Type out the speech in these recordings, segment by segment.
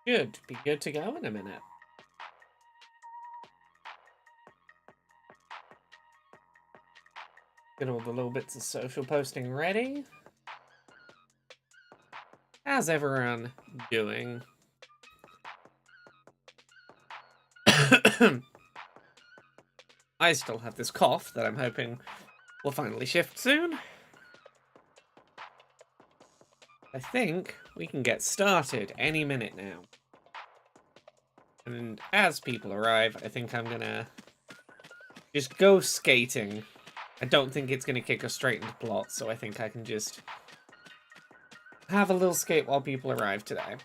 Should be good to go in a minute. Get all the little bits of social posting ready. How's everyone doing? I still have this cough that I'm hoping will finally shift soon. I think we can get started any minute now. And as people arrive, I think I'm gonna just go skating. I don't think it's gonna kick us straight into plot, so I think I can just have a little skate while people arrive today.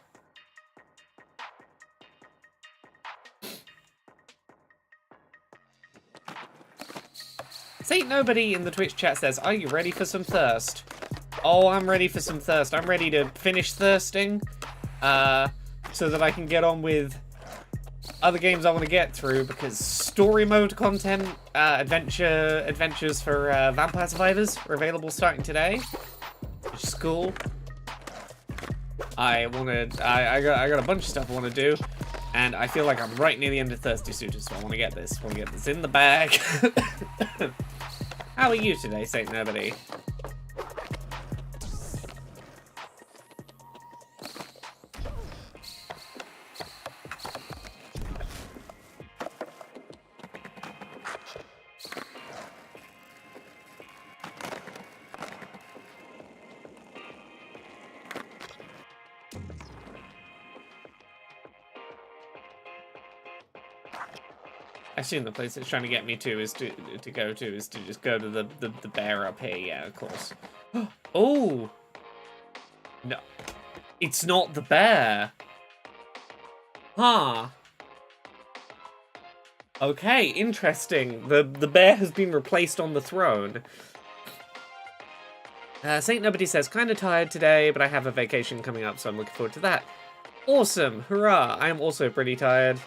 Saint Nobody in the Twitch chat says, are you ready for some thirst? Oh, I'm ready for some thirst. I'm ready to finish thirsting, so that I can get on with other games I want to get through, because story mode content, adventures for Vampire Survivors are available starting today, which is cool. I got a bunch of stuff I want to do, and I feel like I'm right near the end of Thirsty Suitors, so I want to get this. I want to get this in the bag. How are you today, Saint Nobody? I assume the place it's trying to get me to is to just go to the bear up here. Yeah, of course. Oh no, it's not the bear. Huh. Okay, interesting. The bear has been replaced on the throne. Saint Nobody says, kind of tired today, but I have a vacation coming up, so I'm looking forward to that. Awesome, hurrah! I am also pretty tired.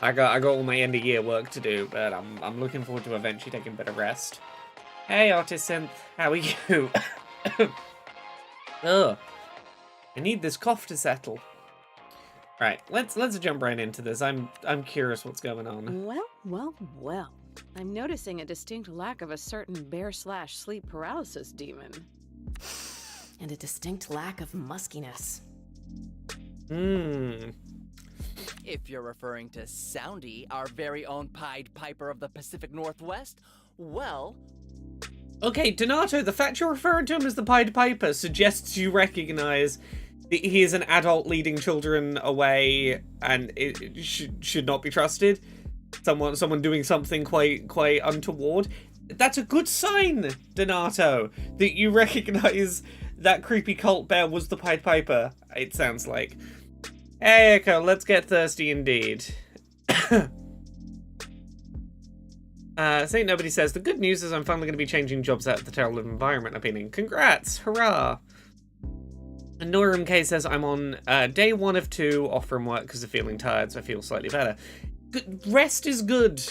I got all my end of year work to do, but I'm looking forward to eventually taking a bit of rest. Hey, Artist Synth, how are you? Ugh, I need this cough to settle. Right, let's jump right into this. I'm curious what's going on. Well. I'm noticing a distinct lack of a certain bear/sleep paralysis demon. And a distinct lack of muskiness. If you're referring to Soundy, our very own Pied Piper of the Pacific Northwest, well... Okay, Donato, the fact you're referring to him as the Pied Piper suggests you recognize that he is an adult leading children away and it should not be trusted. Someone doing something quite untoward. That's a good sign, Donato, that you recognize that creepy cult bear was the Pied Piper, it sounds like. Hey, Echo, let's get thirsty indeed. Saint Nobody says, the good news is I'm finally going to be changing jobs out of the terrible environment I've been in. Congrats, hurrah! And Norum K says, I'm on day 1 of 2 off from work because of feeling tired, so I feel slightly better. Good. Rest is good.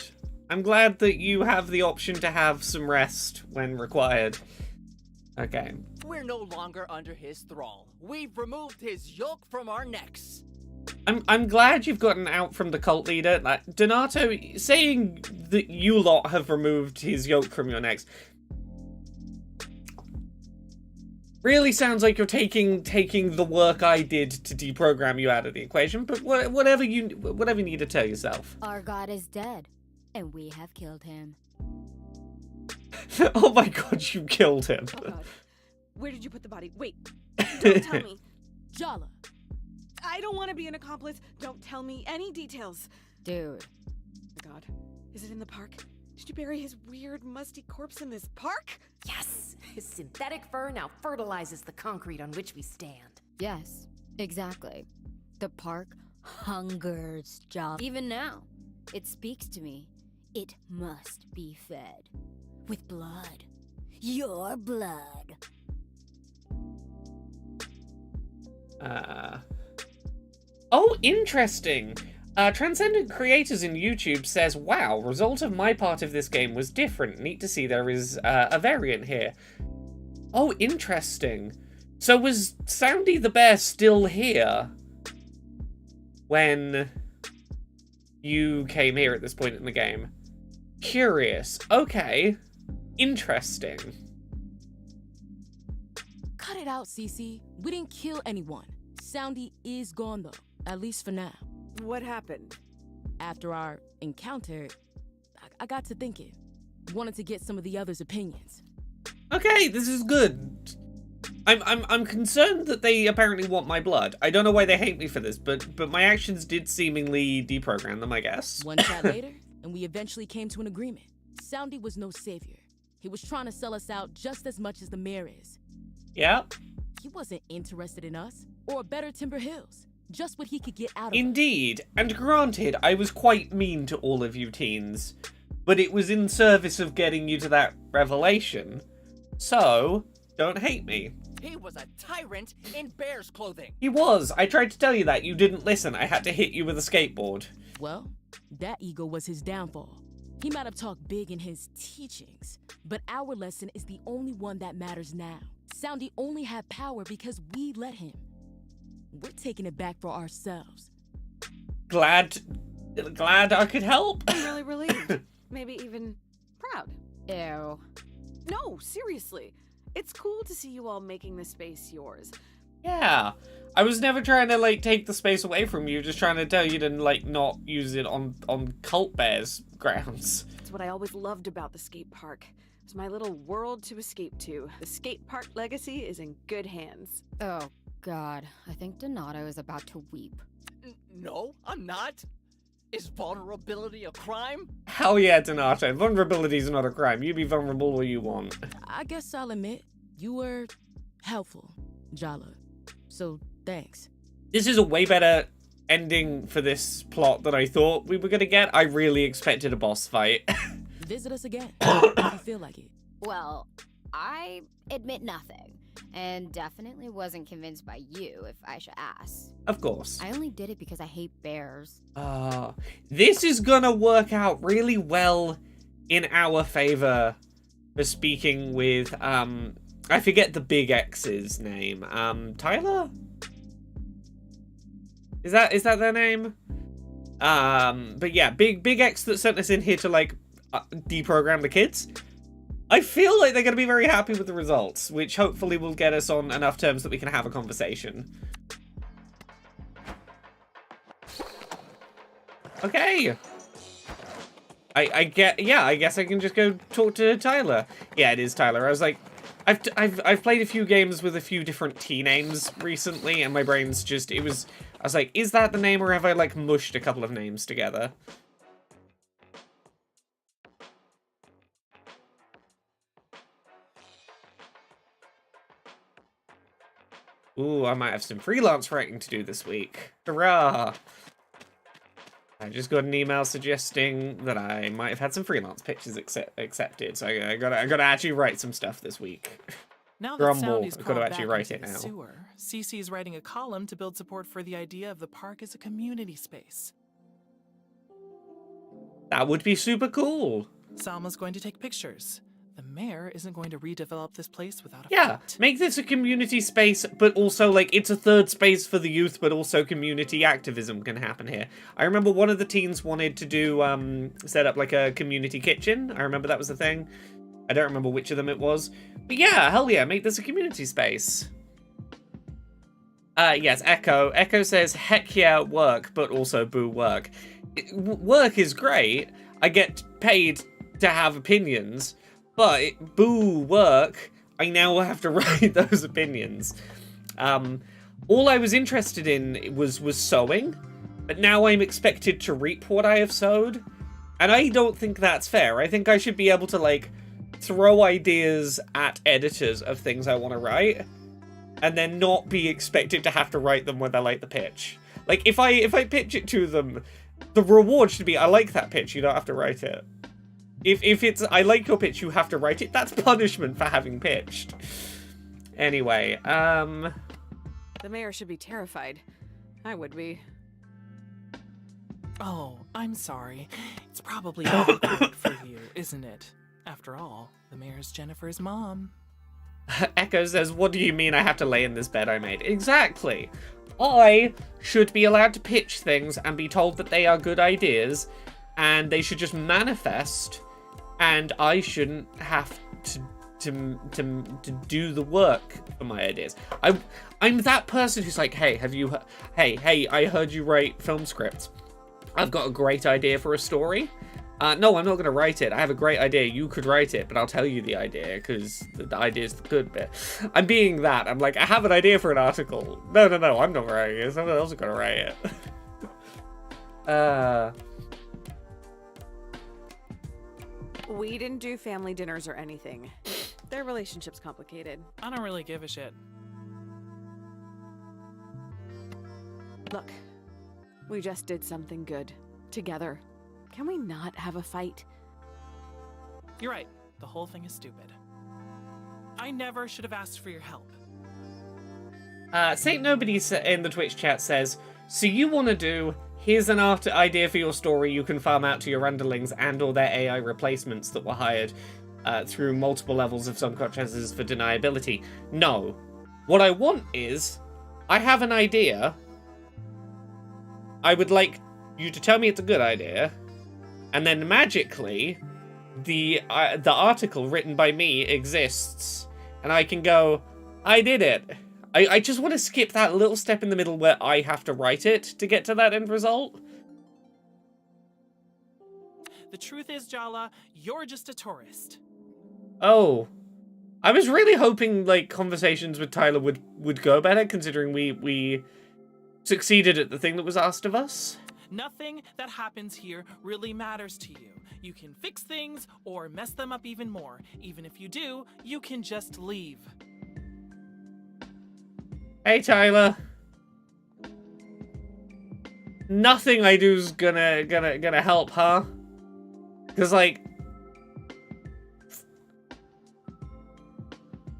I'm glad that you have the option to have some rest when required. Okay. We're no longer under his thrall. We've removed his yoke from our necks. I'm glad you've gotten out from the cult leader. Like, Donato, saying that you lot have removed his yoke from your necks really sounds like you're taking the work I did to deprogram you out of the equation, but whatever you need to tell yourself. Our god is dead, and we have killed him. Oh my god, you killed him. Oh god. Where did you put the body? Wait, don't tell me. Jala. I don't want to be an accomplice. Don't tell me any details. Dude. Oh god. Is it in the park? Did you bury his weird, musty corpse in this park? Yes! His synthetic fur now fertilizes the concrete on which we stand. Yes, exactly. The park hungers Jala. Even now, it speaks to me. It must be fed. With blood. Your blood. Oh, interesting. Transcendent Creators in YouTube says, wow, result of my part of this game was different. Neat to see there is a variant here. Oh, interesting. So was Soundy the Bear still here? when you came here at this point in the game. Curious. Okay. Interesting. Cut it out, Cece. We didn't kill anyone. Soundy is gone, though. At least for now. What happened? After our encounter, I got to thinking. Wanted to get some of the others' opinions. Okay, this is good. I'm concerned that they apparently want my blood. I don't know why they hate me for this, but my actions did seemingly deprogram them, I guess. One chat later, and we eventually came to an agreement. Soundy was no savior. He was trying to sell us out just as much as the mayor is. Yeah. He wasn't interested in us, or better Timber Hills. Just what he could get out of Indeed, and granted, I was quite mean to all of you teens, but it was in service of getting you to that revelation. So, don't hate me. He was a tyrant in bear's clothing. He was. I tried to tell you that. You didn't listen. I had to hit you with a skateboard. Well, that ego was his downfall. He might have talked big in his teachings, but our lesson is the only one that matters now. Soundy only had power because we let him. We're taking it back for ourselves. Glad I could help. I'm really relieved. Maybe even proud. Ew. No, seriously. It's cool to see you all making this space yours. Yeah. I was never trying to, like, take the space away from you, just trying to tell you to, like, not use it on Cult Bear's grounds. It's what I always loved about the skate park. It's my little world to escape to. The skate park legacy is in good hands. Oh, God. I think Donato is about to weep. No, I'm not. Is vulnerability a crime? Hell yeah, Donato. Vulnerability is not a crime. You be vulnerable all you want. I guess I'll admit, you were helpful, Jala. So, thanks. This is a way better ending for this plot than I thought we were gonna get. I really expected a boss fight. Visit us again, if you feel like it. Well, I admit nothing. And definitely wasn't convinced by you, if I should ask. Of course. I only did it because I hate bears. This is gonna work out really well in our favor for speaking with, I forget the big X's name. Tyler? Is that their name? But yeah, Big X that sent us in here to, like, deprogram the kids. I feel like they're going to be very happy with the results, which hopefully will get us on enough terms that we can have a conversation. Okay. I guess I can just go talk to Tyler. Yeah, it is Tyler. I was like, I've played a few games with a few different T names recently, and my brain's just, I was like, is that the name, or have I, like, mushed a couple of names together? Ooh, I might have some freelance writing to do this week. Hurrah! I just got an email suggesting that I might have had some freelance pitches accepted, so I gotta actually write some stuff this week. Now that Grumble, Soundy's I've crawled gotta actually back write into it the now. sewer, Cece's writing a column to build support for the idea of the park as a community space. That would be super cool. Salma's going to take pictures. The mayor isn't going to redevelop this place without a Yeah, fight. make this a community space, but also, like, it's a third space for the youth, but also community activism can happen here. I remember one of the teens wanted to do, set up, like, a community kitchen. I remember that was the thing. I don't remember which of them it was. But yeah, hell yeah, make this a community space. Yes, Echo. Echo says, heck yeah, work, but also boo work. Work is great. I get paid to have opinions. But, boo work, I now have to write those opinions. All I was interested in was sowing, but now I'm expected to reap what I have sowed. And I don't think that's fair. I think I should be able to, like, throw ideas at editors of things I want to write, and then not be expected to have to write them when they like the pitch. Like, if I pitch it to them, the reward should be, I like that pitch, you don't have to write it. If it's, I like your pitch, you have to write it, that's punishment for having pitched. Anyway, The mayor should be terrified. I would be. Oh, I'm sorry. It's probably awkward for you, isn't it? After all, the mayor's Jennifer's mom. Echo says, what do you mean I have to lay in this bed I made? Exactly. I should be allowed to pitch things and be told that they are good ideas, and they should just manifest, and I shouldn't have to do the work for my ideas. I'm that person who's like, hey, hey, I heard you write film scripts. I've got a great idea for a story. No, I'm not going to write it. I have a great idea. You could write it, but I'll tell you the idea, because the idea is the good bit. I'm being that. I'm like, I have an idea for an article. No, I'm not writing it. Someone else is going to write it. We didn't do family dinners or anything. Their relationship's complicated. I don't really give a shit. Look, we just did something good. Together. Can we not have a fight? You're right. The whole thing is stupid. I never should have asked for your help. Saint Nobody in the Twitch chat says, so you want to do, here's an idea for your story you can farm out to your underlings and or their AI replacements that were hired through multiple levels of subconsciouses for deniability. No. What I want is, I have an idea. I would like you to tell me it's a good idea. And then magically, the article written by me exists. And I can go, I did it. I just want to skip that little step in the middle where I have to write it to get to that end result. The truth is, Jala, you're just a tourist. Oh. I was really hoping, like, conversations with Tyler would go better, considering we succeeded at the thing that was asked of us. Nothing that happens here really matters to you. You can fix things or mess them up even more. Even if you do, you can just leave. Hey, Tyler. Nothing I do's gonna help, huh? Cause like,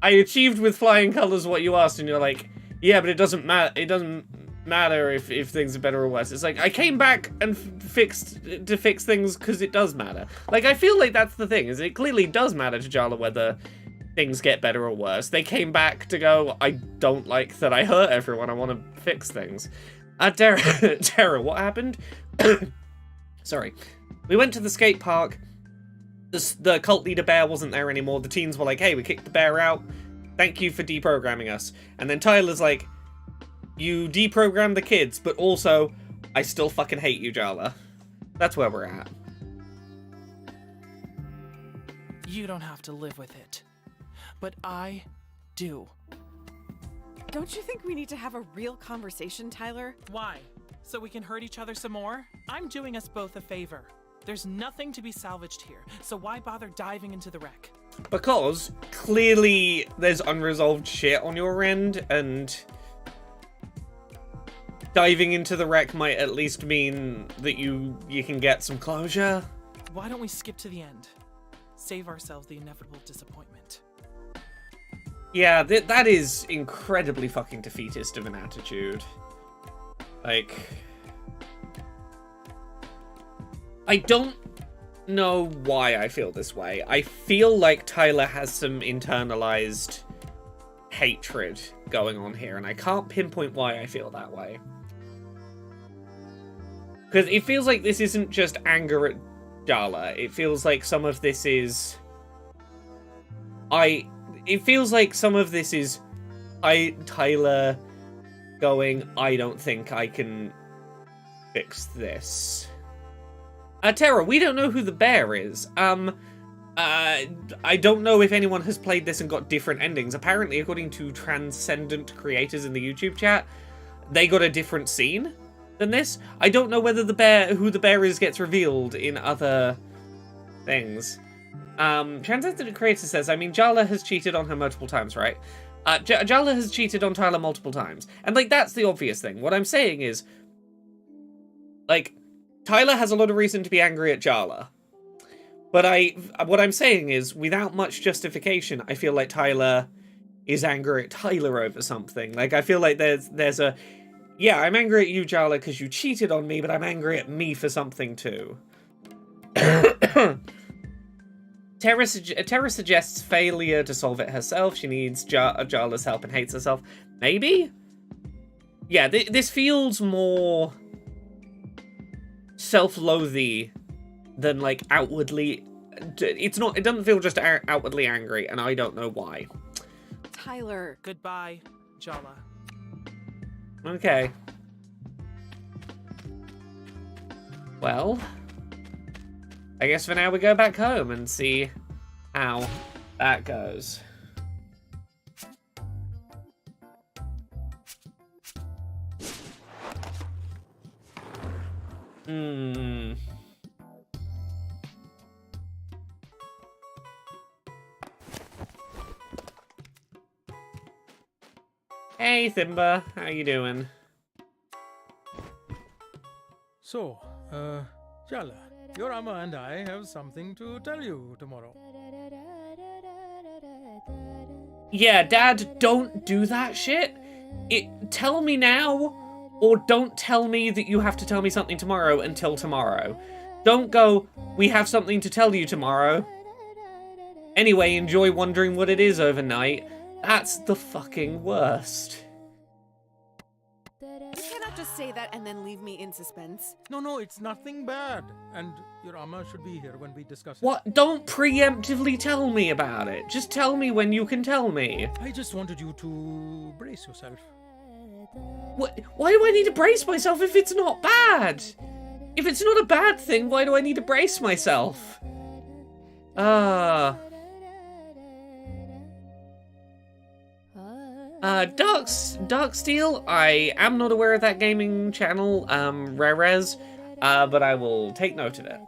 I achieved with flying colors what you asked, and you're like, yeah, but it doesn't matter. It doesn't matter if things are better or worse. It's like, I came back and fix things because it does matter. Like, I feel like that's the thing, is it clearly does matter to Jala whether things get better or worse. They came back to go, I don't like that I hurt everyone, I want to fix things. Tara, what happened? Sorry. We went to the skate park. The cult leader bear wasn't there anymore. The teens were like, hey, we kicked the bear out. Thank you for deprogramming us. And then Tyler's like, you deprogrammed the kids, but also, I still fucking hate you, Jala. That's where we're at. You don't have to live with it. But I do. Don't you think we need to have a real conversation, Tyler? Why? So we can hurt each other some more? I'm doing us both a favor. There's nothing to be salvaged here, so why bother diving into the wreck? Because, clearly, there's unresolved shit on your end, and diving into the wreck might at least mean that you can get some closure. Why don't we skip to the end? Save ourselves the inevitable disappointment. Yeah, that is incredibly fucking defeatist of an attitude. Like, I don't know why I feel this way. I feel like Tyler has some internalized hatred going on here, and I can't pinpoint why I feel that way. Because it feels like this isn't just anger at Jala. It feels like some of this is... It feels like some of this is Tyler going, I don't think I can fix this. Tara, we don't know who the bear is. I don't know if anyone has played this and got different endings. Apparently, according to Transcendent creators in the YouTube chat, they got a different scene than this. I don't know whether who the bear is gets revealed in other things. Transcendent creator says, I mean, Jala has cheated on her multiple times, right? Jala has cheated on Tyler multiple times. And, like, that's the obvious thing. What I'm saying is, like, Tyler has a lot of reason to be angry at Jala. But what I'm saying is, without much justification, I feel like Tyler is angry at Tyler over something. Like, I feel like there's a... Yeah, I'm angry at you, Jala, because you cheated on me, but I'm angry at me for something, too. Terra suggests failure to solve it herself. She needs Jala's help and hates herself. Maybe? Yeah, this feels more self-loathy than, like, outwardly... It doesn't feel just outwardly angry, and I don't know why. Tyler. Goodbye, Jala. Okay. Well, I guess for now we go back home and see how that goes. Hey, Thimba. How you doing? So, Jala, your Amma and I have something to tell you tomorrow. Yeah, Dad, don't do that shit. Tell me now, or don't tell me that you have to tell me something tomorrow until tomorrow. Don't go, we have something to tell you tomorrow. Anyway, enjoy wondering what it is overnight. That's the fucking worst. You cannot just say that and then leave me in suspense. No, it's nothing bad. And your Amma should be here when we discuss it. What? Don't preemptively tell me about it. Just tell me when you can tell me. I just wanted you to brace yourself. What? Why do I need to brace myself if it's not bad? If it's not a bad thing, why do I need to brace myself? Darksteel, I am not aware of that gaming channel, Rarez, but I will take note of it.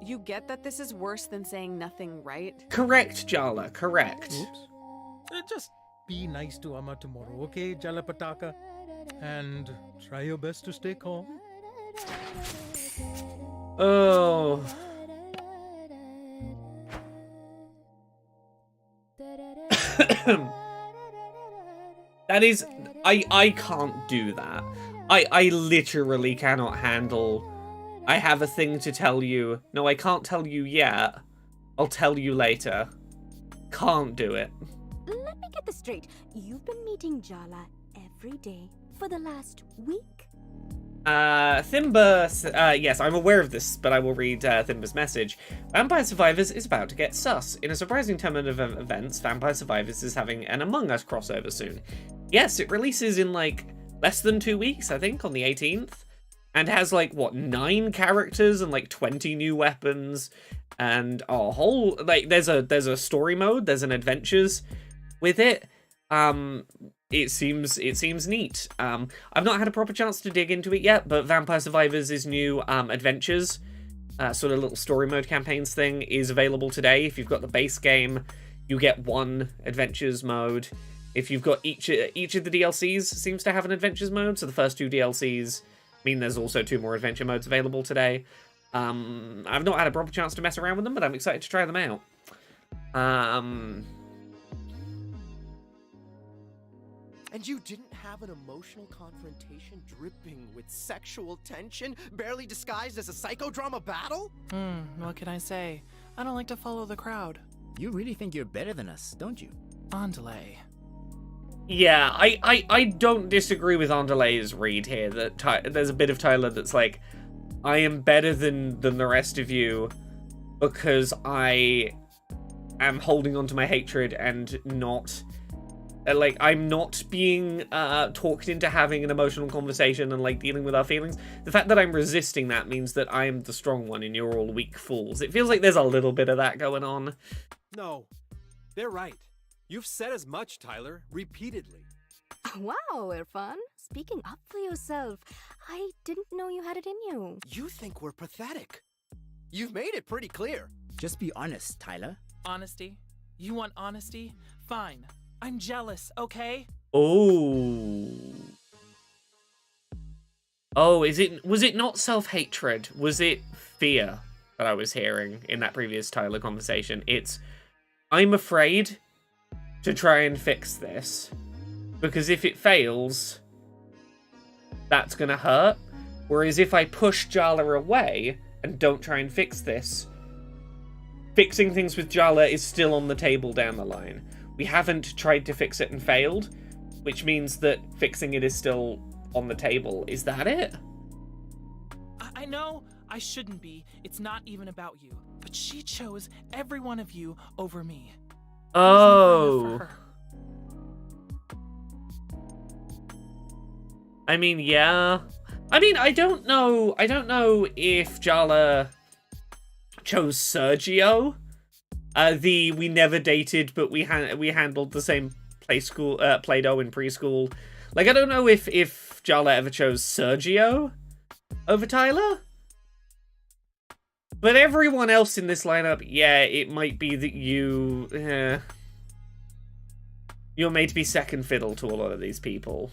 You get that this is worse than saying nothing, right? Correct, Jala, correct. Oops. Just be nice to Amma tomorrow, okay, Jala Pataka? And try your best to stay calm. Oh. That is... I can't do that. I literally cannot handle... I have a thing to tell you. No, I can't tell you yet. I'll tell you later. Can't do it. Let me get this straight. You've been meeting Jala every day for the last week? Thimba, yes, I'm aware of this, but I will read Thimba's message. Vampire Survivors is about to get sus. In a surprising turn of events, Vampire Survivors is having an Among Us crossover soon. Yes, it releases in, like, less than 2 weeks, I think, on the 18th. And has, like, what, 9 characters and, like, 20 new weapons. And a whole, like, there's a story mode, there's an adventures with it. It seems neat. I've not had a proper chance to dig into it yet, but Vampire Survivors' new adventures, sort of little story mode campaigns thing, is available today. If you've got the base game, you get 1 adventures mode. If you've got each of the DLCs seems to have an adventures mode, so the first 2 DLCs mean there's also 2 more adventure modes available today. I've not had a proper chance to mess around with them, but I'm excited to try them out. And you didn't have an emotional confrontation dripping with sexual tension, barely disguised as a psychodrama battle? What can I say? I don't like to follow the crowd. You really think you're better than us, don't you? Andale. Yeah, I don't disagree with Andale's read here, that there's a bit of Tyler that's like, I am better than the rest of you because I am holding on to my hatred and not... like, I'm not being talked into having an emotional conversation and, like, dealing with our feelings. The fact that I'm resisting that means that I am the strong one and you're all weak fools. It feels like there's a little bit of that going on. No, they're right. You've said as much, Tyler, repeatedly. Wow, Irfan. Speaking up for yourself. I didn't know you had it in you. You think we're pathetic. You've made it pretty clear. Just be honest, Tyler. Honesty? You want honesty? Fine. I'm jealous, okay? Oh. Oh, was it not self-hatred? Was it fear that I was hearing in that previous Tyler conversation? It's, I'm afraid to try and fix this. Because if it fails, that's gonna hurt. Whereas if I push Jala away and don't try and fix this, fixing things with Jala is still on the table down the line. We haven't tried to fix it and failed, which means that fixing it is still on the table. Is that it? I know I shouldn't be. It's not even about you. But she chose every one of you over me. Oh. I mean, yeah. I mean, I don't know if Jala chose Sergio. We never dated, but we handled the same Play-Doh in preschool. Like, I don't know if Jala ever chose Sergio over Tyler. But everyone else in this lineup, yeah, it might be that you're made to be second fiddle to a lot of these people.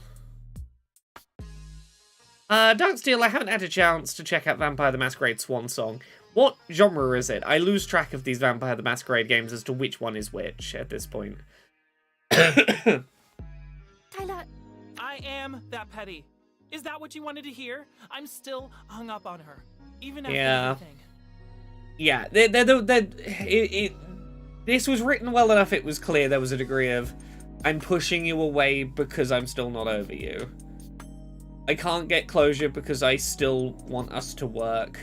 Darksteel, I haven't had a chance to check out Vampire the Masquerade Swan Song. What genre is it? I lose track of these Vampire the Masquerade games as to which one is which at this point. Tyler. I am that petty. Is that what you wanted to hear? I'm still hung up on her. Even after everything. Yeah, this was written well enough it was clear there was a degree of, I'm pushing you away because I'm still not over you. I can't get closure because I still want us to work.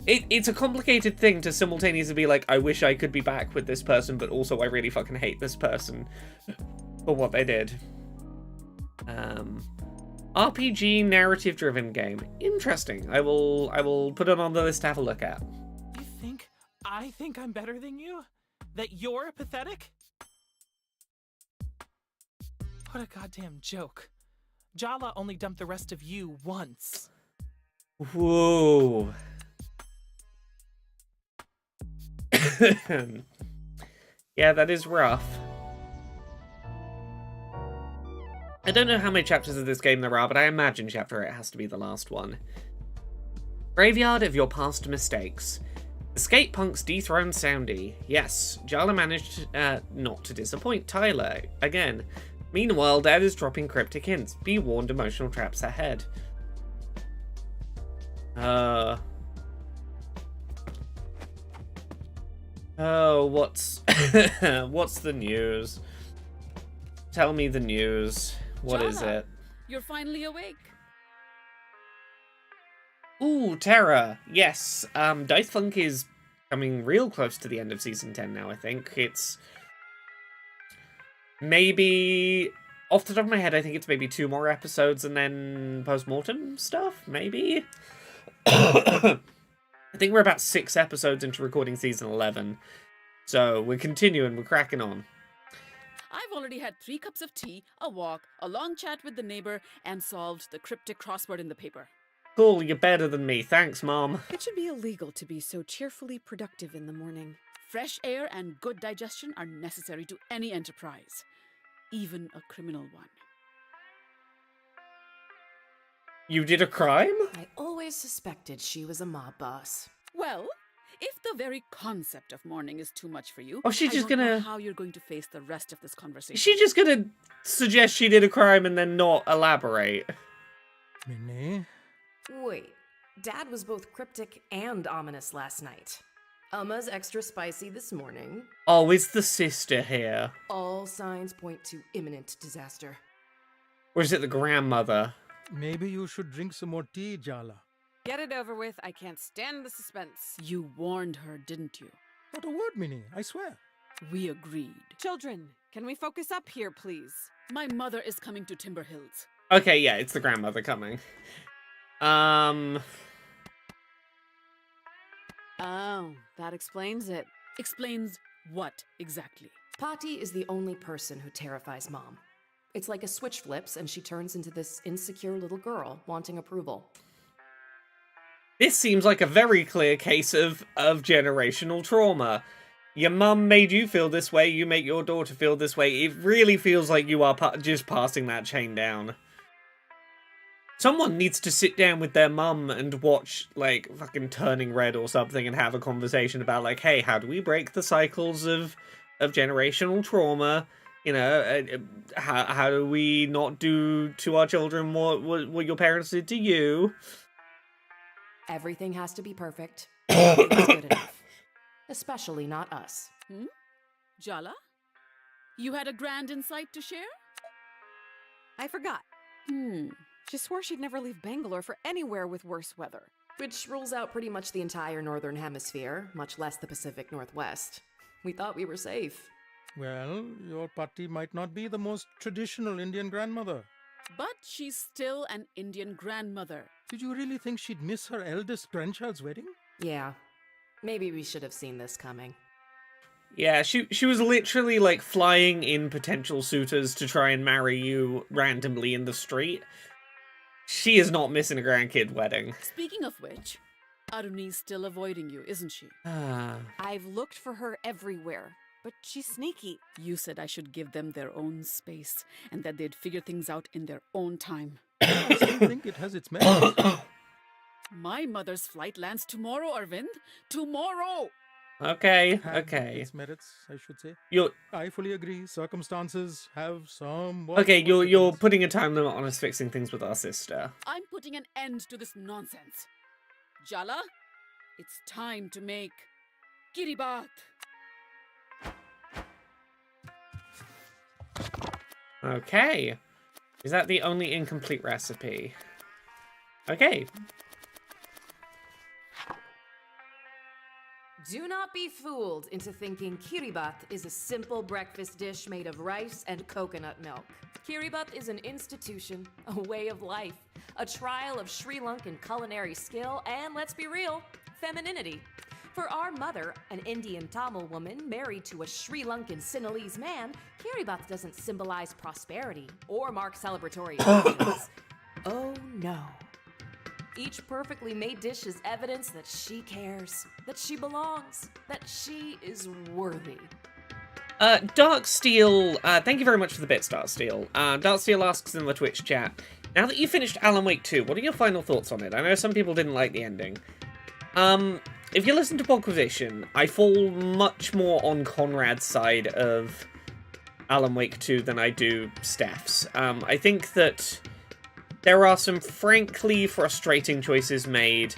It's a complicated thing to simultaneously be like, I wish I could be back with this person, but also I really fucking hate this person for what they did. RPG narrative-driven game. Interesting. I will put it on the list to have a look at. You think I think I'm better than you? That you're pathetic? What a goddamn joke. Jala only dumped the rest of you once. Whoa. Yeah, that is rough. I don't know how many chapters of this game there are, but I imagine chapter 8 has to be the last one. Graveyard of your past mistakes. Escape punks dethrone Soundy. Yes, Jala managed not to disappoint Tyler. Again. Meanwhile, Dad is dropping cryptic hints. Be warned, emotional traps ahead. Oh, what's the news? Tell me the news. What is it? You're finally awake. Ooh, Terra. Yes. Dice Funk is coming real close to the end of season 10 now, I think. It's maybe, off the top of my head, I think it's maybe 2 more episodes and then post-mortem stuff, maybe? I think we're about 6 episodes into recording season 11. So we're continuing, we're cracking on. I've already had 3 cups of tea, a walk, a long chat with the neighbor, and solved the cryptic crossword in the paper. Cool, you're better than me. Thanks, Mom. It should be illegal to be so cheerfully productive in the morning. Fresh air and good digestion are necessary to any enterprise, even a criminal one. You did a crime? I always suspected she was a mob boss. Well, if the very concept of mourning is too much for you, Oh, she's just I don't know gonna- how you're going to face the rest of this conversation. Is she just gonna suggest she did a crime and then not elaborate? Minnie? Wait, Dad was both cryptic and ominous last night. Umma's extra spicy this morning. Oh, is the sister here? All signs point to imminent disaster. Or is it the grandmother? Maybe you should drink some more tea, Jala. Get it over with. I can't stand the suspense. You warned her, didn't you? Not a word, Minnie, I swear. We agreed. Children, can we focus up here, please? My mother is coming to Timber Hills. Okay, yeah, it's the grandmother coming. Oh, that explains it. Explains what exactly? Patti is the only person who terrifies Mom. It's like a switch flips and she turns into this insecure little girl wanting approval. This seems like a very clear case of generational trauma. Your mum made you feel this way, you make your daughter feel this way. It really feels like you are just passing that chain down. Someone needs to sit down with their mum and watch, like, fucking Turning Red or something and have a conversation about, like, hey, how do we break the cycles of generational trauma? You know, how do we not do to our children what your parents did to you? Everything has to be perfect. Nothing's good enough. especially not us. Jala? You had a grand insight to share? I forgot. She swore she'd never leave Bangalore for anywhere with worse weather. Which rules out pretty much the entire Northern Hemisphere, much less the Pacific Northwest. We thought we were safe. Well, your Patti might not be the most traditional Indian grandmother. But she's still an Indian grandmother. Did you really think she'd miss her eldest grandchild's wedding? Yeah. Maybe we should have seen this coming. Yeah, she was literally like flying in potential suitors to try and marry you randomly in the street. She is not missing a grandkid wedding. Speaking of which, Aruni's still avoiding you, isn't she? I've looked for her everywhere, but she's sneaky. You said I should give them their own space and that they'd figure things out in their own time. I still think it has its merits. My mother's flight lands tomorrow, Arvind. Tomorrow! Okay. Its merits, I should say. You're I fully agree. Circumstances have some. okay. You're putting a time limit on us fixing things with our sister. I'm putting an end to this nonsense. Jala, it's time to make Kiribat. Okay. Is that the only incomplete recipe? Okay. Do not be fooled into thinking kiribat is a simple breakfast dish made of rice and coconut milk. Kiribat is an institution, a way of life, a trial of Sri Lankan culinary skill, and let's be real, femininity. For our mother, an Indian Tamil woman married to a Sri Lankan Sinhalese man, kiribat doesn't symbolize prosperity or mark celebratory occasions. Oh no. Each perfectly made dish is evidence that she cares, that she belongs, that she is worthy. Darksteel, thank you very much for the bits, Darksteel. Darksteel asks in the Twitch chat, now that you finished Alan Wake 2, what are your final thoughts on it? I know some people didn't like the ending. If you listen to Podquisition, I fall much more on Conrad's side of Alan Wake 2 than I do Steph's. I think that there are some frankly frustrating choices made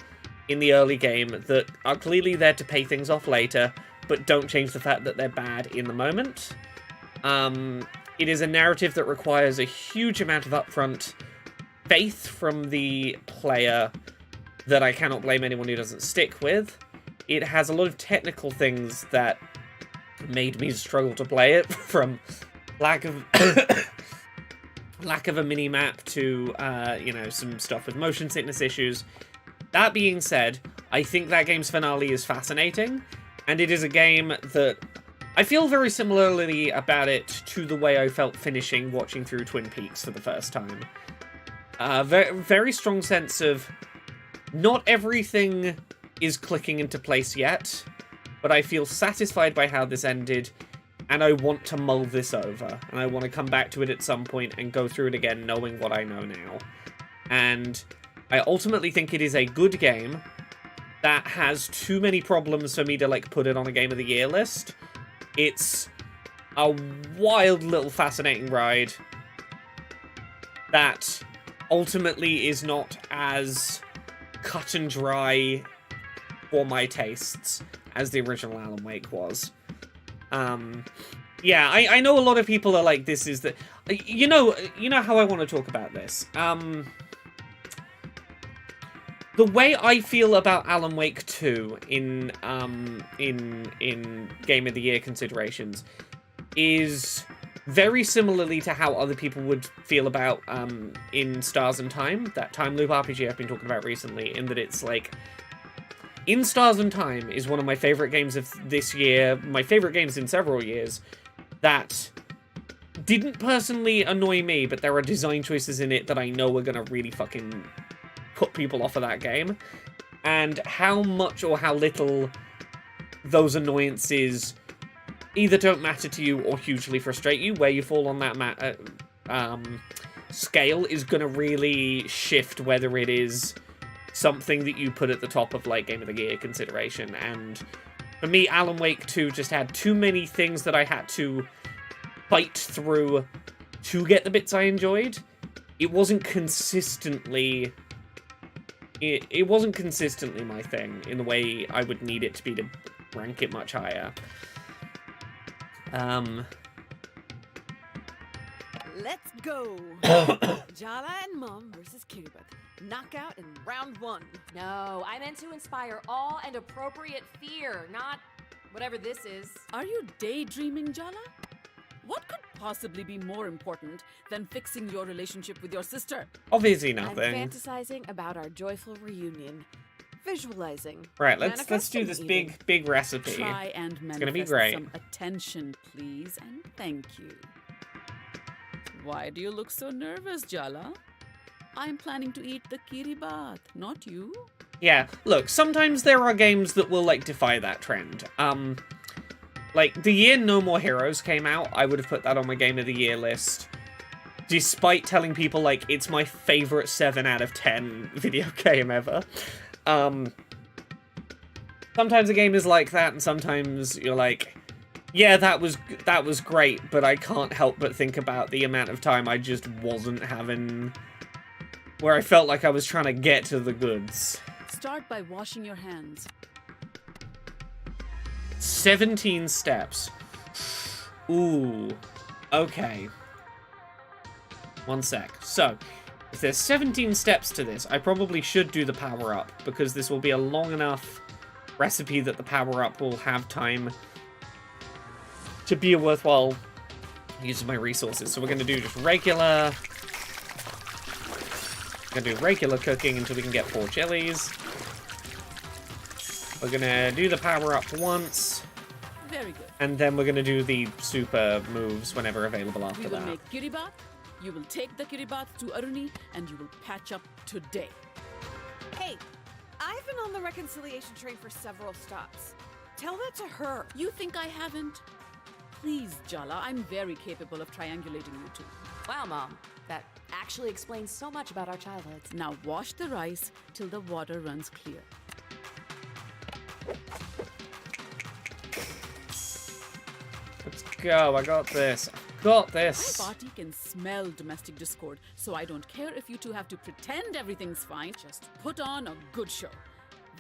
in the early game that are clearly there to pay things off later, but don't change the fact that they're bad in the moment. It is a narrative that requires a huge amount of upfront faith from the player that I cannot blame anyone who doesn't stick with. It has a lot of technical things that made me struggle to play it, from lack of lack of a mini-map to, some stuff with motion sickness issues. That being said, I think that game's finale is fascinating, and it is a game that I feel very similarly about it to the way I felt finishing watching through Twin Peaks for the first time. Very strong sense of not everything is clicking into place yet, but I feel satisfied by how this ended, and I want to mull this over, and I want to come back to it at some point and go through it again knowing what I know now. And I ultimately think it is a good game that has too many problems for me to, put it on a Game of the Year list. It's a wild little fascinating ride that ultimately is not as cut and dry for my tastes as the original Alan Wake was. Yeah, I know a lot of people are like, this is the... You know how I want to talk about this. The way I feel about Alan Wake 2 in Game of the Year considerations is very similarly to how other people would feel about in Stars and Time, that time loop RPG I've been talking about recently, in that it's like... In Stars and Time is one of my favorite games of this year, my favorite games in several years, that didn't personally annoy me, but there are design choices in it that I know are gonna really fucking put people off of that game. And how much or how little those annoyances either don't matter to you or hugely frustrate you, where you fall on that scale is gonna really shift whether it is something that you put at the top of, Game of the Year consideration. And for me, Alan Wake 2 just had too many things that I had to fight through to get the bits I enjoyed. It wasn't consistently... It wasn't consistently my thing in the way I would need it to be to, rank it much higher. Let's go. Jala and Mom versus Kiribati. Knockout in round 1. No, I meant to inspire awe and appropriate fear, not whatever this is. Are you daydreaming, Jala? What could possibly be more important than fixing your relationship with your sister? Obviously I'm nothing. fantasizing about our joyful reunion. Visualizing. Right, let's do Manifesting this even. big recipe. Try and It's gonna be manifest great. some attention, please, and thank you. Why do you look so nervous, Jala? I'm planning to eat the Kiribat, not you. Yeah, look, sometimes there are games that will, like, defy that trend. Like, the year No More Heroes came out, I would have put that on my Game of the Year list. Despite telling people, like, it's my favorite 7 out of 10 video game ever. Sometimes a game is like that, and sometimes you're like, yeah, that was great, but I can't help but think about the amount of time I just wasn't having, where I felt like I was trying to get to the goods. Start by washing your hands. 17 steps. Ooh. Okay. One sec. So, if there's 17 steps to this, I probably should do the power-up, because this will be a long enough recipe that the power-up will have time to be a worthwhile use of my resources. So we're going to do just regular... We're going to do regular cooking until we can get 4 chilies. We're going to do the power-up once. Very good. And then we're going to do the super moves whenever available after We will that. make Kiribat. You will take the Kiribat to Aruni, and you will patch up today. Hey, I've been on the reconciliation train for several stops. Tell that to her. You think I haven't? Please, Jala, I'm very capable of triangulating you two. Wow, Mom. That actually explains so much about our childhoods. Now wash the rice till the water runs clear. Let's go. I got this. I got My this. body can smell domestic discord, so I don't care if you two have to pretend everything's fine. Just put on a good show.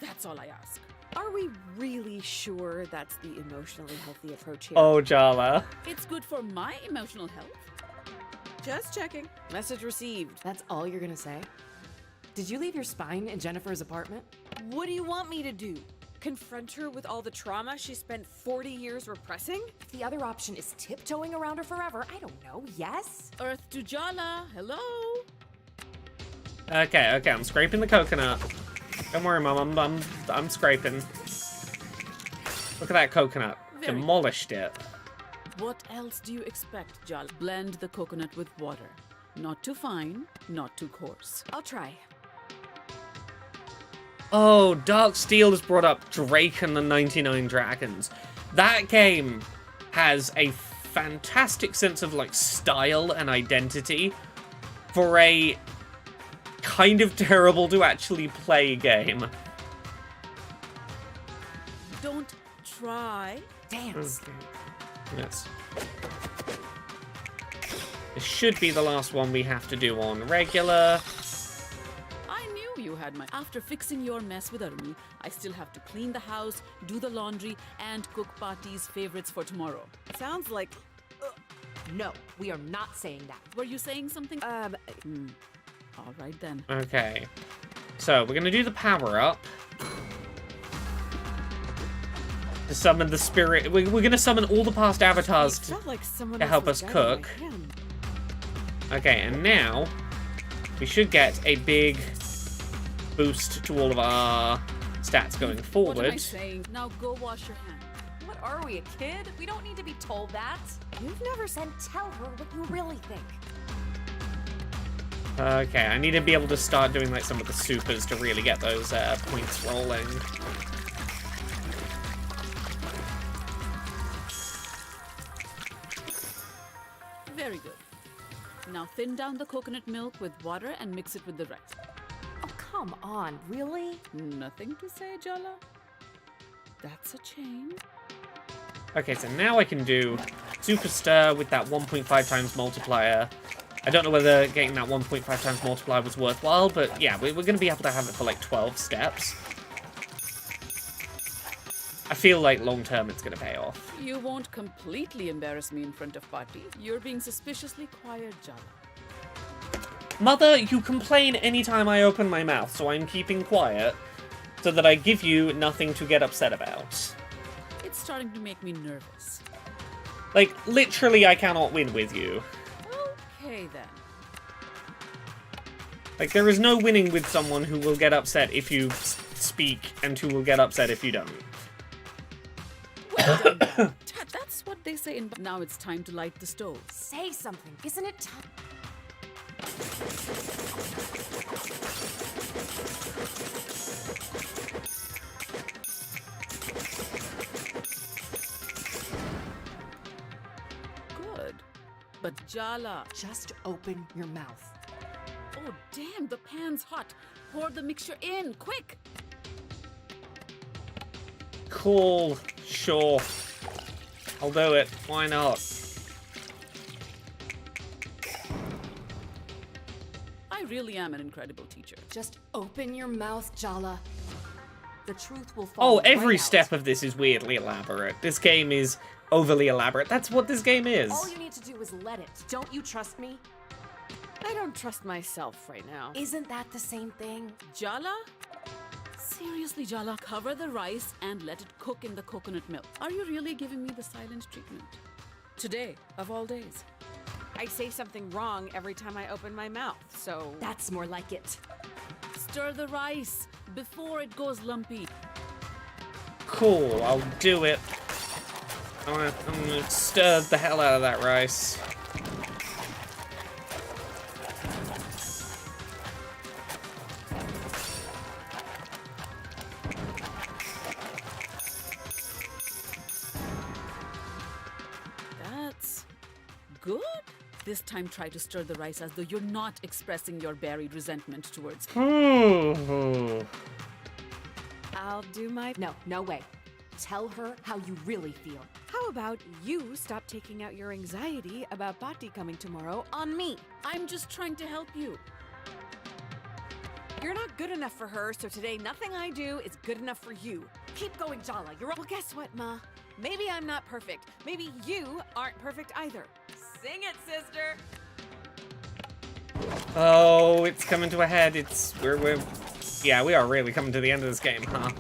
That's all I ask. Are we really sure that's the emotionally healthy approach here? Oh, Jala. It's good for my emotional health. Just checking. Message received. That's all you're gonna say? Did you leave your spine in Jennifer's apartment? What do you want me to do? Confront her with all the trauma she spent 40 years repressing? If the other option is tiptoeing around her forever, I don't know, yes? Earth to Jala, hello? Okay, I'm scraping the coconut. Don't worry, Mom. I'm scraping. Look at that coconut. Very good. Demolished it. What else do you expect, Jala? Blend the coconut with water. Not too fine, not too coarse. I'll try. Oh, Dark Steel has brought up Drake and the 99 Dragons. That game has a fantastic sense of, like, style and identity for a kind of terrible to actually play game. Don't try. Dance. Okay. Yes. This should be the last one we have to do on regular. I knew you had my... After fixing your mess with Aruni, I still have to clean the house, do the laundry, and cook Pati's favorites for tomorrow. Sounds like... No, we are not saying that. Were you saying something? All right then. Okay. So, we're gonna do the power-up. To summon the spirit. We're gonna summon all the past avatars to help us cook. Okay, and now we should get a big boost to all of our stats going forward. What am I saying? Now go wash your hands. What are we, a kid? We don't need to be told that. You've never said tell her what you really think. Okay, I need to be able to start doing like some of the supers to really get those points rolling. Very good. Now thin down the coconut milk with water and mix it with the rice. Oh, come on, really? Nothing to say, Jala? That's a change. Okay, so now I can do Super Stir with that 1.5 times multiplier. I don't know whether getting that 1.5 times multiplier was worthwhile, but yeah, we're going to be able to have it for like 12 steps. I feel like long term it's gonna pay off. You won't completely embarrass me in front of Party. You're being suspiciously quiet, Jala. Mother, you complain anytime I open my mouth, so I'm keeping quiet so that I give you nothing to get upset about. It's starting to make me nervous. Like, literally, I cannot win with you. Okay, then. Like, there is no winning with someone who will get upset if you speak and who will get upset if you don't. Well done, Dad. That's what they say in... Now it's time to light the stove. Say something. Isn't it time? Good. But Jala... Just open your mouth. Oh, damn, the pan's hot. Pour the mixture in, quick! Cool. Sure. I'll do it. Why not? I really am an incredible teacher. Just open your mouth, Jala. The truth will fall. Oh, every right step out. of this is weirdly elaborate. This game is overly elaborate. That's what this game is. All you need to do is let it. Don't you trust me? I don't trust myself right now. Isn't that the same thing? Jala? Seriously, Jala, cover the rice and let it cook in the coconut milk. Are you really giving me the silent treatment? Today, of all days. I say something wrong every time I open my mouth, so... That's more like it. Stir the rice before it goes lumpy. Cool, I'll do it. I'm gonna stir the hell out of that rice. That's good. This time try to stir the rice as though you're not expressing your buried resentment towards him. I'll do my... No way. Tell her how you really feel. How about you stop taking out your anxiety about Bhatti coming tomorrow on me? I'm just trying to help you. You're not good enough for her, so today nothing I do is good enough for you. Keep going, Jala. You're Well, guess what, Ma? Maybe I'm not perfect. Maybe you aren't perfect either. Sing it, sister! Oh, it's coming to a head. Yeah, we are really coming to the end of this game, huh?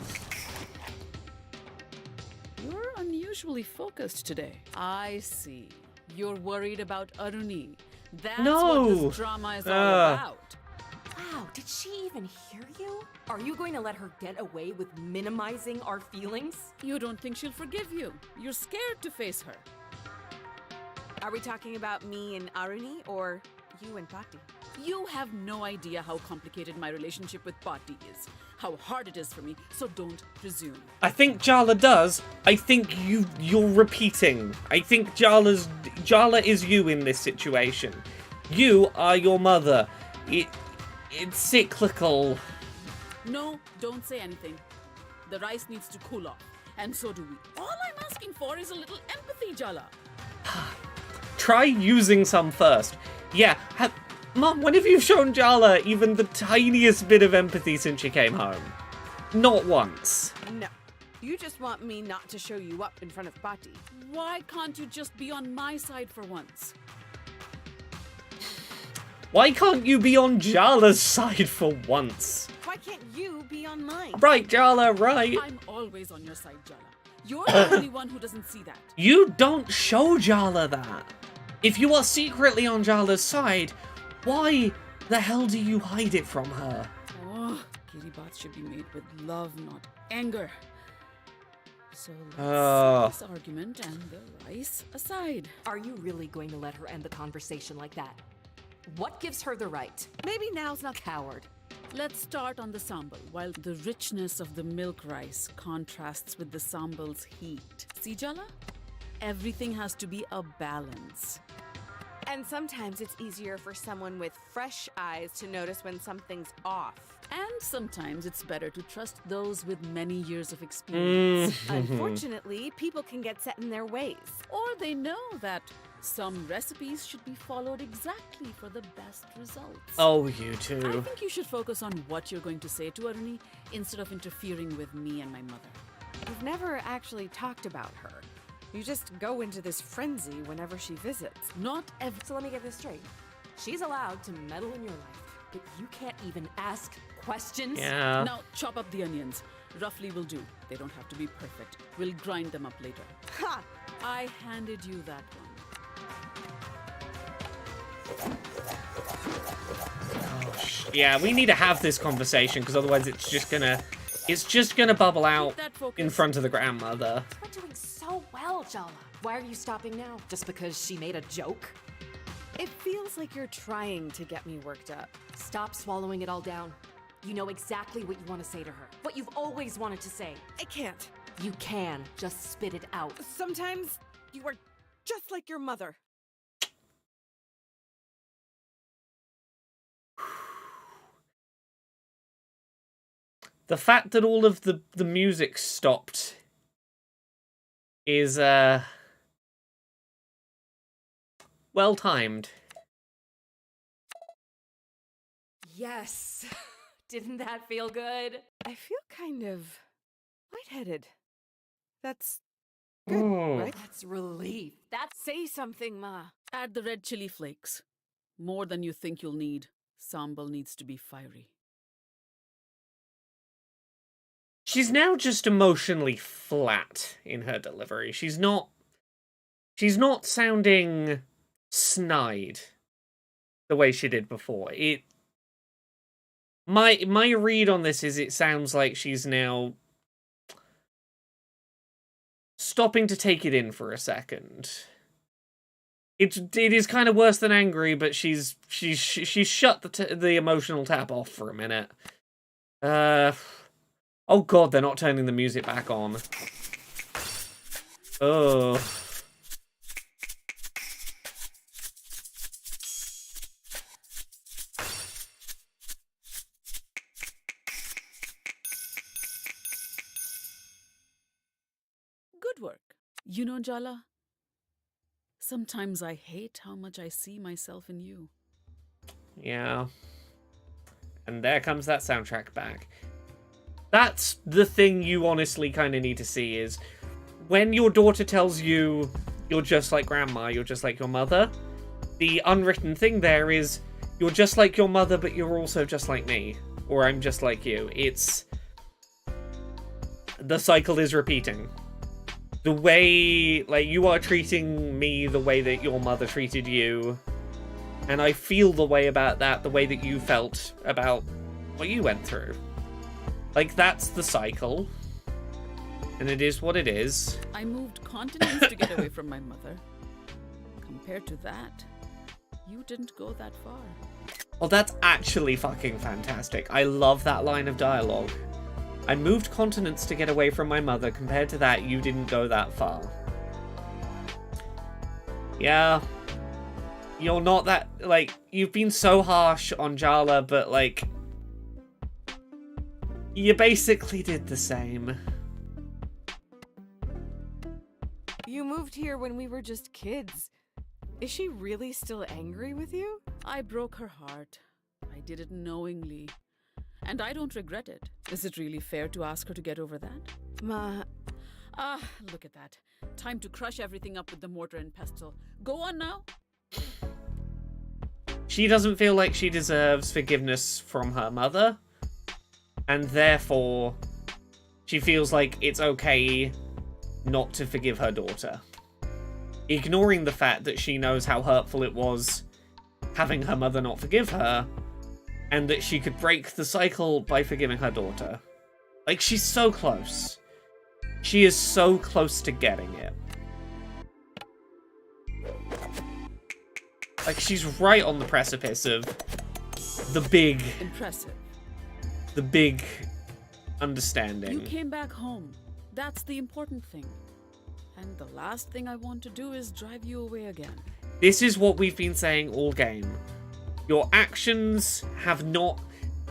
You're unusually focused today. I see. You're worried about Aruni. That's what this drama is all about. Wow, did she even hear you? Are you going to let her get away with minimizing our feelings? You don't think she'll forgive you. You're scared to face her. Are we talking about me and Aruni, or you and Bhatti? You have no idea how complicated my relationship with Bhatti is. How hard it is for me, so don't presume. I think Jala does. I think you're repeating. I think Jala is you in this situation. You are your mother. It's cyclical. No, don't say anything. The rice needs to cool off, and so do we. All I'm asking for is a little empathy, Jala. Try using some first. Yeah, Mom, when have you shown Jala even the tiniest bit of empathy since she came home? Not once. No. You just want me not to show you up in front of Bhatti. Why can't you just be on my side for once? Why can't you be on Jala's side for once? Why can't you be on mine? Right, Jala, right. I'm always on your side, Jala. You're the only one who doesn't see that. You don't show Jala that. If you are secretly on Jala's side, why the hell do you hide it from her? Oh, Kiribath should be made with love, not anger. So let's set this argument and the rice aside. Are you really going to let her end the conversation like that? What gives her the right? Maybe now's not Coward. Let's start on the sambal, while the richness of the milk rice contrasts with the sambal's heat. See, Jala? Everything has to be a balance. And sometimes it's easier for someone with fresh eyes to notice when something's off. And sometimes it's better to trust those with many years of experience. Unfortunately, people can get set in their ways. Or they know that some recipes should be followed exactly for the best results. Oh, you I too. think you should focus on what you're going to say to Aruni instead of interfering with me and my mother. You've never actually talked about her. You just go into this frenzy whenever she visits. Not every. So let me get this straight. She's allowed to meddle in your life, but you can't even ask questions? Yeah. Now chop up the onions. Roughly will do. They don't have to be perfect. We'll grind them up later. Ha! I handed you that one. Yeah, we need to have this conversation, because otherwise it's just gonna bubble out in front of the grandmother. We're doing so well, Jala. Why are you stopping now? Just because she made a joke? It feels like you're trying to get me worked up. Stop swallowing it all down. You know exactly what you want to say to her. What you've always wanted to say. I can't. You can. Just spit it out. Sometimes you are just like your mother. The fact that all of the music stopped is well timed. Yes. Didn't that feel good? I feel kind of lightheaded. That's good, Ooh. right? That's relief. That's Say something, Ma. Add the red chili flakes. More than you think you'll need. Sambal needs to be fiery. She's now just emotionally flat in her delivery. She's not sounding snide the way she did before. My read on this is it sounds like she's now stopping to take it in for a second. It is kind of worse than angry, but she's shut the emotional tap off for a minute. Oh god, they're not turning the music back on. Oh. Good work. You know, Jala, sometimes I hate how much I see myself in you. Yeah. And there comes that soundtrack back. That's the thing you honestly kind of need to see is when your daughter tells you you're just like grandma, you're just like your mother, the unwritten thing there is you're just like your mother, but you're also just like me. Or I'm just like you. It's... the cycle is repeating. The way, like, you are treating me the way that your mother treated you. And I feel the way about that, the way that you felt about what you went through. Like, that's the cycle. And it is what it is. I moved continents to get away from my mother. Compared to that, you didn't go that far. Oh, that's actually fucking fantastic. I love that line of dialogue. I moved continents to get away from my mother. Compared to that, you didn't go that far. Yeah. You're not that... like, you've been so harsh on Jala, but, like... you basically did the same. You moved here when we were just kids. Is she really still angry with you? I broke her heart. I did it knowingly. And I don't regret it. Is it really fair to ask her to get over that? Ma... look at that. Time to crush everything up with the mortar and pestle. Go on now. She doesn't feel like she deserves forgiveness from her mother. And therefore, she feels like it's okay not to forgive her daughter. Ignoring the fact that she knows how hurtful it was having her mother not forgive her, and that she could break the cycle by forgiving her daughter. Like, she's so close. She is so close to getting it. Like, she's right on the precipice of the big... impressive. The big understanding. You came back home. That's the important thing. And the last thing I want to do is drive you away again. This is what we've been saying all game. Your actions have not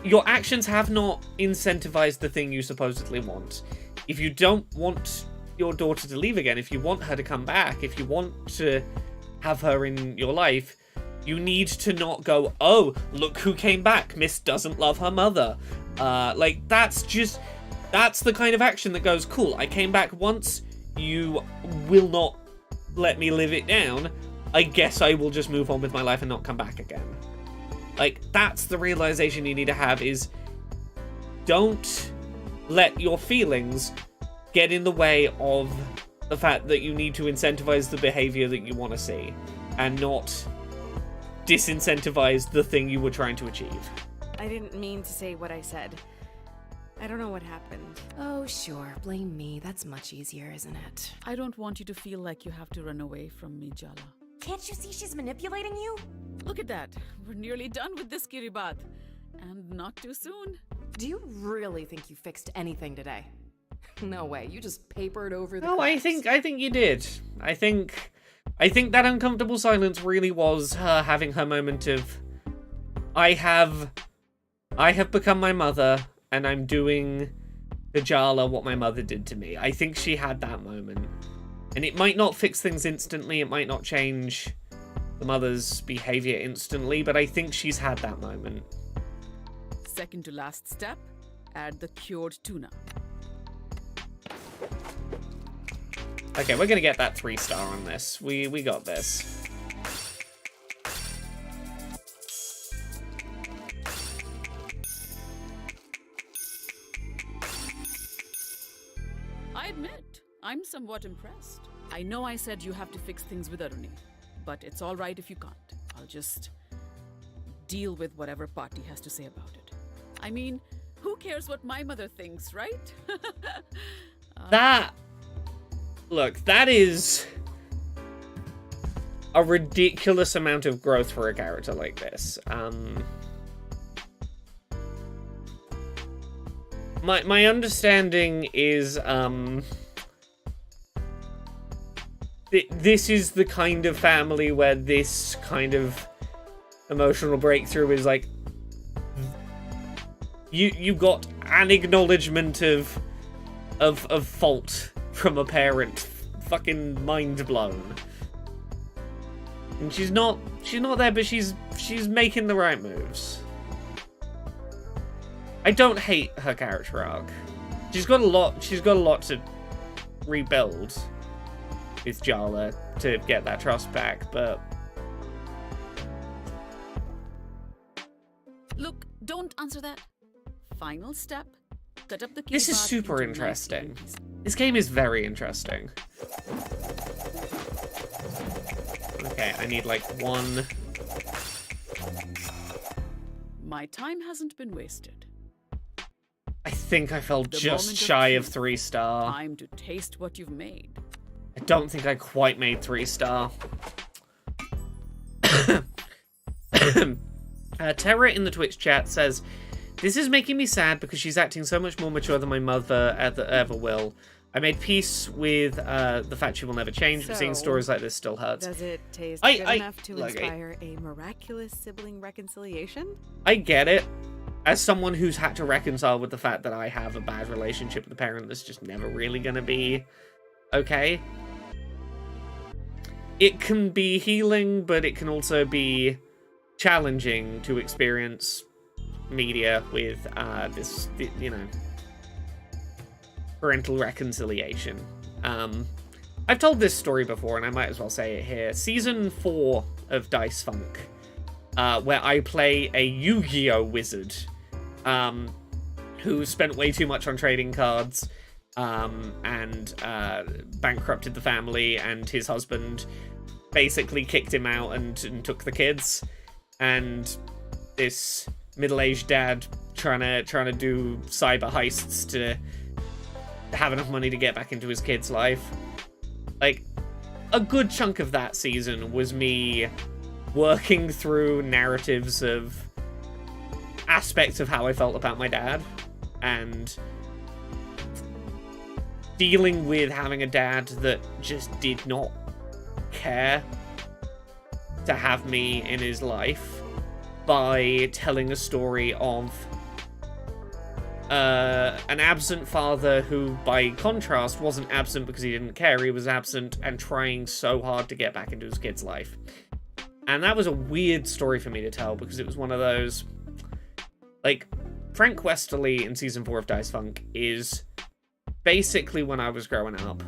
incentivized the thing you supposedly want. If you don't want your daughter to leave again, if you want her to come back, if you want to have her in your life, you need to not go, oh, look who came back. Miss doesn't love her mother. Like, that's just... That's the kind of action that goes, cool, I came back once, you will not let me live it down, I guess I will just move on with my life and not come back again. Like, that's the realization you need to have, is don't let your feelings get in the way of the fact that you need to incentivize the behavior that you want to see, and not disincentivize the thing you were trying to achieve. I didn't mean to say what I said. I don't know what happened. Oh, sure. Blame me. That's much easier, isn't it? I don't want you to feel like you have to run away from me, Jala. Can't you see she's manipulating you? Look at that. We're nearly done with this Kiribat. And not too soon. Do you really think you fixed anything today? No way. You just papered over the No, cracks. I think you did. I think that uncomfortable silence really was her having her moment of, I have become my mother, and I'm doing to Jala what my mother did to me. I think she had that moment. And it might not fix things instantly, it might not change the mother's behavior instantly, but I think she's had that moment. Second to last step, add the cured tuna. Okay, we're gonna get that 3-star on this. We got this. I admit, I'm somewhat impressed. I know I said you have to fix things with Aruni, but it's all right if you can't. I'll just deal with whatever Party has to say about it. I mean, who cares what my mother thinks, right? Look, that is a ridiculous amount of growth for a character like this. My understanding is, this is the kind of family where this kind of emotional breakthrough is like, you got an acknowledgement of fault from a parent. Fucking mind blown. And she's not there, but she's making the right moves. I don't hate her character arc. She's got a lot to rebuild with Jala to get that trust back, but Look, don't answer that. Final step. Cut up the this is Kiribat super into interesting. nice pieces. This game is very interesting. Okay, I need like one. My time hasn't been wasted. I think I fell The just moment shy of truth. 3-star. Time to taste what you've made. I don't think I quite made 3-star. Terra in the Twitch chat says, "This is making me sad because she's acting so much more mature than my mother ever will. I made peace with the fact she will never change, but seeing So, stories like this still hurts." Does it taste I- good I- enough to look, inspire a miraculous sibling reconciliation? I get it. As someone who's had to reconcile with the fact that I have a bad relationship with a parent that's just never really gonna be okay. It can be healing, but it can also be challenging to experience media with this, you know, parental reconciliation. I've told this story before, and I might as well say it here. Season 4 of Dice Funk, where I play a Yu-Gi-Oh! Wizard, who spent way too much on trading cards, and bankrupted the family, and his husband basically kicked him out and took the kids, and this middle-aged dad trying to do cyber heists to have enough money to get back into his kid's life. Like, a good chunk of that season was me working through narratives of aspects of how I felt about my dad, and dealing with having a dad that just did not care to have me in his life, by telling a story of an absent father who, by contrast, wasn't absent because he didn't care. He was absent and trying so hard to get back into his kid's life. And that was a weird story for me to tell, because it was one of those, like, Frank Westerly in season 4 of Dice Funk is basically when I was growing up.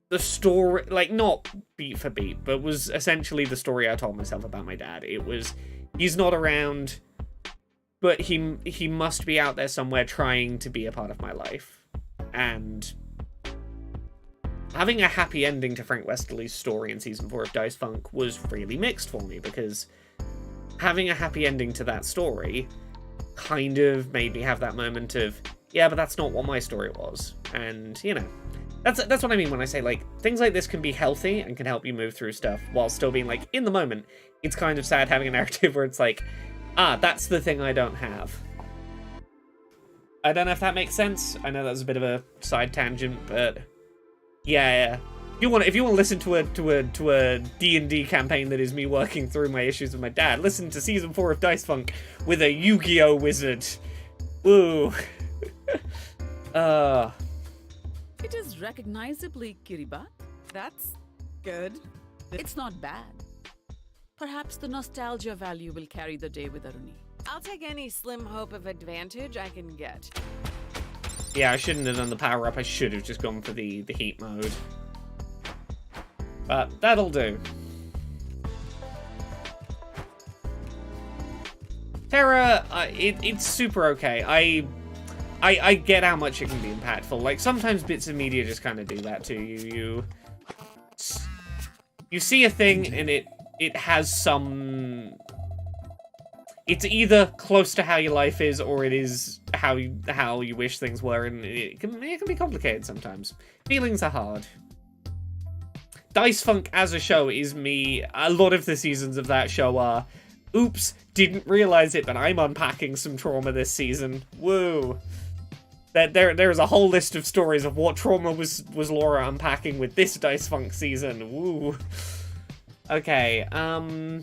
The story, like, not beat for beat, but was essentially the story I told myself about my dad. It was, he's not around, but he must be out there somewhere trying to be a part of my life. And having a happy ending to Frank Westerly's story in season 4 of Dice Funk was really mixed for me, because having a happy ending to that story kind of made me have that moment of, yeah, but that's not what my story was. And, you know, that's what I mean when I say, like, things like this can be healthy and can help you move through stuff while still being, like, in the moment, it's kind of sad having a narrative where it's like, ah, that's the thing I don't have. I don't know if that makes sense. I know that was a bit of a side tangent, but yeah. If you want to listen to a D&D campaign that is me working through my issues with my dad, listen to season 4 of Dice Funk with a Yu-Gi-Oh wizard. Woo. It is recognizably Kiribat. That's good. It's not bad. Perhaps the nostalgia value will carry the day with Aruni. I'll take any slim hope of advantage I can get. Yeah, I shouldn't have done the power-up. I should have just gone for the heat mode. But that'll do. Terra, it's super okay. I get how much it can be impactful. Like, sometimes bits of media just kind of do that to you. You see a thing and it has some... It's either close to how your life is, or it is how you wish things were, and it can be complicated sometimes. Feelings are hard. Dice Funk as a show is me. A lot of the seasons of that show are, oops, didn't realize it, but I'm unpacking some trauma this season. Woo. There's a whole list of stories of what trauma was Laura unpacking with this Dice Funk season. Woo. Okay, oh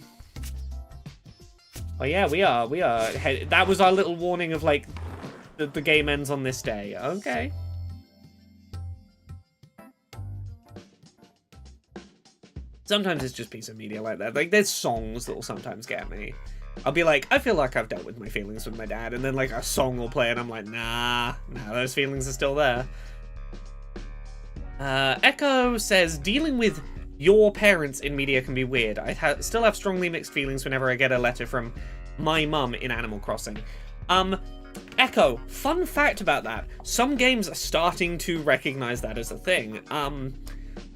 yeah, we are. That was our little warning of, like, the game ends on this day. Okay. Sometimes it's just piece of media like that. Like, there's songs that will sometimes get me. I'll be like, I feel like I've dealt with my feelings with my dad, and then, like, a song will play, and I'm like, nah, those feelings are still there. Echo says, dealing with your parents in media can be weird. I still have strongly mixed feelings whenever I get a letter from my mum in Animal Crossing. Echo, fun fact about that. Some games are starting to recognize that as a thing.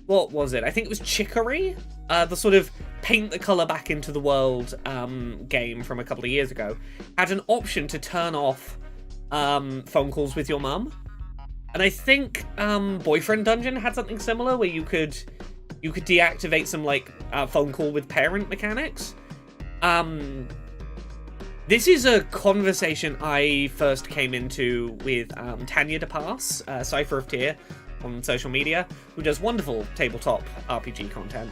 What was it? I think it was Chicory? The sort of paint the color back into the world game from a couple of years ago had an option to turn off phone calls with your mum. And I think Boyfriend Dungeon had something similar where you could deactivate some, like, phone call with parent mechanics. This is a conversation I first came into with Tanya DePass, Cypher of Tyr, on social media, who does wonderful tabletop RPG content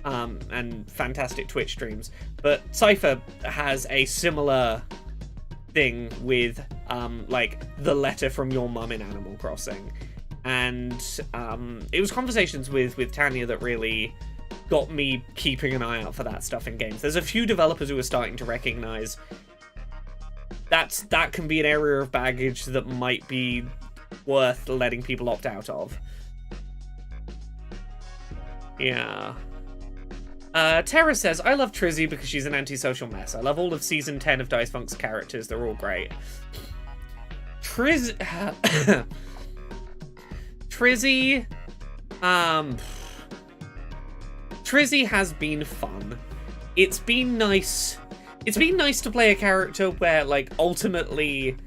and fantastic Twitch streams. But Cypher has a similar thing with, like, the letter from your mum in Animal Crossing. And it was conversations with Tanya that really got me keeping an eye out for that stuff in games. There's a few developers who are starting to recognize that can be an area of baggage that might be worth letting people opt out of. Yeah. Tara says, I love Trizzy because she's an antisocial mess. I love all of Season 10 of Dice Funk's characters. They're all great. Trizzy... Trizzy has been fun. It's been nice. It's been nice to play a character where, like, ultimately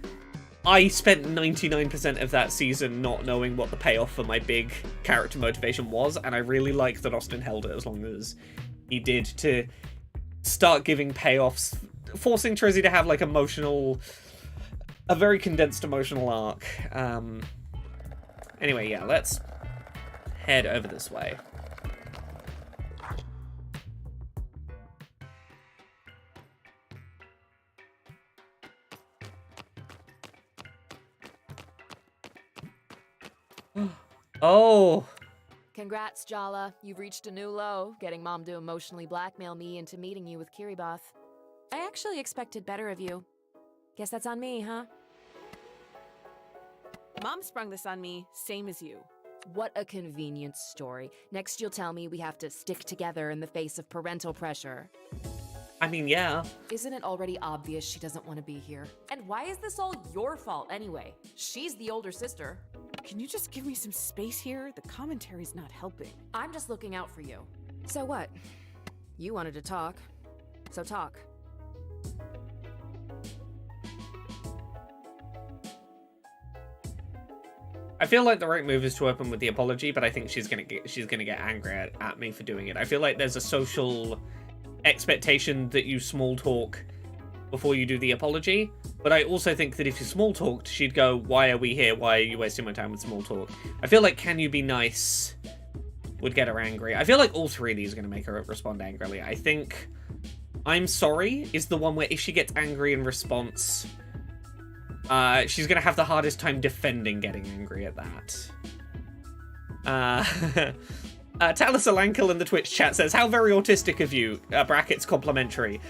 I spent 99% of that season not knowing what the payoff for my big character motivation was, and I really like that Austin held it as long as he did to start giving payoffs, forcing Trizzy to have, like, a very condensed emotional arc. Anyway, yeah, let's head over this way. Oh! Congrats, Jala. You've reached a new low, getting Mom to emotionally blackmail me into meeting you with Kiribati. I actually expected better of you. Guess that's on me, huh? Mom sprung this on me, same as you. What a convenient story. Next you'll tell me we have to stick together in the face of parental pressure. I mean, yeah. Isn't it already obvious she doesn't want to be here? And why is this all your fault anyway? She's the older sister. Can you just give me some space here? The commentary's not helping. I'm just looking out for you. So what? You wanted to talk. So talk. I feel like the right move is to open with the apology, but I think she's gonna get angry at me for doing it. I feel like there's a social expectation that you small talk before you do the apology, but I also think that if you small talked, she'd go, "Why are we here? Why are you wasting my time with small talk?" I feel like "Can you be nice?" would get her angry. I feel like all three of these are gonna make her respond angrily. I think "I'm sorry" is the one where if she gets angry in response, she's gonna have the hardest time defending getting angry at that. Talis Alankal in the Twitch chat says, "How very autistic of you," brackets complimentary.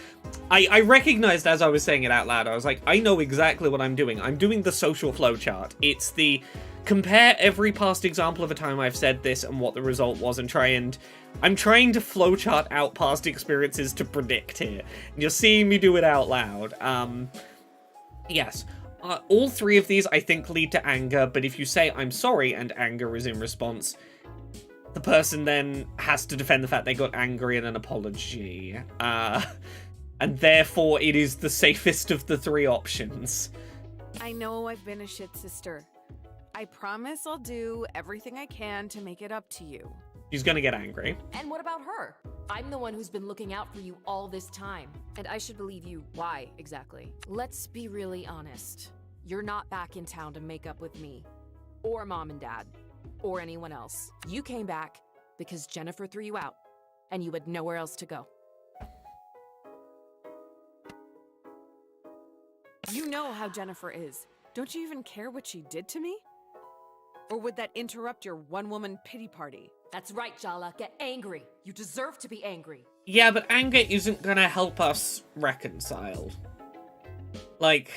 I recognized as I was saying it out loud, I was like, I know exactly what I'm doing. I'm doing the social flowchart. It's the compare every past example of a time I've said this and what the result was, and I'm trying to flowchart out past experiences to predict here. And you're seeing me do it out loud. Yes. All three of these, I think, lead to anger, but if you say "I'm sorry" and anger is in response, the person then has to defend the fact they got angry and an apology. And therefore, it is the safest of the three options. I know I've been a shit sister. I promise I'll do everything I can to make it up to you. She's gonna get angry. And what about her? I'm the one who's been looking out for you all this time. And I should believe you. Why, exactly? Let's be really honest. You're not back in town to make up with me. Or Mom and Dad. Or anyone else. You came back because Jennifer threw you out. And you had nowhere else to go. You know how Jennifer is. Don't you even care what she did to me? Or would that interrupt your one-woman pity party? That's right, Jala. Get angry. You deserve to be angry. Yeah, but anger isn't gonna help us reconcile. Like,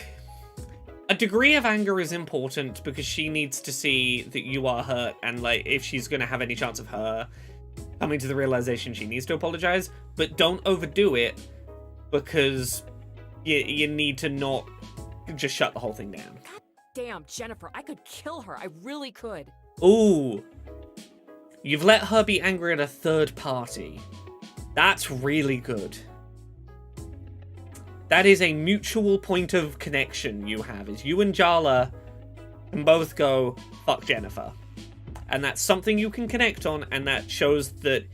a degree of anger is important because she needs to see that you are hurt, and like, if she's gonna have any chance of her coming to the realization she needs to apologize, but don't overdo it because you need to not just shut the whole thing down. God damn, Jennifer, I could kill her. I really could. Ooh. You've let her be angry at a third party. That's really good. That is a mutual point of connection you have, is you and Jala can both go, "Fuck Jennifer." And that's something you can connect on, and that shows that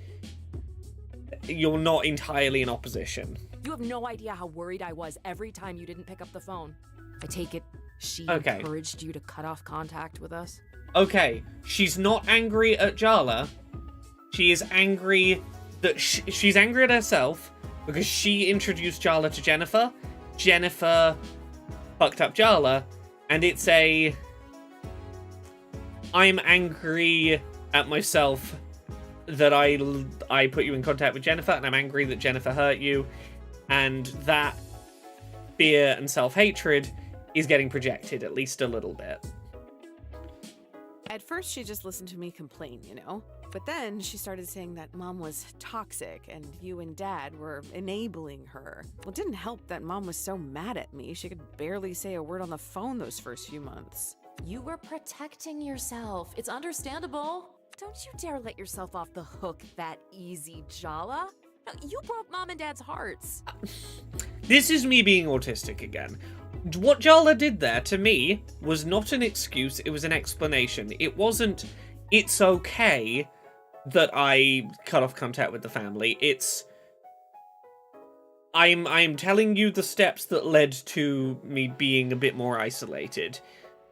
you're not entirely in opposition. You have no idea how worried I was every time you didn't pick up the phone. I take it she Okay. encouraged you to cut off contact with us? Okay, she's not angry at Jala. She is angry that she's angry at herself because she introduced Jala to Jennifer. Jennifer fucked up Jala, and it's a I'm angry at myself that I put you in contact with Jennifer, and I'm angry that Jennifer hurt you, and that fear and self-hatred is getting projected at least a little bit. At first, she just listened to me complain, you know? But then she started saying that Mom was toxic and you and Dad were enabling her. Well, it didn't help that Mom was so mad at me, she could barely say a word on the phone those first few months. You were protecting yourself. It's understandable. Don't you dare let yourself off the hook that easy, Jala. No, you broke Mom and Dad's hearts. This is me being autistic again. What Jala did there, to me, was not an excuse, it was an explanation. It wasn't, "It's okay that I cut off contact with the family." It's, I'm telling you the steps that led to me being a bit more isolated.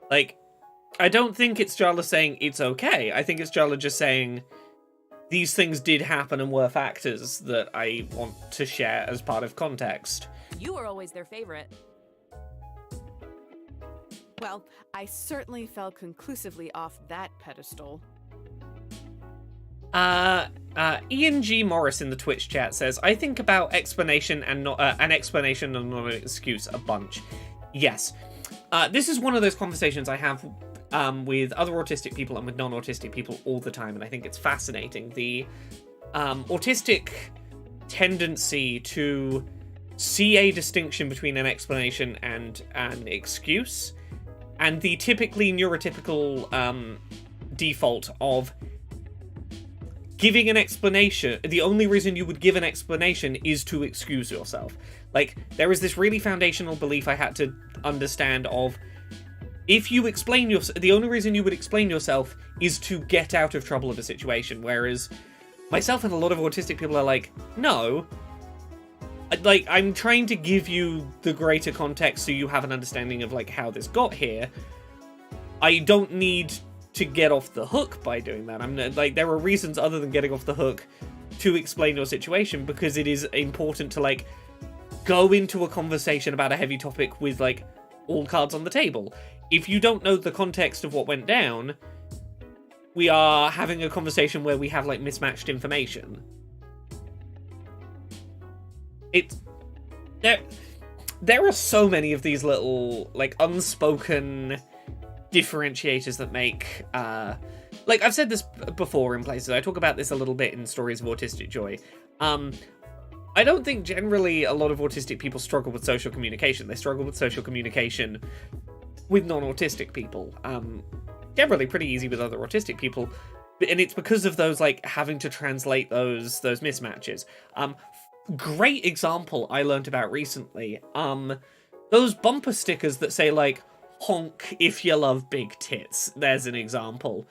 Like, I don't think it's Jala saying it's okay. I think it's Jala just saying, these things did happen and were factors that I want to share as part of context. You were always their favorite. Well, I certainly fell conclusively off that pedestal. Ian G. Morris in the Twitch chat says, "I think about explanation and not an explanation and not an excuse a bunch." Yes. This is one of those conversations I have with other autistic people and with non-autistic people all the time, and I think it's fascinating. The autistic tendency to see a distinction between an explanation and an excuse, and the typically neurotypical default of giving an explanation. The only reason you would give an explanation is to excuse yourself. Like, there is this really foundational belief I had to understand of, if you explain yourself, the only reason you would explain yourself is to get out of trouble of a situation, whereas myself and a lot of autistic people are like, no, like, I'm trying to give you the greater context so you have an understanding of, like, how this got here. I don't need to get off the hook by doing that. I'm like, there are reasons other than getting off the hook to explain your situation, because it is important to, like, go into a conversation about a heavy topic with, like, all cards on the table. If you don't know the context of what went down, we are having a conversation where we have, like, mismatched information. There are so many of these little, like, unspoken differentiators that make, like, I've said this before in places. I talk about this a little bit in Stories of Autistic Joy. I don't think generally a lot of autistic people struggle with social communication. They struggle with social communication with non-autistic people. Generally pretty easy with other autistic people. And it's because of those, like, having to translate those mismatches. Great example I learned about recently. Those bumper stickers that say, like, honk if you love big tits. There's an example.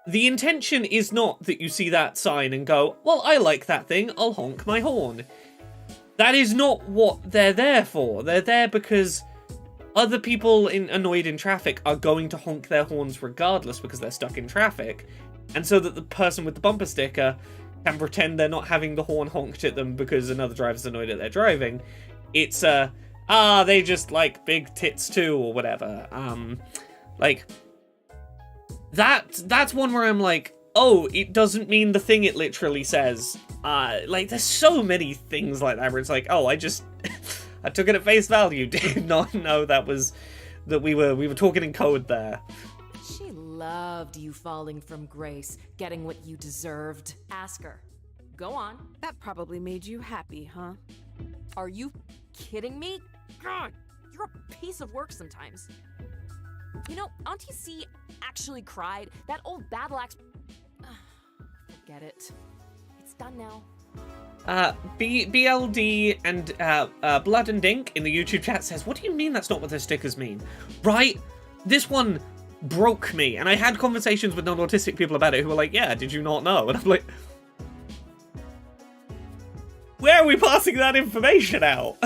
The intention is not that you see that sign and go, well, I like that thing, I'll honk my horn. That is not what they're there for. They're there because other people annoyed in traffic are going to honk their horns regardless because they're stuck in traffic. And so that the person with the bumper sticker can pretend they're not having the horn honked at them because another driver's annoyed at their driving. It's, they just like big tits too, or whatever. Like, that's one where I'm like, oh, it doesn't mean the thing it literally says. Like, there's so many things like that where it's like, oh, I just, I took it at face value, did not know that we were talking in code there. She loved you falling from grace, getting what you deserved. Ask her. Go on. That probably made you happy, huh? Are you kidding me? God, you're a piece of work sometimes. You know, Auntie C actually cried. That old battle axe... Forget it. It's done now. BLD and Blood and Dink in the YouTube chat says, what do you mean that's not what those stickers mean? Right? This one broke me, and I had conversations with non-autistic people about it who were like, yeah, did you not know? And I'm like, where are we passing that information out?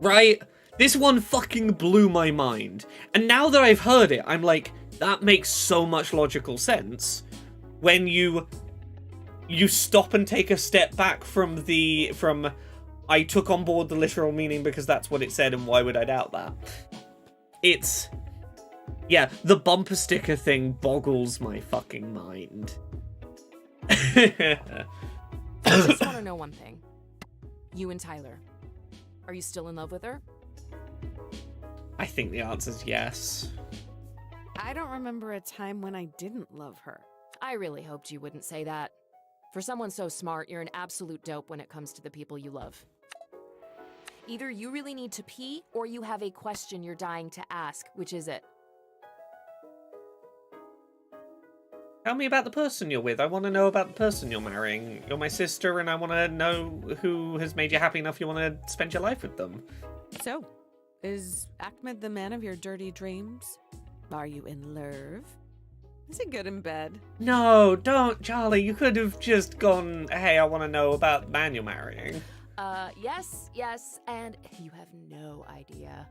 Right? This one fucking blew my mind. And now that I've heard it, I'm like, that makes so much logical sense when you stop and take a step back from I took on board the literal meaning because that's what it said and why would I doubt that? It's... yeah, the bumper sticker thing boggles my fucking mind. I just want to know one thing. You and Tyler, are you still in love with her? I think the answer's yes. I don't remember a time when I didn't love her. I really hoped you wouldn't say that. For someone so smart, you're an absolute dope when it comes to the people you love. Either you really need to pee, or you have a question you're dying to ask. Which is it? Tell me about the person you're with. I want to know about the person you're marrying. You're my sister, and I want to know who has made you happy enough you want to spend your life with them. So, is Ahmed the man of your dirty dreams? Are you in love? Is he good in bed? No, don't, Charlie. You could have just gone, hey, I want to know about the man you're marrying. Yes, and you have no idea.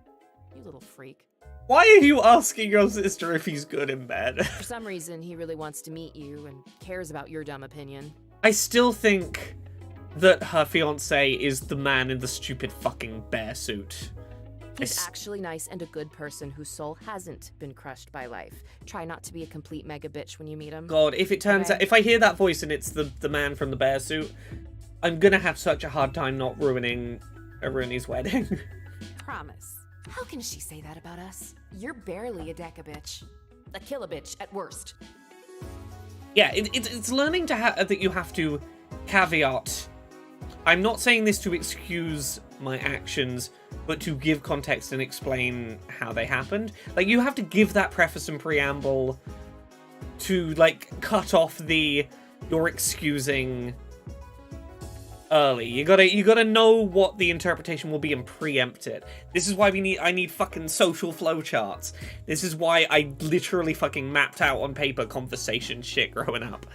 You little freak. Why are you asking your sister if he's good in bed? For some reason, he really wants to meet you and cares about your dumb opinion. I still think that her fiancé is the man in the stupid fucking bear suit. He's actually nice and a good person whose soul hasn't been crushed by life. Try not to be a complete mega bitch when you meet him. God, if it turns out, if I hear that voice and it's the man from the bear suit, I'm gonna have such a hard time not ruining Rooney's wedding. Promise. How can she say that about us? You're barely a deca bitch. A kill a bitch at worst. Yeah, it's learning to that you have to caveat. I'm not saying this to excuse my actions, but to give context and explain how they happened. Like, you have to give that preface and preamble to, like, cut off the you're excusing early. You gotta know what the interpretation will be and preempt it. This is why I need fucking social flowcharts. This is why I literally fucking mapped out on paper conversation shit growing up.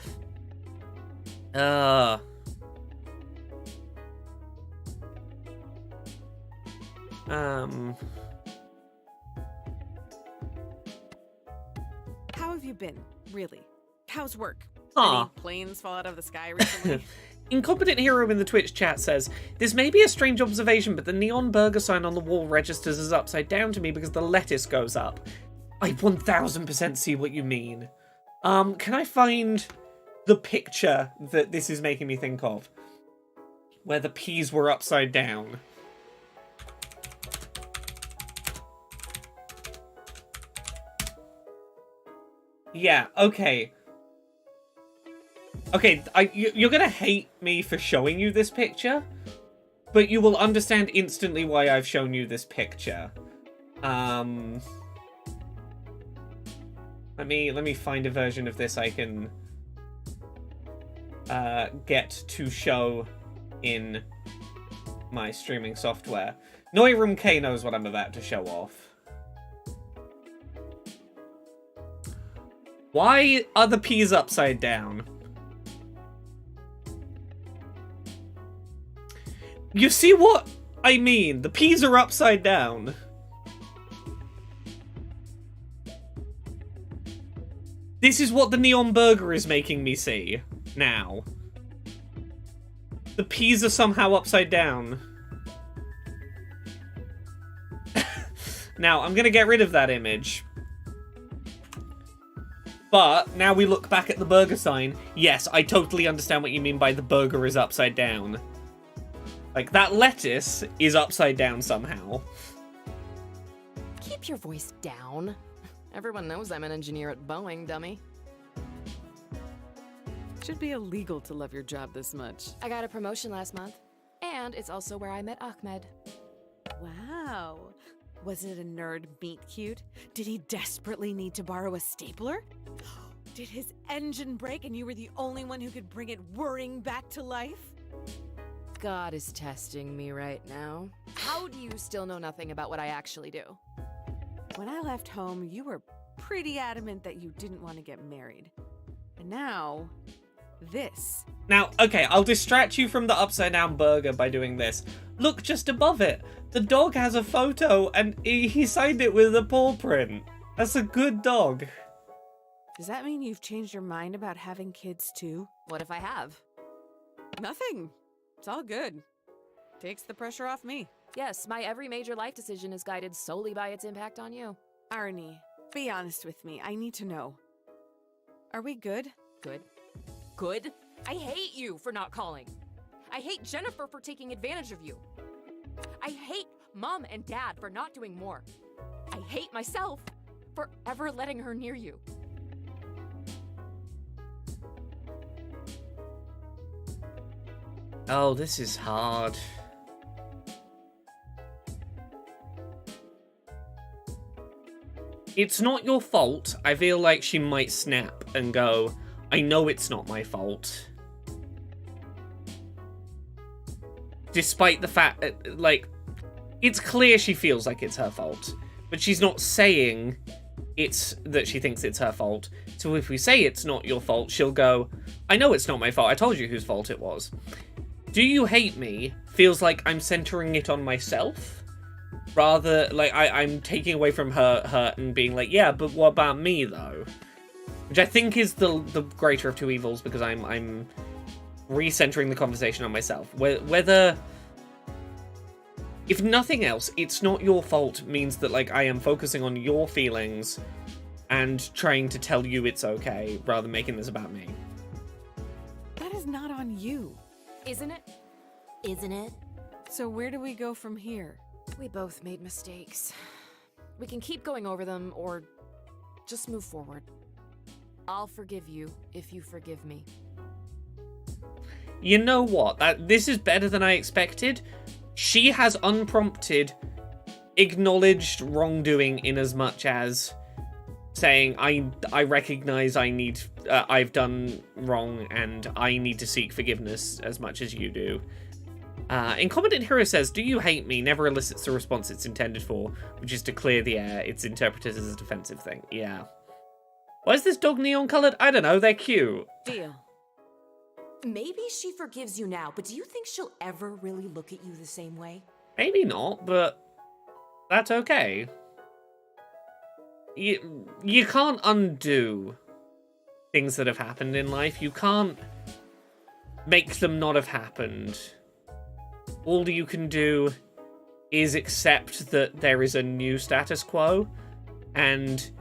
How have you been, really? How's work? Aw. Any planes fall out of the sky recently? Incompetent Hero in the Twitch chat says, this may be a strange observation, but the neon burger sign on the wall registers as upside down to me because the lettuce goes up. I 1000% see what you mean. Can I find the picture that this is making me think of? Where the peas were upside down. Yeah, okay. Okay, you're gonna hate me for showing you this picture, but you will understand instantly why I've shown you this picture. Let me find a version of this I can get to show in my streaming software. Noiroom K knows what I'm about to show off. Why are the peas upside down? You see what I mean? The peas are upside down. This is what the neon burger is making me see now. The peas are somehow upside down. Now, I'm gonna get rid of that image. But, now we look back at the burger sign. Yes, I totally understand what you mean by the burger is upside down. Like, that lettuce is upside down somehow. Keep your voice down. Everyone knows I'm an engineer at Boeing, dummy. Should be illegal to love your job this much. I got a promotion last month. And it's also where I met Ahmed. Wow. Was it a nerd meet cute? Did he desperately need to borrow a stapler? Did his engine break and you were the only one who could bring it whirring back to life? God is testing me right now. How do you still know nothing about what I actually do? When I left home, you were pretty adamant that you didn't want to get married. And now, this. Now, okay, I'll distract you from the upside down burger by doing this. Look just above it. The dog has a photo and he signed it with a paw print. That's a good dog. Does that mean you've changed your mind about having kids too? What if I have? Nothing. It's all good. Takes the pressure off me. Yes, my every major life decision is guided solely by its impact on you. Arnie, be honest with me. I need to know. Are we good? Good? Good? I hate you for not calling. I hate Jennifer for taking advantage of you. I hate Mom and Dad for not doing more. I hate myself for ever letting her near you. Oh, this is hard. It's not your fault. I feel like she might snap and go, I know it's not my fault. Despite the fact that, like, it's clear she feels like it's her fault. But she's not saying it's that she thinks it's her fault. So if we say it's not your fault, she'll go, I know it's not my fault. I told you whose fault it was. Do you hate me feels like I'm centering it on myself. Rather, like, I'm taking away from her hurt and being like, yeah, but what about me, though? Which I think is the greater of two evils, because I'm recentering the conversation on myself. Whether, if nothing else, it's not your fault means that, like, I am focusing on your feelings and trying to tell you it's okay, rather than making this about me. That is not on you. Isn't it? Isn't it? So where do we go from here? We both made mistakes. We can keep going over them or just move forward. I'll forgive you if you forgive me. You know what? This is better than I expected. She has unprompted acknowledged wrongdoing in as much as saying, I recognize I've done wrong and I need to seek forgiveness as much as you do. Incompetent Hero says, do you hate me? Never elicits the response it's intended for, which is to clear the air. It's interpreted as a defensive thing. Yeah. Why is this dog neon colored? I don't know, they're cute. Deal. Maybe she forgives you now, but do you think she'll ever really look at you the same way? Maybe not, but that's okay. You can't undo things that have happened in life. You can't make them not have happened. All you can do is accept that there is a new status quo, and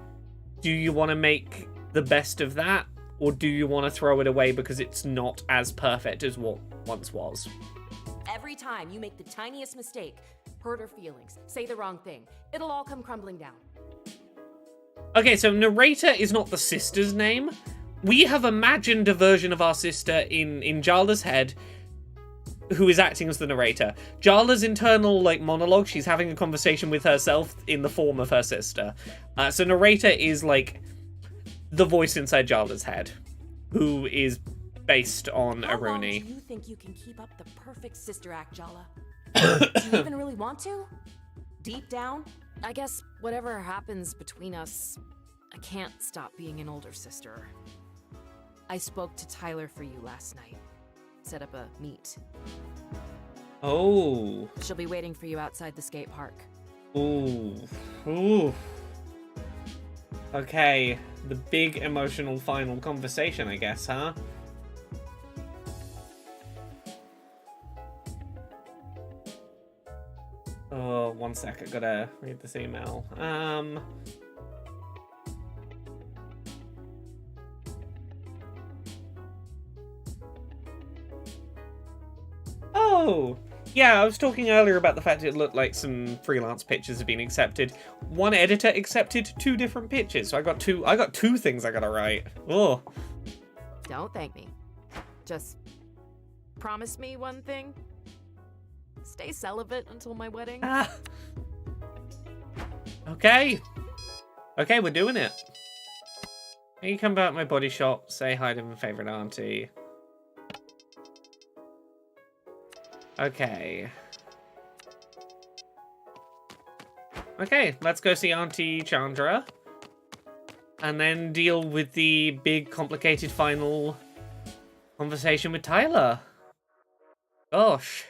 do you want to make the best of that, or do you want to throw it away because it's not as perfect as what once was? Every time you make the tiniest mistake, hurt her feelings, say the wrong thing, it'll all come crumbling down. Okay, so narrator is not the sister's name. We have imagined a version of our sister in Jala's head who is acting as the narrator. Jala's internal, monologue, she's having a conversation with herself in the form of her sister. So narrator is, the voice inside Jala's head, who is based on How long Aruni. do you think you can keep up the perfect sister act, Jala? Do you even really want to? Deep down? I guess whatever happens between us, I can't stop being an older sister. I spoke to Tyler for you last night. Set up a meet. Oh. She'll be waiting for you outside the skate park. Ooh. Ooh. Okay, the big emotional final conversation, I guess, huh? Oh, one sec, I gotta read this email. Oh! Yeah, I was talking earlier about the fact it looked like some freelance pitches have been accepted. One editor accepted 2 different pitches, so I got two things I gotta write. Oh. Don't thank me. Just promise me one thing. Stay celibate until my wedding. Okay. Okay, we're doing it. Can you come back to my body shop, say hi to my favorite auntie. Okay. Okay, let's go see Auntie Chandra. And then deal with the big, complicated final conversation with Tyler. Gosh.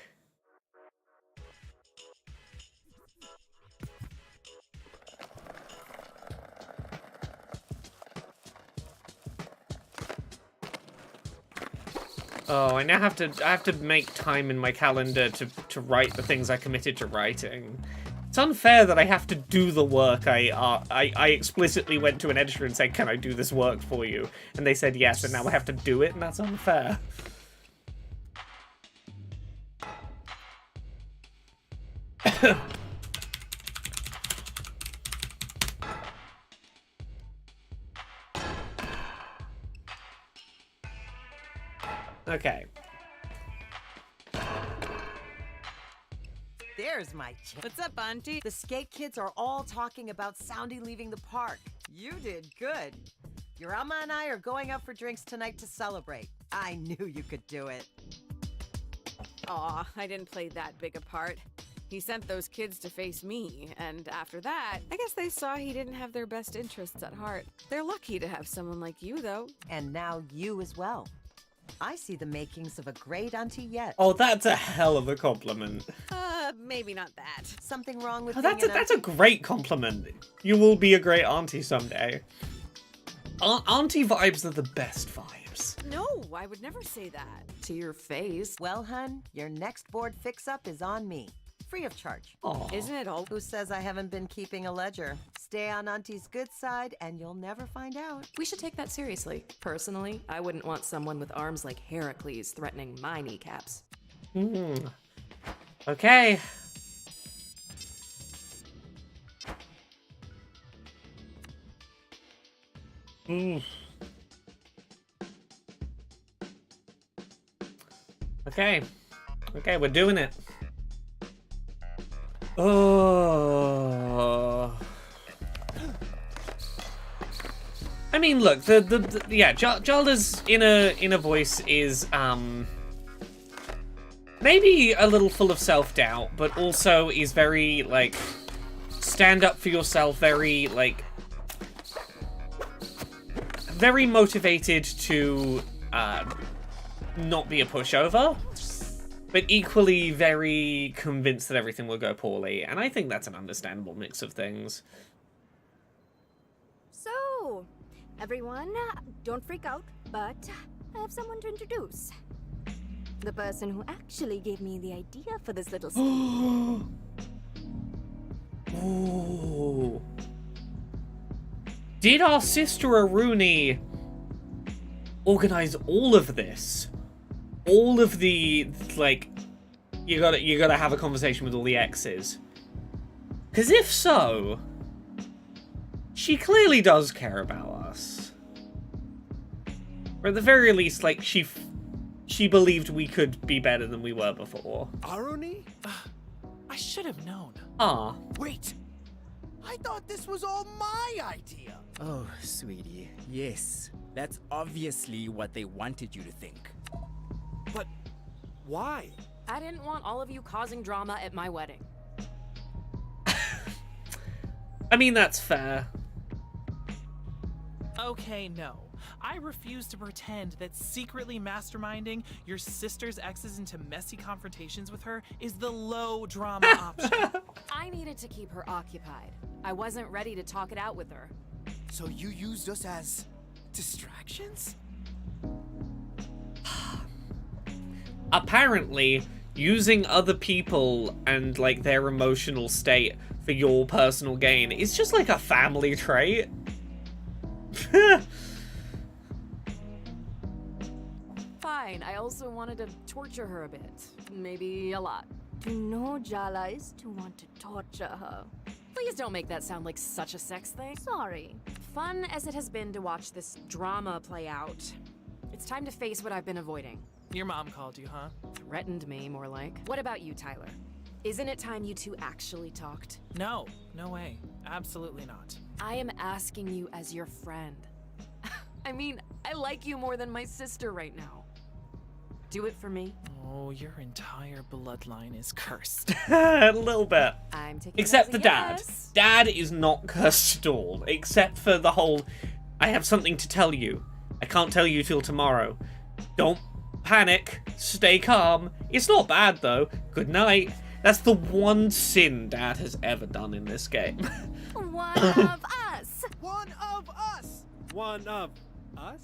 Oh, I now have to make time in my calendar to write the things I committed to writing. It's unfair that I have to do the work I explicitly went to an editor and said, can I do this work for you? And they said yes, and now I have to do it, and that's unfair. Okay. There's my chick. What's up, Auntie? The skate kids are all talking about Soundy leaving the park. You did good. Your Amma and I are going out for drinks tonight to celebrate. I knew you could do it. Aw, I didn't play that big a part. He sent those kids to face me, and after that, I guess they saw he didn't have their best interests at heart. They're lucky to have someone like you, though. And now you as well. I see the makings of a great auntie yet. Oh, that's a hell of a compliment. Maybe not that. Something wrong with Oh, being that's a great compliment. You will be a great auntie someday. Auntie vibes are the best vibes. No, I would never say that. To your face. Well, hun, your next board fix-up is on me. Free of charge. Aww. Isn't it all? Who says I haven't been keeping a ledger? Stay on Auntie's good side and you'll never find out. We should take that seriously. Personally, I wouldn't want someone with arms like Heracles threatening my kneecaps. Okay. Okay. Okay, we're doing it. Oh. I mean, look, yeah, Jalda's inner voice is maybe a little full of self-doubt, but also is very like stand up for yourself, very like very motivated to not be a pushover, but equally very convinced that everything will go poorly. And I think that's an understandable mix of things. So, everyone, don't freak out, but I have someone to introduce. The person who actually gave me the idea for this little scheme. Ooh. Did our sister Aruni organize all of this? All of the, like, you gotta have a conversation with all the exes. Because if so, she clearly does care about us. Or at the very least, like, she believed we could be better than we were before. Aruni? I should have known. Ah. Wait! I thought this was all my idea! Oh, sweetie, yes. That's obviously what they wanted you to think. But why? I didn't want all of you causing drama at my wedding. I mean, that's fair. Okay, no. I refuse to pretend that secretly masterminding your sister's exes into messy confrontations with her is the low drama option. I needed to keep her occupied. I wasn't ready to talk it out with her. So you used us as distractions? Apparently, using other people and, like, their emotional state for your personal gain is just, like, a family trait. Fine, I also wanted to torture her a bit. Maybe a lot. To know Jala is to want to torture her. Please don't make that sound like such a sex thing. Sorry. Fun as it has been to watch this drama play out, it's time to face what I've been avoiding. Your mom called you, huh? Threatened me, more like. What about you, Tyler? Isn't it time you two actually talked? No, no way. Absolutely not. I am asking you as your friend. I mean, I like you more than my sister right now. Do it for me. Oh, your entire bloodline is cursed. A little bit. I'm taking Except that for as a Dad. yes. Dad is not cursed at all. Except for the whole, I have something to tell you. I can't tell you till tomorrow. Don't panic. Stay calm. It's not bad, though. Good night. That's the one sin Dad has ever done in this game. One of us! One of us! One of us?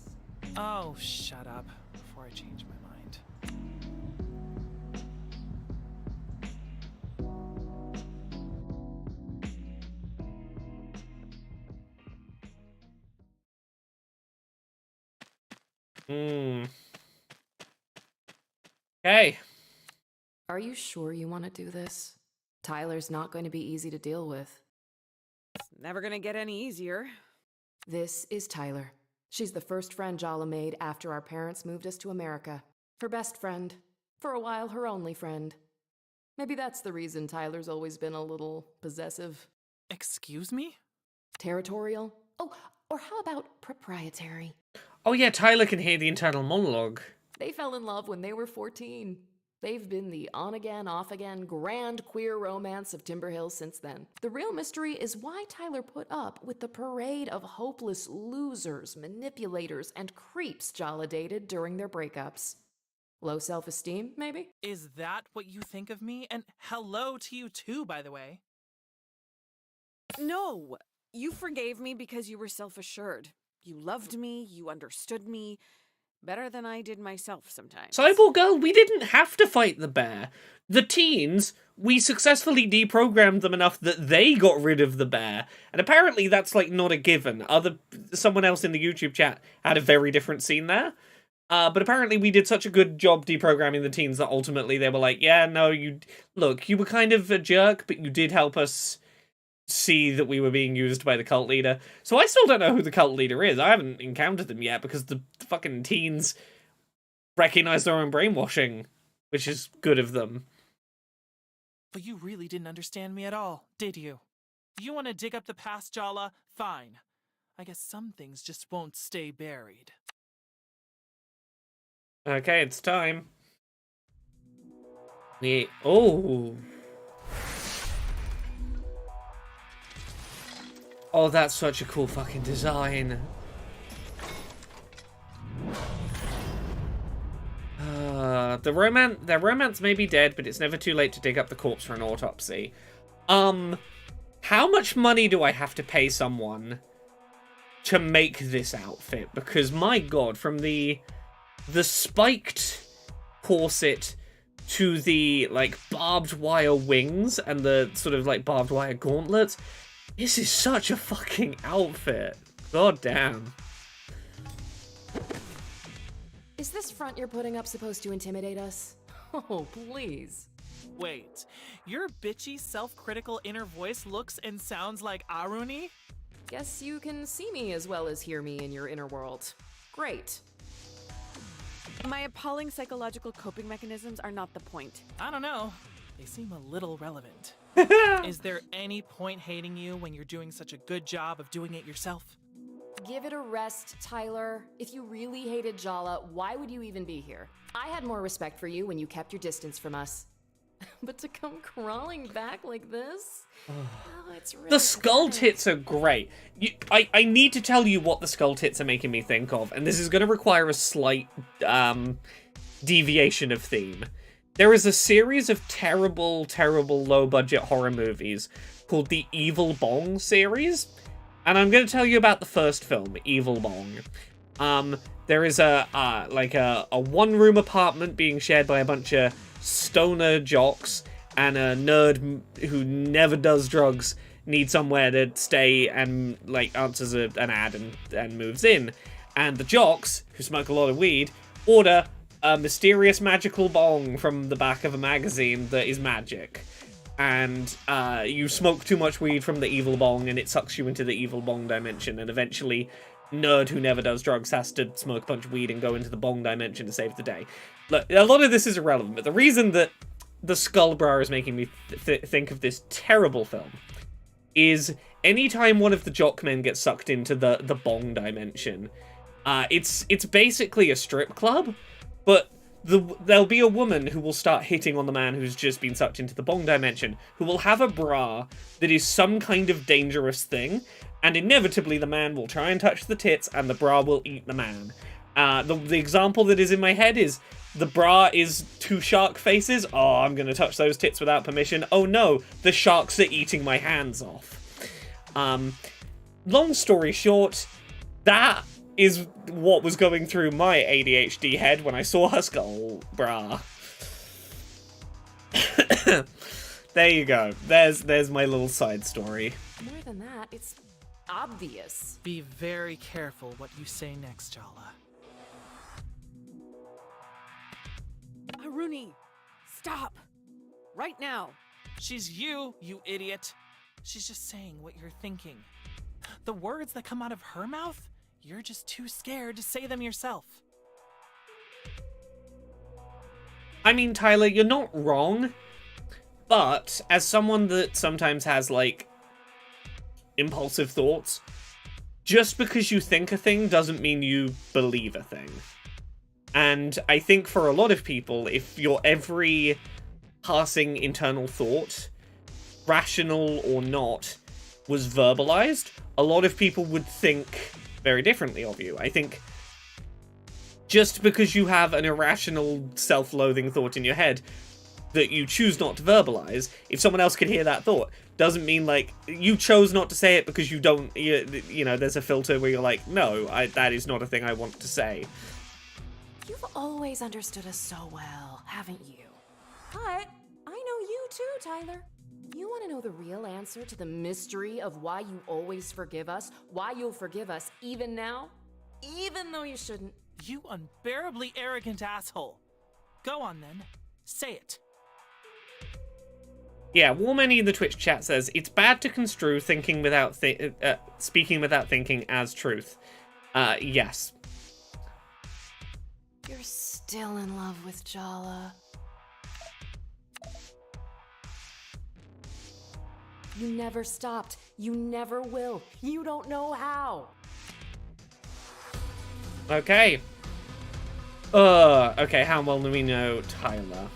Oh, shut up before I change my mind. Okay. Are you sure you want to do this? Tyler's not going to be easy to deal with. It's never gonna get any easier. This is Tyler. She's the first friend Jala made after our parents moved us to America. Her best friend. For a while, her only friend. Maybe that's the reason Tyler's always been a little possessive. Excuse me? Territorial? Oh, or how about proprietary? Oh yeah, Tyler can hear the internal monologue. They fell in love when they were 14. They've been the on-again, off-again, grand queer romance of Timber Hill since then. The real mystery is why Tyler put up with the parade of hopeless losers, manipulators, and creeps Jala dated during their breakups. Low self-esteem, maybe? Is that what you think of me? And hello to you too, by the way. No, you forgave me because you were self-assured. You loved me, you understood me, better than I did myself sometimes. Cyborg Girl, we didn't have to fight the bear. The teens, we successfully deprogrammed them enough that they got rid of the bear. And apparently that's, like, not a given. Someone else in the YouTube chat had a very different scene there. But apparently we did such a good job deprogramming the teens that ultimately they were like, yeah, no, you were kind of a jerk, but you did help us see that we were being used by the cult leader. So I still don't know who the cult leader is. I haven't encountered them yet because the fucking teens recognize their own brainwashing, which is good of them. But you really didn't understand me at all, did you? You want to dig up the past, Jala? Fine. I guess some things just won't stay buried. Okay, it's time. Oh, that's such a cool fucking design. Their romance may be dead, but it's never too late to dig up the corpse for an autopsy. How much money do I have to pay someone to make this outfit? Because my god, from the spiked corset to the like barbed wire wings and the sort of like barbed wire gauntlets, this is such a fucking outfit. God damn. Is this front you're putting up supposed to intimidate us? Oh, please. Wait, your bitchy, self-critical inner voice looks and sounds like Aruni? Guess you can see me as well as hear me in your inner world. Great. My appalling psychological coping mechanisms are not the point. I don't know. They seem a little relevant. Is there any point hating you when you're doing such a good job of doing it yourself? Give it a rest, Tyler. If you really hated Jala, why would you even be here? I had more respect for you when you kept your distance from us. But to come crawling back like this? It's really The skull tits are great. I need to tell you what the skull tits are making me think of, and this is going to require a slight deviation of theme. There is a series of terrible, terrible low-budget horror movies called the Evil Bong series, and I'm going to tell you about the first film, Evil Bong. There is a one-room apartment being shared by a bunch of stoner jocks, and a nerd who never does drugs needs somewhere to stay and like answers an ad and moves in. And the jocks, who smoke a lot of weed, order a mysterious magical bong from the back of a magazine that is magic. And you smoke too much weed from the evil bong and it sucks you into the evil bong dimension, and eventually nerd who never does drugs has to smoke a bunch of weed and go into the bong dimension to save the day. Look, a lot of this is irrelevant, but the reason that the skull bra is making me think of this terrible film is anytime one of the jock men gets sucked into the bong dimension, it's basically a strip club, but there'll be a woman who will start hitting on the man who's just been sucked into the bong dimension, who will have a bra that is some kind of dangerous thing, and inevitably the man will try and touch the tits and the bra will eat the man. The example that is in my head is the bra is two shark faces. Oh, I'm going to touch those tits without permission. Oh no, the sharks are eating my hands off. Long story short, that is what was going through my ADHD head when I saw her skull bra. There you go. There's my little side story. More than that, it's obvious. Be very careful what you say next, Jala. Aruni, stop! Right now! She's you idiot. She's just saying what you're thinking. The words that come out of her mouth, you're just too scared to say them yourself. I mean, Tyler, you're not wrong, but as someone that sometimes has, like, impulsive thoughts, just because you think a thing doesn't mean you believe a thing. And I think for a lot of people, if your every passing internal thought, rational or not, was verbalized, a lot of people would think very differently of you. I think just because you have an irrational, self-loathing thought in your head that you choose not to verbalize, if someone else can hear that thought, doesn't mean, like, you chose not to say it because you don't, you know, there's a filter where you're like, no, that is not a thing I want to say. You've always understood us so well, haven't you? But I know you too, Tyler. You want to know the real answer to the mystery of why you always forgive us? Why you'll forgive us even now? Even though you shouldn't? You unbearably arrogant asshole. Go on then. Say it. Yeah, Warmany in the Twitch chat says, it's bad to construe speaking without thinking as truth. Yes. You're still in love with Jala. You never stopped. You never will. You don't know how. Okay. Okay, how well do we know Tyler?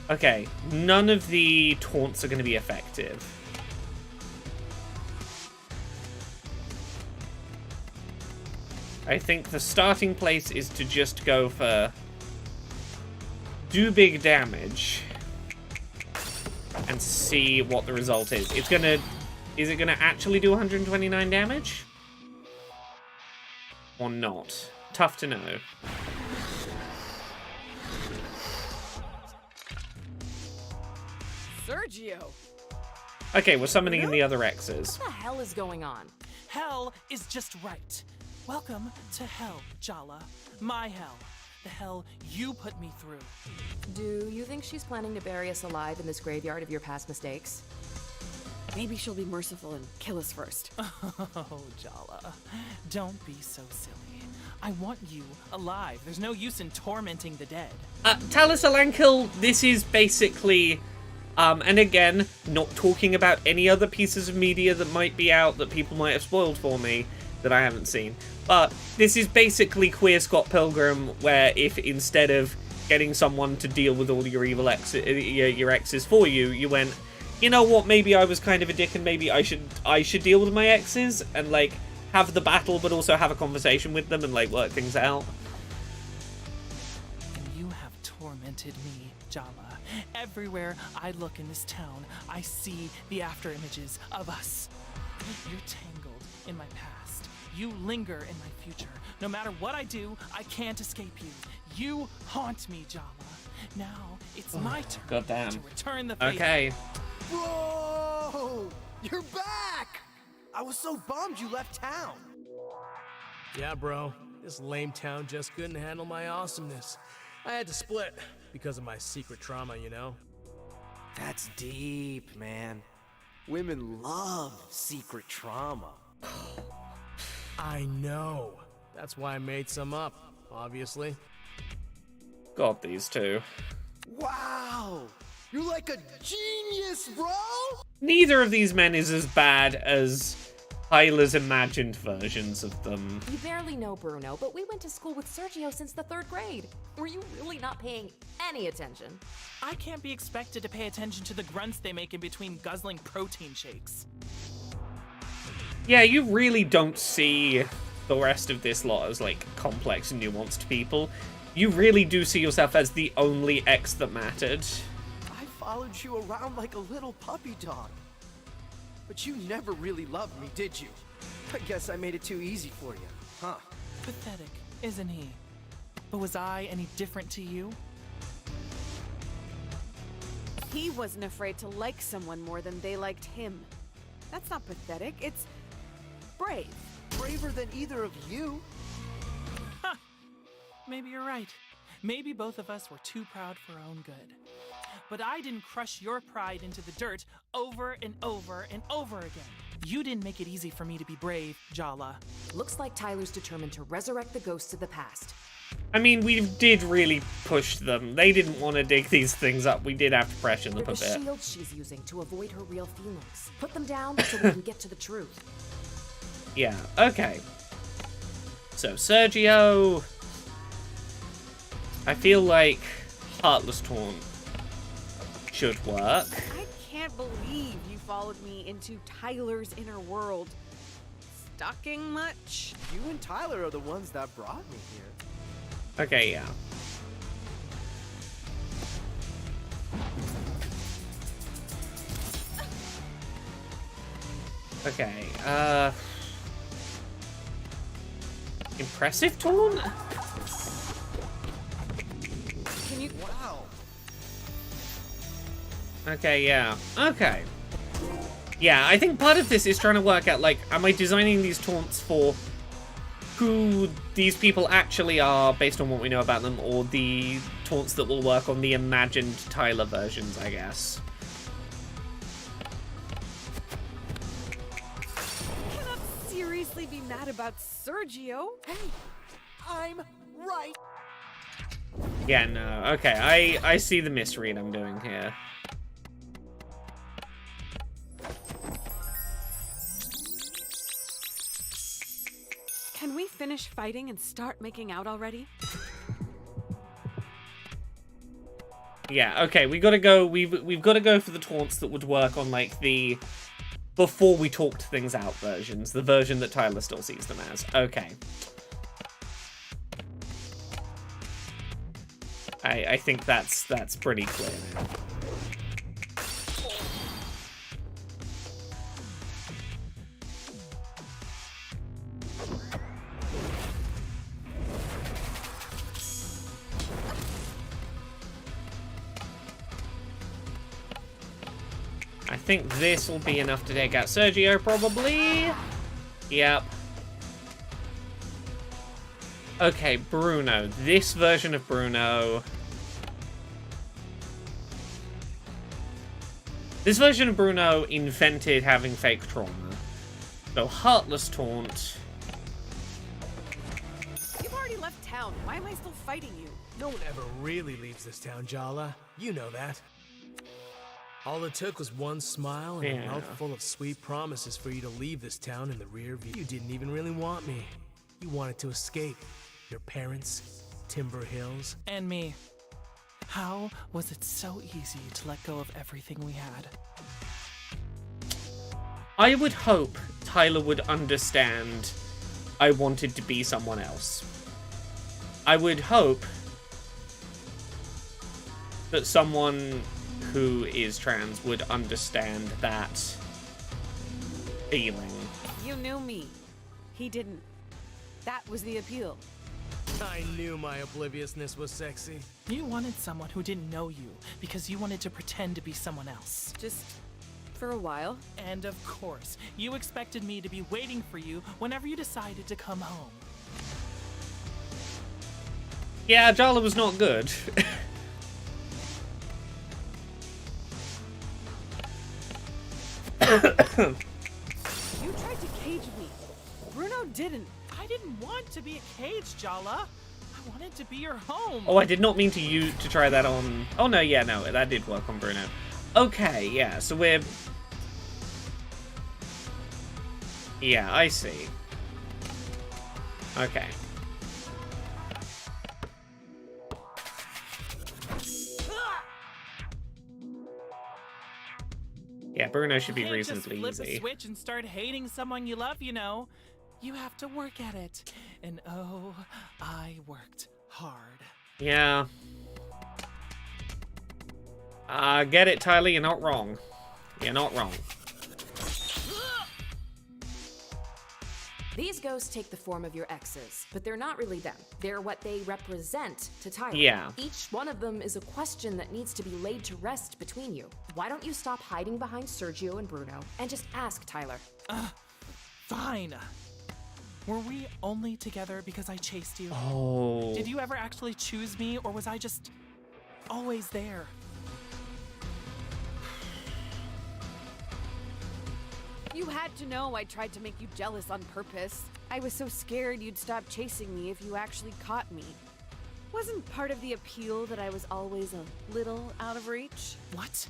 Okay, none of the taunts are going to be effective. I think the starting place is to just go for do big damage and see what the result is. Is it gonna actually do 129 damage? Or not? Tough to know. Sergio! Okay, we're summoning in the other X's. What the hell is going on? Hell is just right. Welcome to hell, Jala. My hell. The hell you put me through. Do you think she's planning to bury us alive in this graveyard of your past mistakes? Maybe she'll be merciful and kill us first. Oh, Jala. Don't be so silly. I want you alive. There's no use in tormenting the dead. Talis Alankil, this is basically... and again, not talking about any other pieces of media that might be out that people might have spoiled for me that I haven't seen. But this is basically Queer Scott Pilgrim, where if instead of getting someone to deal with all your evil your exes for you, you went, you know what, maybe I was kind of a dick and maybe I should deal with my exes and, like, have the battle but also have a conversation with them and, like, work things out. And you have tormented me, Jala. Everywhere I look in this town, I see the after images of us. You're tangled in my past. You linger in my future. No matter what I do, I can't escape you. You haunt me, Jala. Now it's my turn to return the favor. Okay. Bro! You're back! I was so bummed you left town. Yeah, bro. This lame town just couldn't handle my awesomeness. I had to split because of my secret trauma, you know? That's deep, man. Women love secret trauma. I know. That's why I made some up, obviously. God, these two. Wow! You're like a genius, bro! Neither of these men is as bad as Tyler's imagined versions of them. You barely know Bruno, but we went to school with Sergio since the 3rd grade. Were you really not paying any attention? I can't be expected to pay attention to the grunts they make in between guzzling protein shakes. Yeah, you really don't see the rest of this lot as, like, complex and nuanced people. You really do see yourself as the only ex that mattered. I followed you around like a little puppy dog. But you never really loved me, did you? I guess I made it too easy for you, huh? Pathetic, isn't he? But was I any different to you? He wasn't afraid to like someone more than they liked him. That's not pathetic, it's brave. Braver than either of you. Ha! Maybe you're right. Maybe both of us were too proud for our own good. But I didn't crush your pride into the dirt over and over and over again. You didn't make it easy for me to be brave, Jala. Looks like Tyler's determined to resurrect the ghosts of the past. I mean, we did really push them. They didn't want to dig these things up. We did have to pressure them a They're bit. the shields she's using to avoid her real feelings. Put them down so we can get to the truth. Yeah, okay. So, Sergio... I feel like Heartless Taunt should work. I can't believe you followed me into Tyler's inner world. Stalking much? You and Tyler are the ones that brought me here. Okay, yeah. Okay, Impressive Taunt? Can you... Wow. Okay, yeah. Okay. Yeah, I think part of this is trying to work out, like, am I designing these taunts for who these people actually are based on what we know about them, or the taunts that will work on the imagined Tyler versions, I guess. You cannot seriously be mad about Sergio. Hey, I'm right. Yeah, no, okay, I see the misread I'm doing here. Can we finish fighting and start making out already? Yeah, okay, we gotta go, we've gotta go for the taunts that would work on, like, the before we talked things out versions, the version that Tyler still sees them as. Okay. I think that's pretty clear now. I think this will be enough to take out Sergio, probably. Yep. Okay, Bruno. This version of Bruno. This version of Bruno invented having fake trauma. So, Heartless Taunt. You've already left town. Why am I still fighting you? No one ever really leaves this town, Jala. You know that. All it took was one smile and a mouth full of sweet promises for you to leave this town in the rear view. You didn't even really want me. You wanted to escape. Your parents, Timber Hills, and me. How was it so easy to let go of everything we had? I would hope Tyler would understand I wanted to be someone else. I would hope that someone who is trans would understand that feeling. You knew me. He didn't. That was the appeal. I knew my obliviousness was sexy. You wanted someone who didn't know you because you wanted to pretend to be someone else. Just for a while. And of course, you expected me to be waiting for you whenever you decided to come home. Yeah, Jala was not good. You tried to cage me. Bruno didn't. I didn't want to be a cage, Jala. I wanted to be your home. Oh, I did not mean to try that on... Oh, no, yeah, no, that did work on Bruno. Okay, yeah, so we're... Yeah, I see. Okay. Yeah, Bruno should be reasonably easy. Just flip a easy. switch and start hating someone you love, you know. You have to work at it. And oh, I worked hard. Yeah. Get it, Tyler, you're not wrong. You're not wrong. These ghosts take the form of your exes, but they're not really them. They're what they represent to Tyler. Yeah. Each one of them is a question that needs to be laid to rest between you. Why don't you stop hiding behind Sergio and Bruno and just ask Tyler? Fine. Were we only together because I chased you? Oh. Did you ever actually choose me, or was I just always there? You had to know I tried to make you jealous on purpose. I was so scared you'd stop chasing me if you actually caught me. Wasn't part of the appeal that I was always a little out of reach? What?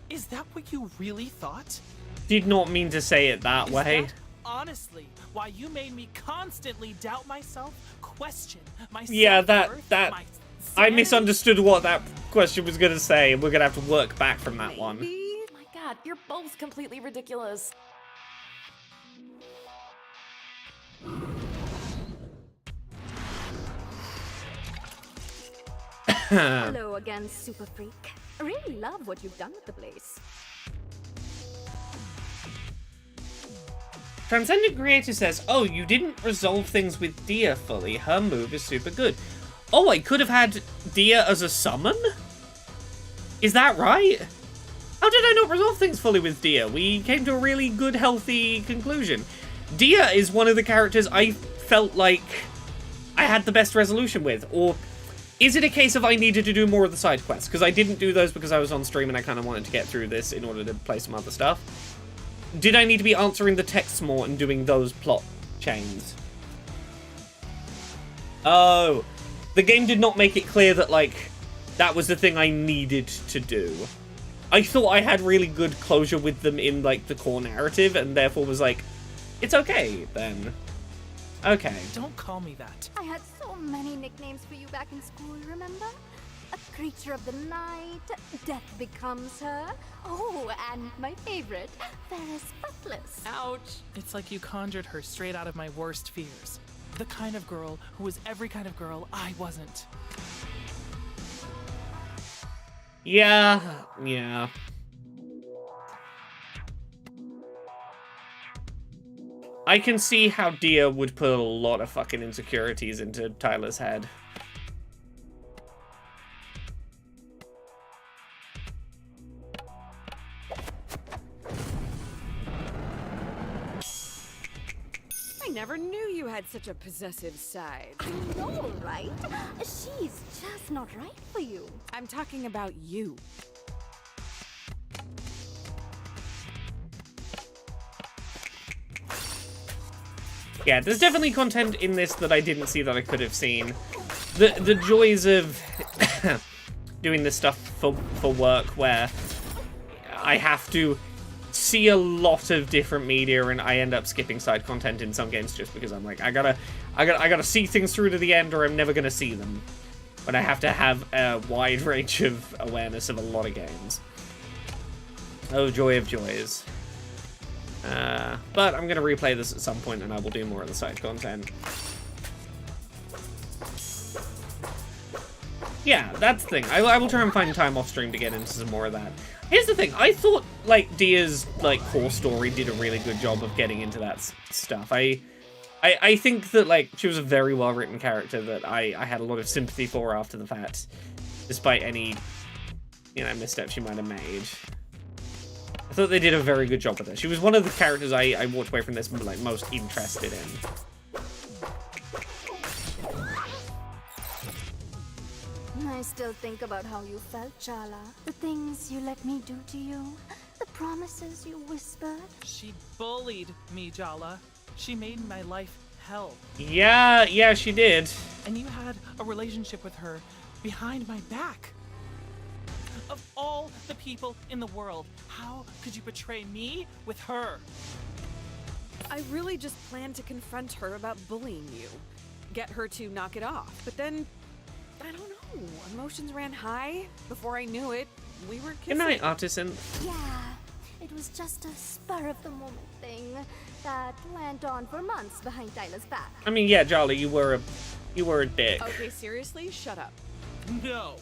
Is that what you really thought? Did not mean to say it that way. That, honestly, why you made me constantly doubt myself, question myself. Yeah, that I misunderstood what that question was gonna say, and we're gonna have to work back from that one. Oh my god, you're both completely ridiculous. Hello again, Super Freak. I really love what you've done with the place. Transcendent Creator says, oh, you didn't resolve things with Dia fully. Her move is super good. Oh, I could have had Dia as a summon? Is that right? How did I not resolve things fully with Dia? We came to a really good, healthy conclusion. Dia is one of the characters I felt like I had the best resolution with, or is it a case of I needed to do more of the side quests? Because I didn't do those because I was on stream and I kind of wanted to get through this in order to play some other stuff. Did I need to be answering the texts more and doing those plot chains? Oh, the game did not make it clear that, like, that was the thing I needed to do. I thought I had really good closure with them in, like, the core narrative, and therefore was like, it's okay, then. Okay. Don't call me that. I had so many nicknames for you back in school, remember? A creature of the night, death becomes her. Oh, and my favorite, Ferris Buttless. Ouch. It's like you conjured her straight out of my worst fears. The kind of girl who was every kind of girl I wasn't. Yeah. I can see how Dia would put a lot of fucking insecurities into Tyler's head. I never knew you had such a possessive side. I know, right? She's just not right for you. I'm talking about you. Yeah, there's definitely content in this that I didn't see that I could have seen. The joys of doing this stuff for work where I have to see a lot of different media and I end up skipping side content in some games just because I'm like, I gotta see things through to the end or I'm never gonna see them. But I have to have a wide range of awareness of a lot of games. Oh, joy of joys. But I'm going to replay this at some point and I will do more of the side content. Yeah, that's the thing. I will try and find time off stream to get into some more of that. Here's the thing. I thought, like, Dia's, like, core story did a really good job of getting into that stuff. I think that, like, she was a very well-written character that I had a lot of sympathy for after the fact, despite any, you know, missteps she might have made. I thought they did a very good job with her. She was one of the characters I walked away from this, like, most interested in. I still think about how you felt, Jala. The things you let me do to you. The promises you whispered. She bullied me, Jala. She made my life hell. Yeah, she did. And you had a relationship with her behind my back. Of all the people in the world, how could you betray me with her? I really just planned to confront her about bullying you. Get her to knock it off. But then, I don't know, emotions ran high. Before I knew it, we were kissing. Good night, Artisan. Yeah, it was just a spur-of-the-moment thing that went on for months behind Tyler's back. I mean, yeah, Jolly, you were a dick. Okay, seriously, shut up. No.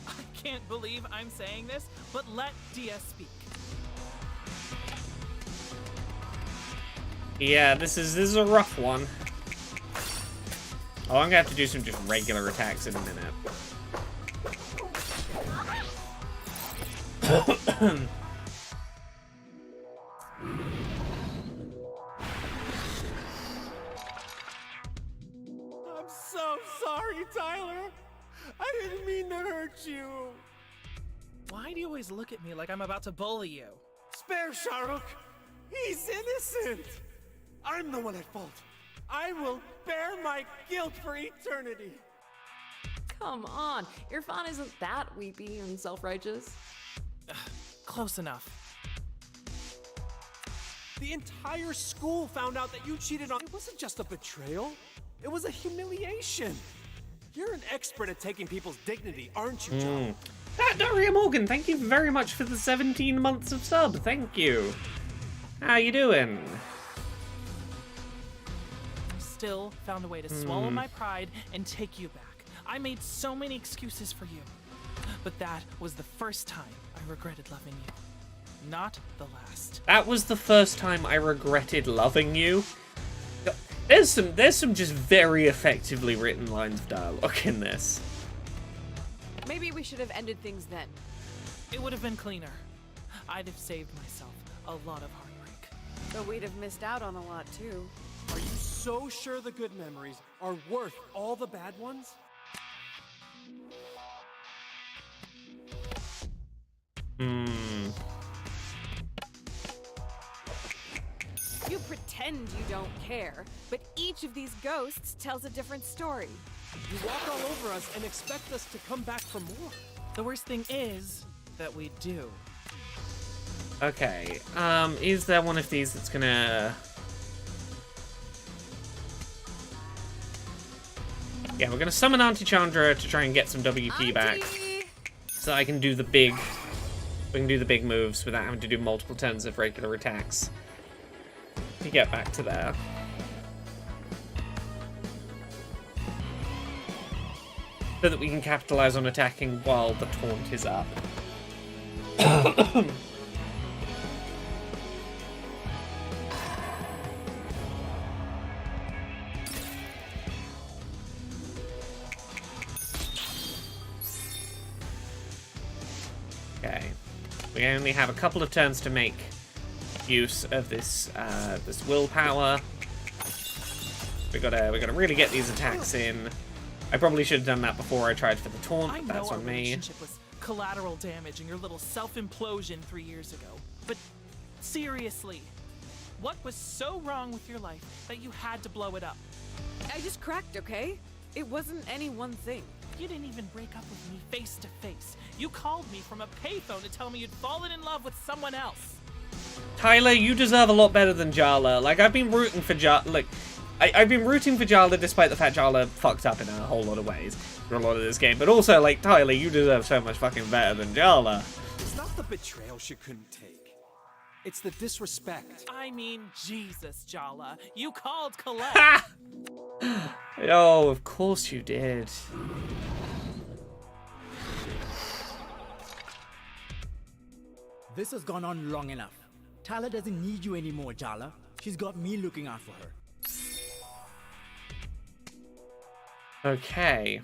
I can't believe I'm saying this, but let Dia speak. Yeah, this is a rough one. Oh, I'm gonna have to do some just regular attacks in a minute. I'm so sorry, Tyler. I didn't mean to hurt you. Why do you always look at me like I'm about to bully you? Spare Shahrukh. He's innocent. I'm the one at fault. I will bear my guilt for eternity. Come on, Irfan isn't that weepy and self-righteous. Close enough. The entire school found out that you cheated on. It wasn't just a betrayal. It was a humiliation. You're an expert at taking people's dignity, aren't you, John? Daria Morgan, thank you very much for the 17 months of sub. Thank you. How you doing? I still found a way to swallow my pride and take you back. I made so many excuses for you. But that was the first time I regretted loving you. Not the last. That was the first time I regretted loving you. There's some just very effectively written lines of dialogue in this. Maybe we should have ended things then. It would have been cleaner. I'd have saved myself a lot of heartbreak. But we'd have missed out on a lot too. Are you so sure the good memories are worth all the bad ones? You pretend you don't care, but each of these ghosts tells a different story. You walk all over us and expect us to come back for more. The worst thing is that we do. Okay, is there one of these that's gonna... Yeah, we're gonna summon Auntie Chandra to try and get some WP back. So I can do the big... We can do the big moves without having to do multiple turns of regular attacks. To get back to there. So that we can capitalize on attacking while the taunt is up. Okay. We only have a couple of turns to make use of this this willpower. We gotta really get these attacks in. I probably should have done that before I tried for the taunt, but that's on me. Relationship was collateral damage and your little self-implosion 3 years ago. But seriously, what was so wrong with your life that you had to blow it up? I just cracked, okay? It wasn't any one thing. You didn't even break up with me face to face. You called me from a payphone to tell me you'd fallen in love with someone else. Tyler, you deserve a lot better than Jala. Like, I've been rooting for Jala. Like, I've been rooting for Jala despite the fact Jala fucked up in a whole lot of ways for a lot of this game. But also, like, Tyler, you deserve so much fucking better than Jala. It's not the betrayal she couldn't take. It's the disrespect. I mean, Jesus, Jala. You called Colette. Oh, of course you did. This has gone on long enough. Tyler doesn't need you anymore, Jala. She's got me looking out for her. Okay.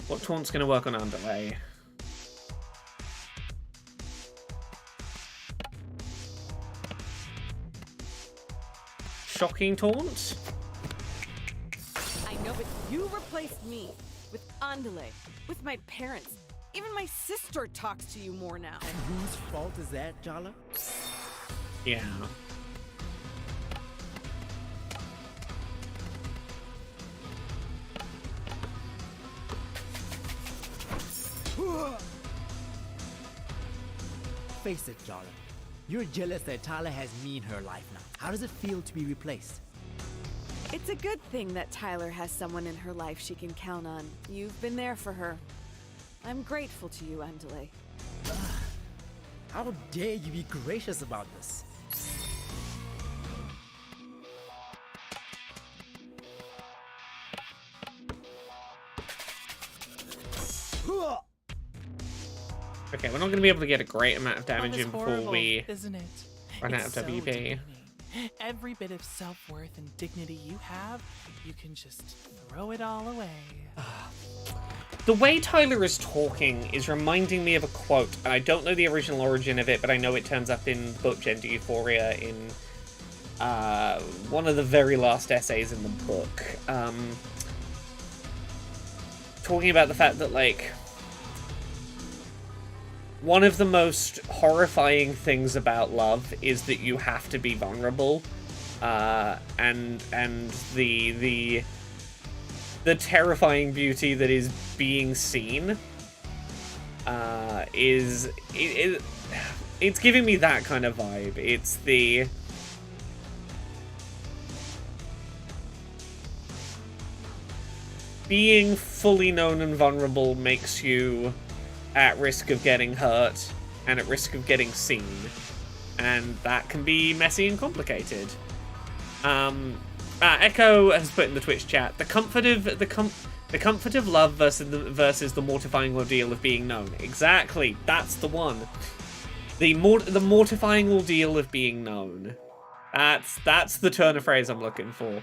What taunt's gonna work on Underlay? Shocking taunt? I know, but you replaced me with Andale, with my parents. Even my sister talks to you more now. And whose fault is that, Jala? Yeah. Face it, Jala. You're jealous that Tyler has me in her life now. How does it feel to be replaced? It's a good thing that Tyler has someone in her life she can count on. You've been there for her. I'm grateful to you, Andale. How dare you be gracious about this? Okay, we're not going to be able to get a great amount of damage in before Horrible, we isn't it? run out It's of so WP. demeaning. Every bit of self-worth and dignity you have, you can just throw it all away. The way Tyler is talking is reminding me of a quote. I don't know the original origin of it, but I know it turns up in book Gender Euphoria in one of the very last essays in the book. Talking about the fact that, like, one of the most horrifying things about love is that you have to be vulnerable, and the terrifying beauty that is being seen it's giving me that kind of vibe. It's the being fully known and vulnerable makes you at risk of getting hurt and at risk of getting seen, and that can be messy and complicated. Echo has put in the Twitch chat, the comfort of love versus the mortifying ordeal of being known. Exactly, that's the one. The mortifying ordeal of being known. That's the turn of phrase I'm looking for.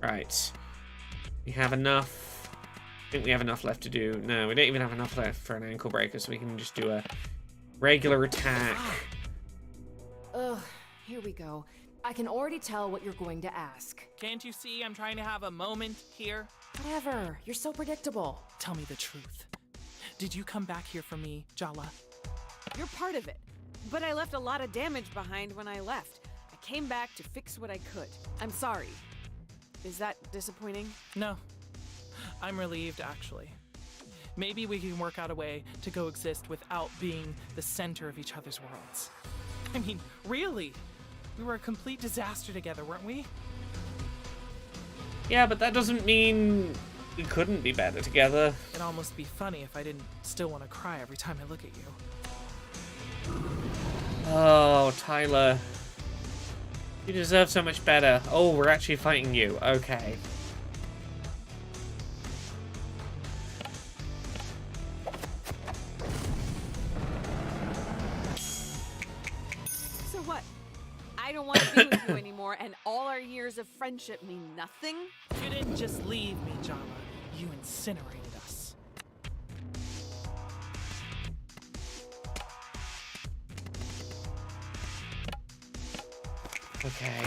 Right. We have enough I think we have enough left to do. No, we don't even have enough left for an ankle breaker, so we can just do a regular attack. Ugh, here we go. I can already tell what you're going to ask. Can't you see I'm trying to have a moment here? Whatever, you're so predictable. Tell me the truth. Did you come back here for me, Jala? You're part of it. But I left a lot of damage behind when I left. I came back to fix what I could. I'm sorry. Is that disappointing? No. I'm relieved, actually. Maybe we can work out a way to coexist without being the center of each other's worlds. I mean, really? We were a complete disaster together, weren't we? Yeah, but that doesn't mean we couldn't be better together. It'd almost be funny if I didn't still want to cry every time I look at you. Oh, Tyler. You deserve so much better. Oh, we're actually fighting you. Okay. So what? I don't want to be with you anymore, and all our years of friendship mean nothing? You didn't just leave me, Jala. You incinerated us. Okay.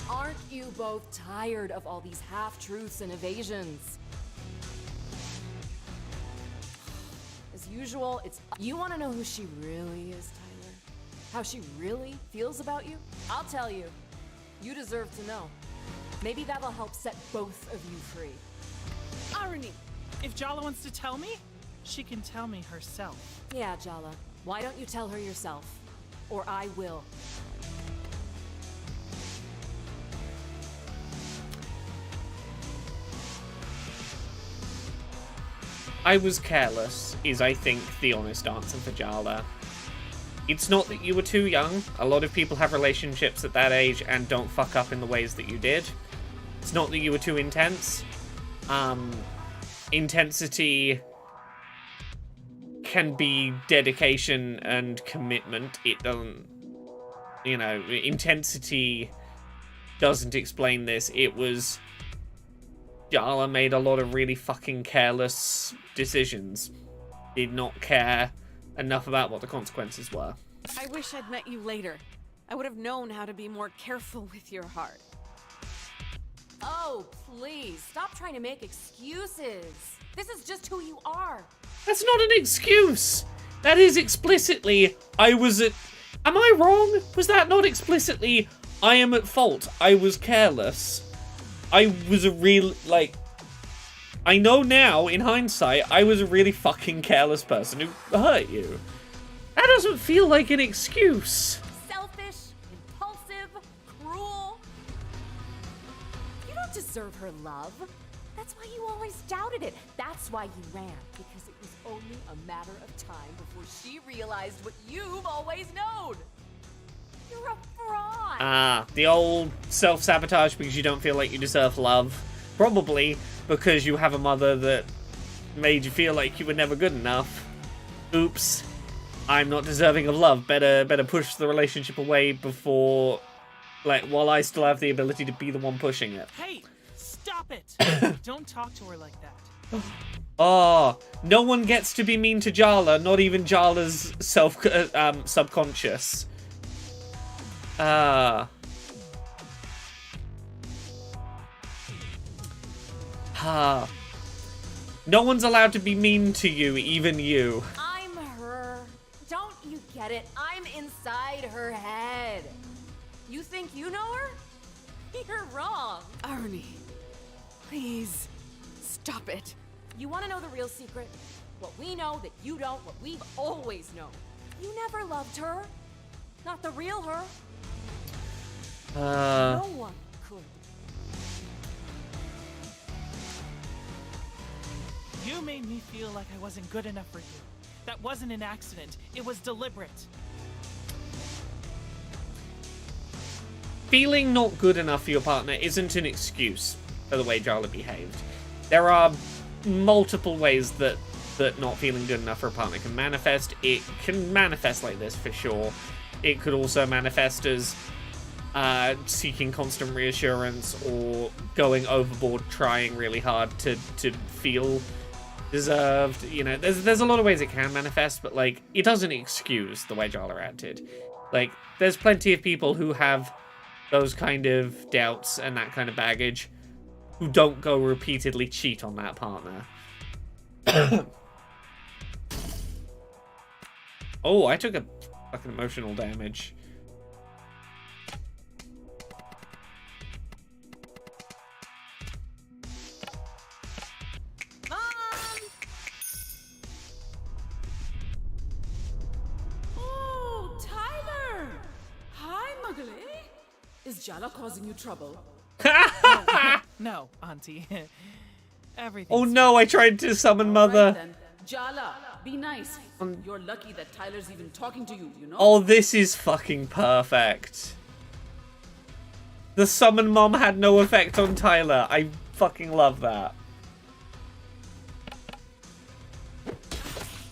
Aren't you both tired of all these half-truths and evasions? As usual, it's... You want to know who she really is, Tyler? How she really feels about you? I'll tell you. You deserve to know. Maybe that'll help set both of you free. Arnie! If Jala wants to tell me, she can tell me herself. Yeah, Jala. Why don't you tell her yourself? Or I will. I was careless, is I think the honest answer for Jala. It's not that you were too young. A lot of people have relationships at that age and don't fuck up in the ways that you did. It's not that you were too intense. Intensity can be dedication and commitment. It doesn't, you know, intensity doesn't explain this. It was... Jala made a lot of really fucking careless decisions. Did not care enough about what the consequences were. I wish I'd met you later. I would have known how to be more careful with your heart. Oh, please, stop trying to make excuses. This is just who you are. That's not an excuse! That is explicitly, I was at... Am I wrong? Was that not explicitly, I am at fault, I was careless? I was a real, like... I know now, in hindsight, I was a really fucking careless person who hurt you. That doesn't feel like an excuse. Selfish, impulsive, cruel. You don't deserve her love. That's why you always doubted it. That's why you ran. Because it was only a matter of time before she realized what you've always known. You're a fraud. Ah, the old self-sabotage because you don't feel like you deserve love. Probably because you have a mother that made you feel like you were never good enough. Oops. I'm not deserving of love. Better push the relationship away before... Like, while I still have the ability to be the one pushing it. Hey, stop it! Don't talk to her like that. Oh, no one gets to be mean to Jala, not even Jala's subconscious. No one's allowed to be mean to you, even you. I'm her. Don't you get it? I'm inside her head. You think you know her? You're wrong. Arnie, please, stop it. You want to know the real secret? What we know that you don't, what we've always known. You never loved her. Not the real her. No one could. You made me feel like I wasn't good enough for you. That wasn't an accident. It was deliberate. feeling not good enough for your partner isn't an excuse for the way Jala behaved. There are multiple ways that not feeling good enough for a partner can manifest. It can manifest like this for sure. It could also manifest as seeking constant reassurance or going overboard, trying really hard to feel deserved. You know, there's a lot of ways it can manifest, but like it doesn't excuse the way Jala acted. Like there's plenty of people who have those kind of doubts and that kind of baggage who don't go repeatedly cheat on that partner. Oh, I took a fucking emotional damage. Oh, Tyler! Hi, Muggle. Is Jala causing you trouble? No, Auntie. Everything. Oh no, I tried to summon Mother. Right, then. Jala, be nice. You're lucky that Tyler's even talking to you, you know? Oh, this is fucking perfect. The summon mom had no effect on Tyler. I fucking love that.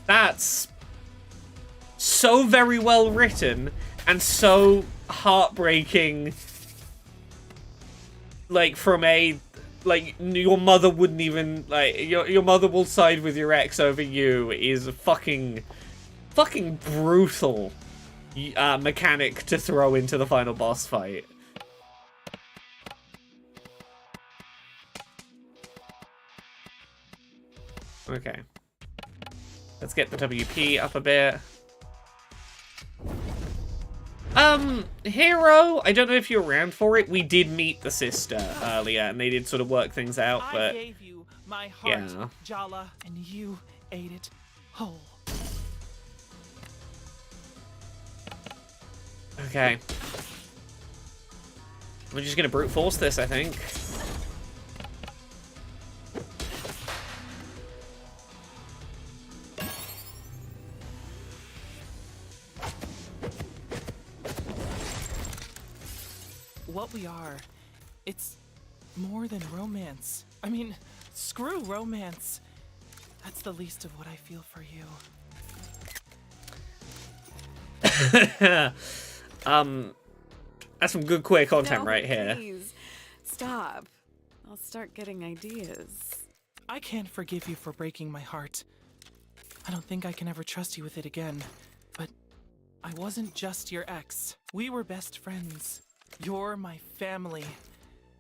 That's so very well written and so heartbreaking. Like from a like your mother wouldn't even like your mother will side with your ex over you is a fucking brutal mechanic to throw into the final boss fight. Okay. Let's get the WP up a bit. Hero, I don't know if you're around for it. We did meet the sister earlier, and they did sort of work things out, but... I gave you my heart, yeah. Jala, and you ate it whole. Okay. We're just gonna brute force this, I think. What we are, it's more than romance. I mean, screw romance. That's the least of what I feel for you. That's some good queer content No, right here. Please. Stop. I'll start getting ideas. I can't forgive you for breaking my heart. I don't think I can ever trust you with it again. But I wasn't just your ex. We were best friends. You're my family.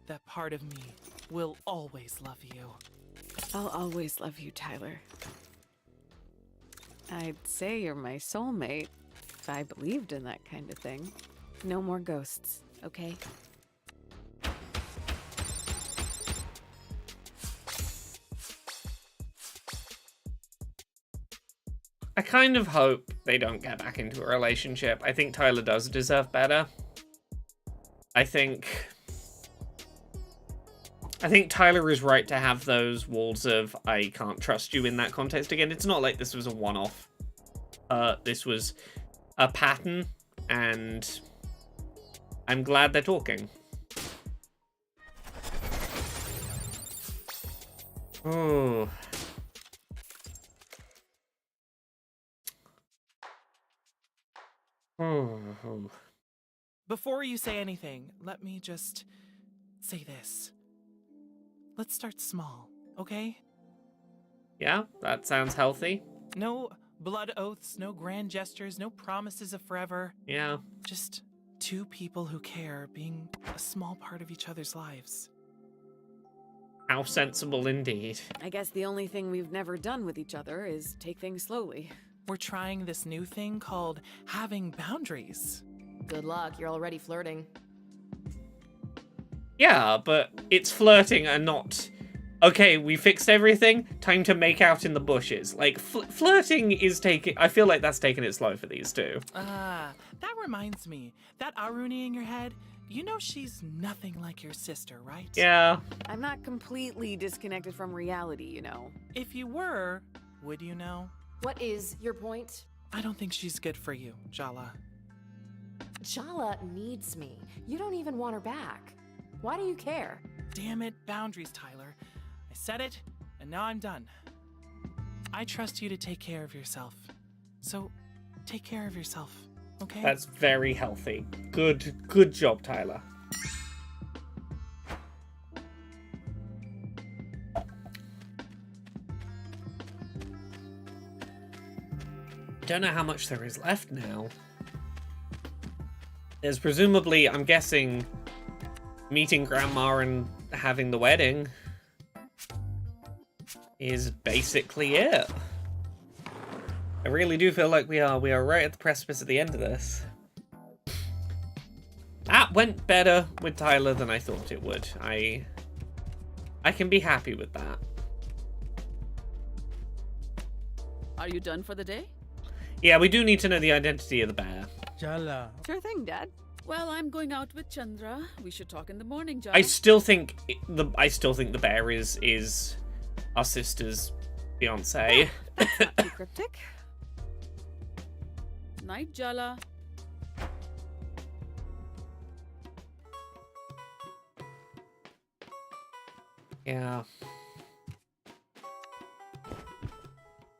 That part of me will always love you. I'll always love you, Tyler. I'd say you're my soulmate if I believed in that kind of thing. No more ghosts, okay? I kind of hope they don't get back into a relationship. I think Tyler does deserve better. I think Tyler is right to have those walls of I can't trust you in that context again. It's not like this was a one-off. This was a pattern, and I'm glad they're talking. Oh. Oh. Before you say anything, let me just say this. Let's start small, okay? Yeah, that sounds healthy. No blood oaths, no grand gestures, no promises of forever. Yeah. Just two people who care being a small part of each other's lives. How sensible indeed. I guess the only thing we've never done with each other is take things slowly. We're trying this new thing called having boundaries. Good luck, you're already flirting. Yeah, but it's flirting and not... Okay, we fixed everything, time to make out in the bushes. Like, flirting is taking... I feel like that's taking it slow for these two. That reminds me. That Aruni in your head, you know she's nothing like your sister, right? Yeah. I'm not completely disconnected from reality, you know. If you were, would you know? What is your point? I don't think she's good for you, Jala. Jala needs me. You don't even want her back. Why do you care? Damn it, boundaries, Tyler. I said it, and now I'm done. I trust you to take care of yourself. So, take care of yourself, okay? That's very healthy. Good job, Tyler. I don't know how much there is left now. There's presumably, I'm guessing, meeting Grandma and having the wedding is basically it. I really do feel like we are right at the precipice at the end of this. That went better with Tyler than I thought it would. I can be happy with that. Are you done for the day? Yeah, we do need to know the identity of the bear. Jala. Sure thing, Dad. Well, I'm going out with Chandra. We should talk in the morning, Jala. I still think the bear is our sister's fiance. Not too cryptic. Night, Jala. Yeah.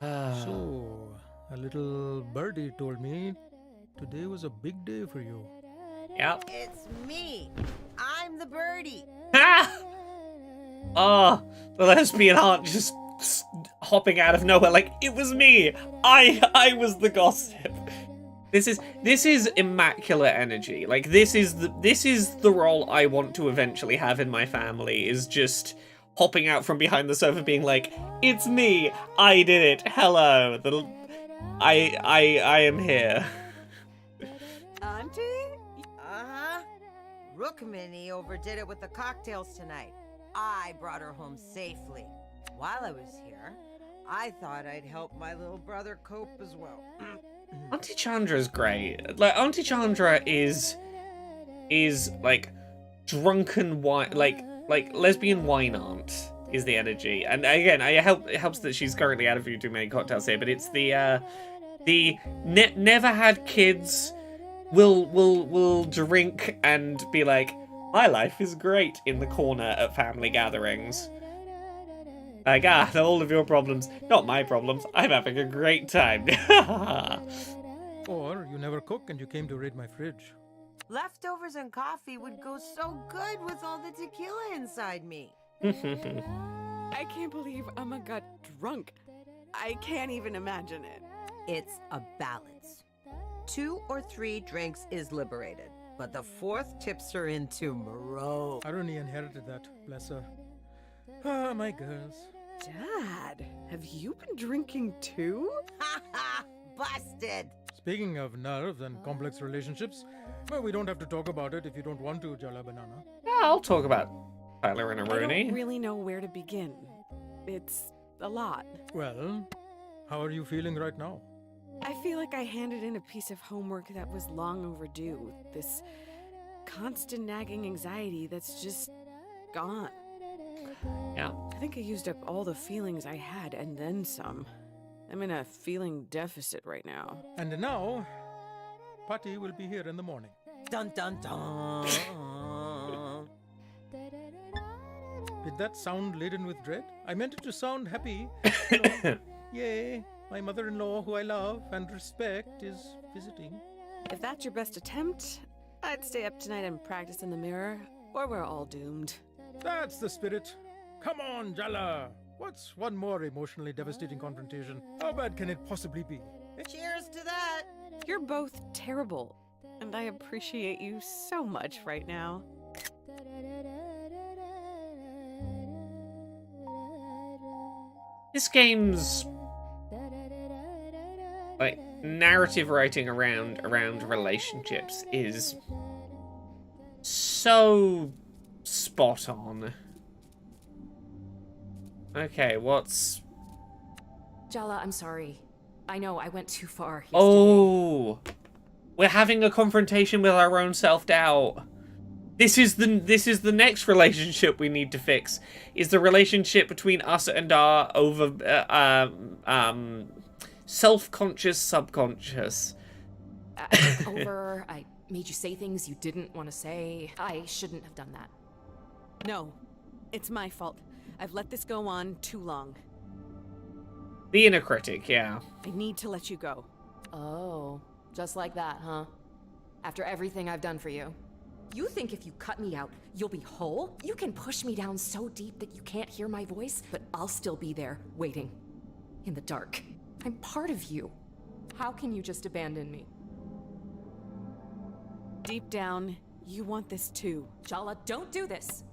So, a little birdie told me today was a big day for you. Yep. It's me. I'm the birdie. Oh, the lesbian aunt just hopping out of nowhere like, it was me. I was the gossip. This is immaculate energy. Like, this is the role I want to eventually have in my family, is just hopping out from behind the sofa being like, it's me. I did it. Hello. I am here. Auntie? Uh-huh. Rukmini overdid it with the cocktails tonight. I brought her home safely. While I was here, I thought I'd help my little brother cope as well. Auntie Chandra's great. Like, Auntie Chandra is like drunken wine, like lesbian wine aunt is the energy. And again, it helps that she's currently out of too many cocktails here, but it's the never had kids, will drink and be like, my life is great in the corner at family gatherings. Like, all of your problems, not my problems. I'm having a great time. Or you never cook and you came to raid my fridge. Leftovers and coffee would go so good with all the tequila inside me. I can't believe Amma got drunk. I can't even imagine it. It's a balance. 2 or 3 drinks is liberated, but the 4th tips her into Moreau. Aruni inherited that, bless her. Ah, my girls. Dad, have you been drinking too? Ha ha! Busted! Speaking of nerves and complex relationships, well, we don't have to talk about it if you don't want to, Jala Banana. Yeah, I'll talk about Tyler and Aruni. I don't really know where to begin. It's a lot. Well, how are you feeling right now? I feel like I handed in a piece of homework that was long overdue. This constant nagging anxiety that's just gone. Yeah. I think I used up all the feelings I had and then some. I'm in a feeling deficit right now. And now, Patty will be here in the morning. Dun dun dun! Did that sound laden with dread? I meant it to sound happy. Yay, my mother-in-law, who I love and respect, is visiting. If that's your best attempt, I'd stay up tonight and practice in the mirror, or we're all doomed. That's the spirit. Come on, Jala. What's one more emotionally devastating confrontation? How bad can it possibly be? Cheers to that! You're both terrible, and I appreciate you so much right now. This game's like narrative writing around relationships is so spot on. Okay, what's... Jala, I'm sorry. I know I went too far yesterday. Oh, we're having a confrontation with our own self-doubt. This is the next relationship we need to fix. Is the relationship between us and our self-conscious subconscious. I took over, I made you say things you didn't want to say. I shouldn't have done that. No, it's my fault. I've let this go on too long. The inner critic, yeah. I need to let you go. Oh, just like that, huh? After everything I've done for you. You think if you cut me out, you'll be whole? You can push me down so deep that you can't hear my voice, but I'll still be there, waiting. In the dark. I'm part of you. How can you just abandon me? Deep down, you want this too. Jala, don't do this.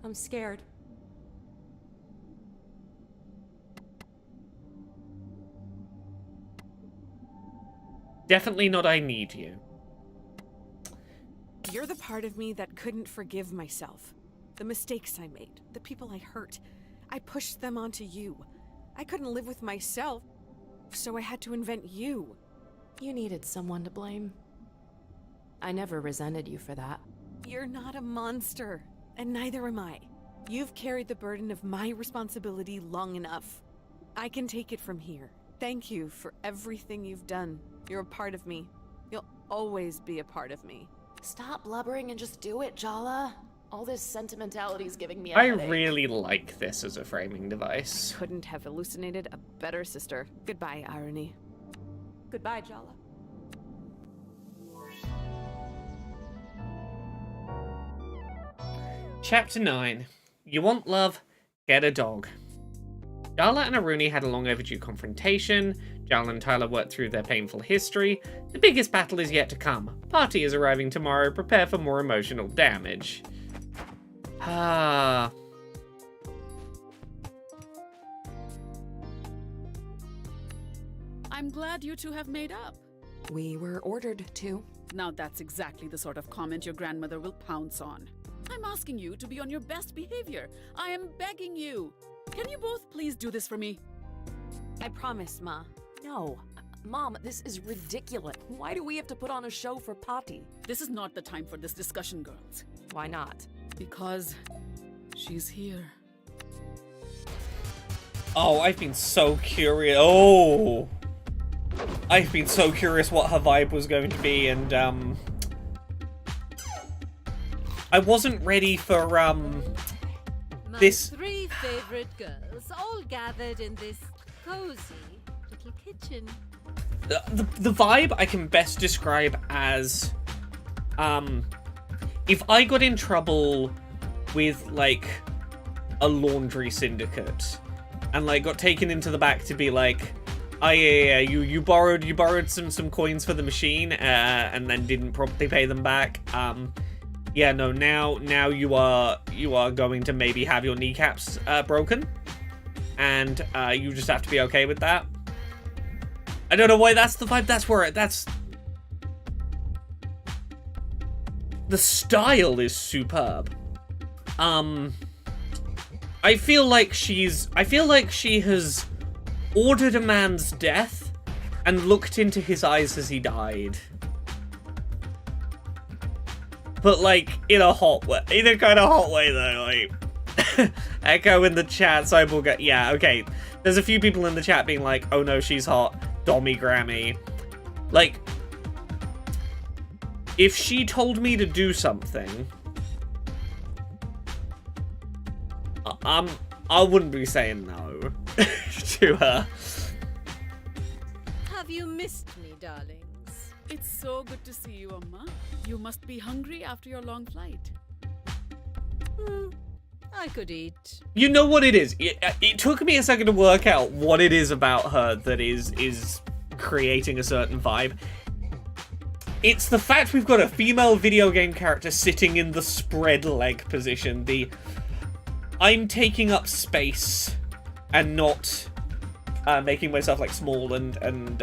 I'm scared. Definitely not I need you. You're the part of me that couldn't forgive myself. The mistakes I made, the people I hurt. I pushed them onto you. I couldn't live with myself, so I had to invent you. You needed someone to blame. I never resented you for that. You're not a monster, and neither am I. You've carried the burden of my responsibility long enough. I can take it from here. Thank you for everything you've done. You're a part of me. You'll always be a part of me. Stop blubbering and just do it, Jala. All this sentimentality is giving me a I headache. really like this as a framing device. Couldn't have hallucinated a better sister. Goodbye, irony. Goodbye, Jala. Chapter 9. You want love? Get a dog. Jala and Aruni had a long overdue confrontation. Jala and Tyler worked through their painful history. The biggest battle is yet to come. Party is arriving tomorrow. Prepare for more emotional damage. Ah. I'm glad you two have made up. We were ordered to. Now that's exactly the sort of comment your grandmother will pounce on. I'm asking you to be on your best behavior. I am begging you. Can you both please do this for me? I promise, Ma. No. Mom, this is ridiculous. Why do we have to put on a show for Patti? This is not the time for this discussion, girls. Why not? Because she's here. Oh, I've been so curious. Oh! I've been so curious what her vibe was going to be, and, I wasn't ready for, this... My 3 favorite girls, all gathered in this cozy little kitchen. The vibe I can best describe as, if I got in trouble with, like, a laundry syndicate, and, like, got taken into the back to be like, oh yeah, you borrowed some coins for the machine, and then didn't properly pay them back, yeah, no, now you are going to maybe have your kneecaps, broken, and, you just have to be okay with that. I don't know why that's the vibe. That's the style is superb. I feel like she has ordered a man's death and looked into his eyes as he died. But like in a hot way, in a kind of hot way though, like Echo in the chat, Cyborg, yeah, okay. There's a few people in the chat being like, oh no, she's hot. Dommy Grammy. Like, if she told me to do something, I wouldn't be saying no to her. Have you missed me, darlings? It's so good to see you, Amma. You must be hungry after your long flight. I could eat. You know what it is? It took me a second to work out what it is about her that is creating a certain vibe. It's the fact we've got a female video game character sitting in the spread leg position. The I'm taking up space and not making myself like small and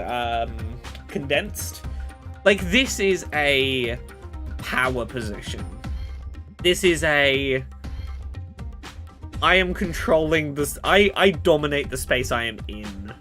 condensed. Like, this is a power position. This is a I am controlling this. I dominate the space I am in.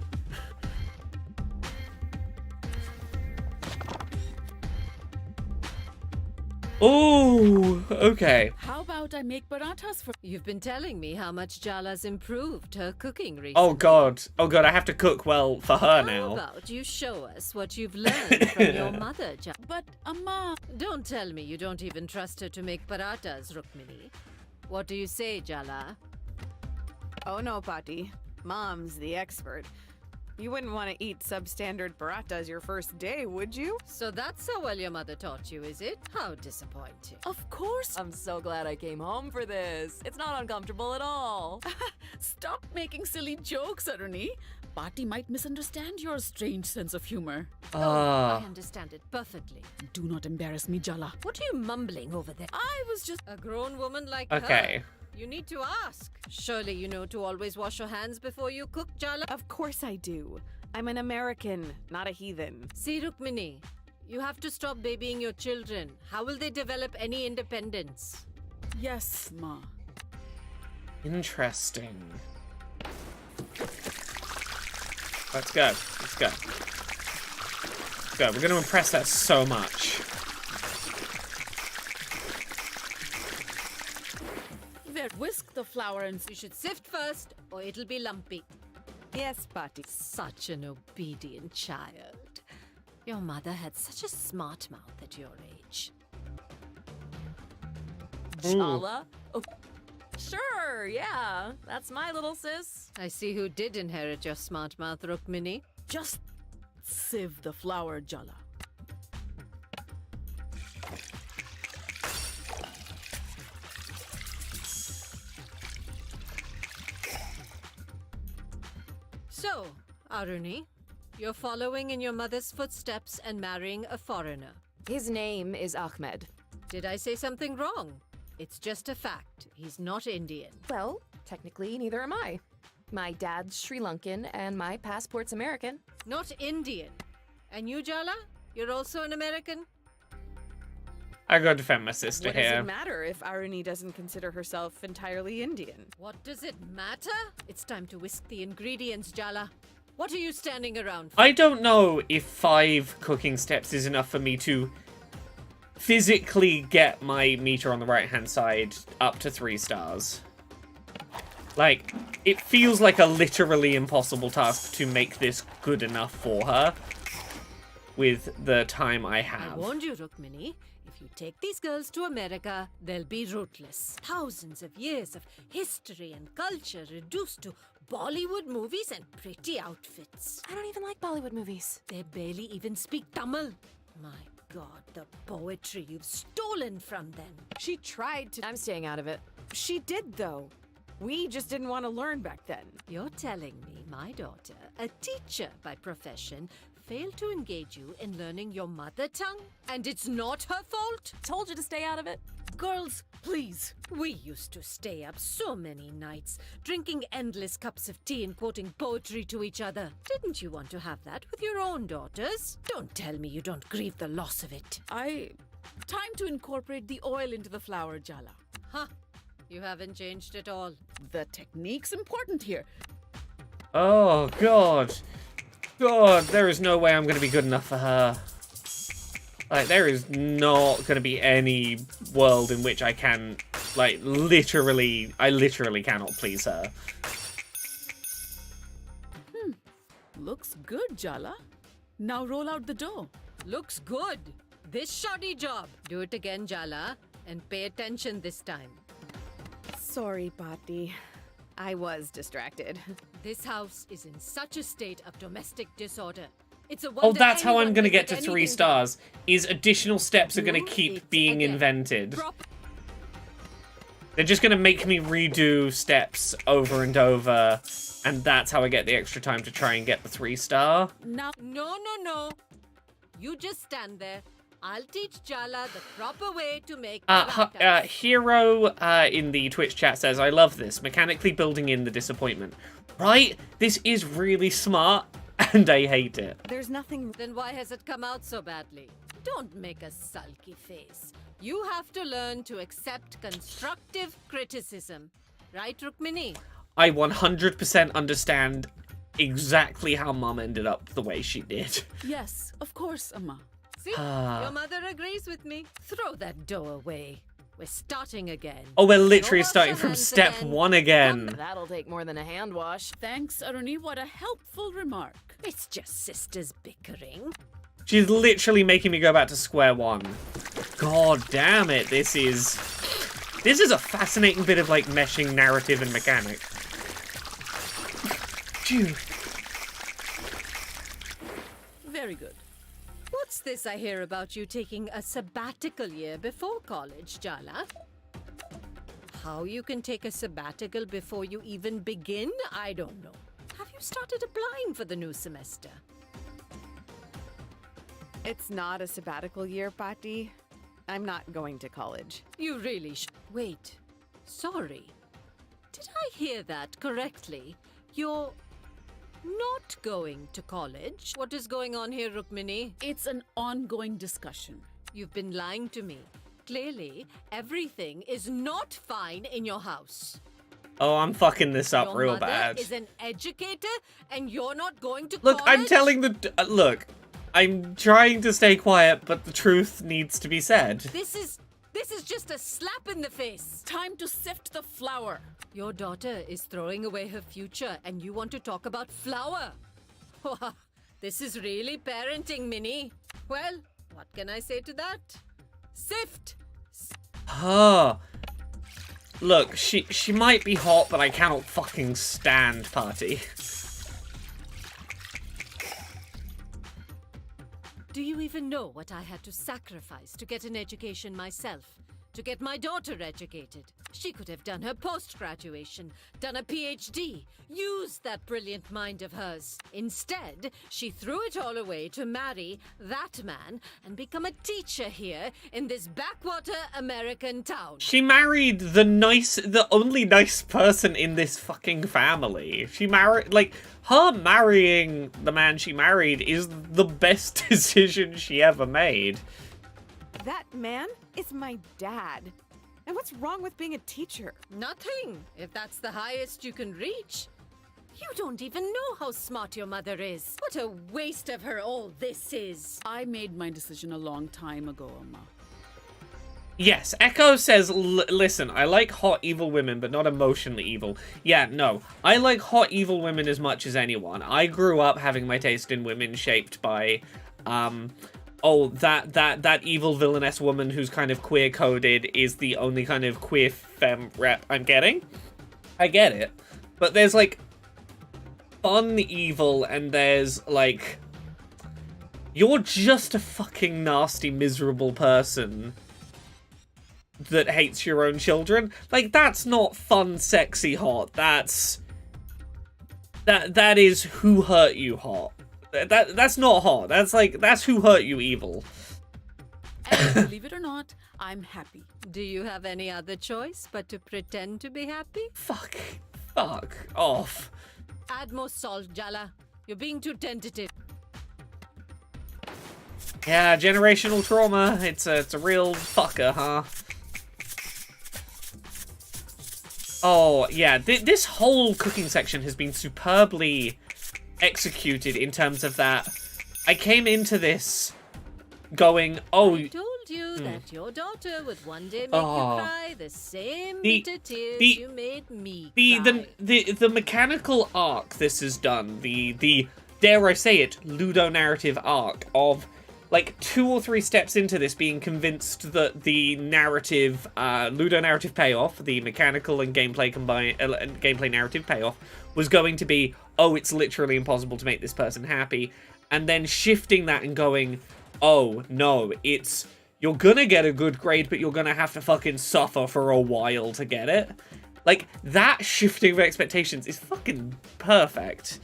Oh, okay. How about I make parathas for... You've been telling me how much Jala's improved her cooking recently. Oh god, I have to cook well for her How now. about you show us what you've learned from your mother, Jala? But, Amma... Don't tell me you don't even trust her to make parathas, Rukmini. What do you say, Jala? Oh no, Pati. Mom's the expert. You wouldn't want to eat substandard parathas your first day, would you? So that's how well your mother taught you, is it? How disappointing. Of course. I'm so glad I came home for this. It's not uncomfortable at all. Stop making silly jokes, Aruni. Pati might misunderstand your strange sense of humor. I understand it perfectly. Do not embarrass me, Jala. What are you mumbling over there? I was just... A grown woman like Okay. her. You need to ask. Surely you know to always wash your hands before you cook, Jala? Of course I do. I'm an American, not a heathen. See, Rukmini, you have to stop babying your children. How will they develop any independence? Yes, Ma. Interesting. Let's go. Let's go. Let's go. We're going to impress her so much. There, whisk the flour and... You should sift first, or it'll be lumpy. Yes, Pati. Such an obedient child. Your mother had such a smart mouth at your age. Jala? Oh, sure, yeah. That's my little sis. I see who did inherit your smart mouth, Rukmini. Just sieve the flour, Jala. So, Aruni, you're following in your mother's footsteps and marrying a foreigner. His name is Ahmed. Did I say something wrong? It's just a fact. He's not Indian. Well, technically, neither am I. My dad's Sri Lankan and my passport's American. Not Indian. And you, Jala? You're also an American? I gotta defend my sister What here. does it matter if Aruni doesn't consider herself entirely Indian? What does it matter? It's time to whisk the ingredients, Jala. What are you standing around for? I don't know if 5 cooking steps is enough for me to physically get my meter on the right-hand side up to 3 stars. Like, it feels like a literally impossible task to make this good enough for her with the time I have. I warned you, Rukmini. If you take these girls to America, they'll be ruthless. Thousands of years of history and culture reduced to Bollywood movies and pretty outfits. I don't even like Bollywood movies. They barely even speak Tamil. My God, the poetry you've stolen from them. She tried to. I'm staying out of it. She did, though. We just didn't want to learn back then. You're telling me my daughter, a teacher by profession, failed to engage you in learning your mother tongue? And it's not her fault? Told you to stay out of it. Girls, please. We used to stay up so many nights, drinking endless cups of tea and quoting poetry to each other. Didn't you want to have that with your own daughters? Don't tell me you don't grieve the loss of it. Time to incorporate the oil into the flour, Jala. Huh. You haven't changed at all. The technique's important here. Oh, God. God, there is no way I'm going to be good enough for her. Like, there is not going to be any world in which I can, like, literally cannot please her. Looks good, Jala. Now roll out the dough. Looks good. This shoddy job. Do it again, Jala, and pay attention this time. Sorry, Pati. I was distracted. This house is in such a state of domestic disorder. It's a Oh, wonder that's how I'm anyone going to could get to 3 anything stars. Is additional steps are going to Do keep it being again. invented. Drop. They're just going to make me redo steps over and over, and that's how I get the extra time to try and get the 3-star. Now, no. You just stand there. I'll teach Jala the proper way to make parathas. Hero in the Twitch chat says, I love this, mechanically building in the disappointment. Right? This is really smart, and I hate it. There's nothing. Then why has it come out so badly? Don't make a sulky face. You have to learn to accept constructive criticism. Right, Rukmini? I 100% understand exactly how Mum ended up the way she did. Yes, of course, Amma. See? Your mother agrees with me. Throw that dough away. We're starting again. Oh, we're literally Don't wash starting your from hands step again. 1 again. That'll take more than a hand wash. Thanks, Aruni. What a helpful remark. It's just sisters bickering. She's literally making me go back to square one. God damn it, this is a fascinating bit of, like, meshing narrative and mechanic. Phew. Very good. What's this I hear about you taking a sabbatical year before college, Jala? How you can take a sabbatical before you even begin, I don't know. Have you started applying for the new semester? It's not a sabbatical year, Patti. I'm not going to college. You really Wait. Sorry. Did I hear that correctly? You're not going to college? What is going on here, Rukmini? It's an ongoing discussion. You've been lying to me. Clearly, everything is not fine in your house. Oh, I'm fucking this up Your real mother bad. is an educator, and you're not going to Look, college? I'm telling the... look, I'm trying to stay quiet, but the truth needs to be said. This is just a slap in the face. Time to sift the flour. Your daughter is throwing away her future, and you want to talk about flour? This is really parenting, Minnie. Well, what can I say to that? Sift. Huh. Look, she might be hot, but I cannot fucking stand Party. Do you even know what I had to sacrifice to get an education myself? To get my daughter educated? She could have done her post-graduation, done a PhD, used that brilliant mind of hers. Instead, she threw it all away to marry that man and become a teacher here in this backwater American town. She married the only nice person in this fucking family. She married, like, her marrying the man she married is the best decision she ever made. That man is my dad. And what's wrong with being a teacher? Nothing, if that's the highest you can reach. You don't even know how smart your mother is. What a waste of her all this is. I made my decision a long time ago, Amma. Yes, Echo says, listen, I like hot evil women, but not emotionally evil. Yeah, no, I like hot evil women as much as anyone. I grew up having my taste in women shaped by, oh, that evil villainess woman who's kind of queer-coded is the only kind of queer femme rep I'm getting. I get it. But there's, like, fun evil, and there's, like, you're just a fucking nasty, miserable person that hates your own children. Like, that's not fun, sexy, hot. That is who hurt you hot. That's not hot. That's like, that's who hurt you evil. And believe it or not, I'm happy. Do you have any other choice but to pretend to be happy? Fuck off. Add more salt, Jala. You're being too tentative. Yeah, generational trauma. It's a real fucker, huh? Oh, yeah, this whole cooking section has been superbly executed in terms of that. I came into this going, oh... I told you that your daughter would one day make you Oh. cry the same The- bitter tears the- you made me cry. The mechanical arc this has done, the dare I say it, ludonarrative arc of like 2 or 3 steps into this being convinced that the narrative, ludonarrative payoff, the mechanical and gameplay gameplay narrative payoff, was going to be, oh, it's literally impossible to make this person happy, and then shifting that and going, oh, no, it's, you're gonna get a good grade, but you're gonna have to fucking suffer for a while to get it. Like, that shifting of expectations is fucking perfect.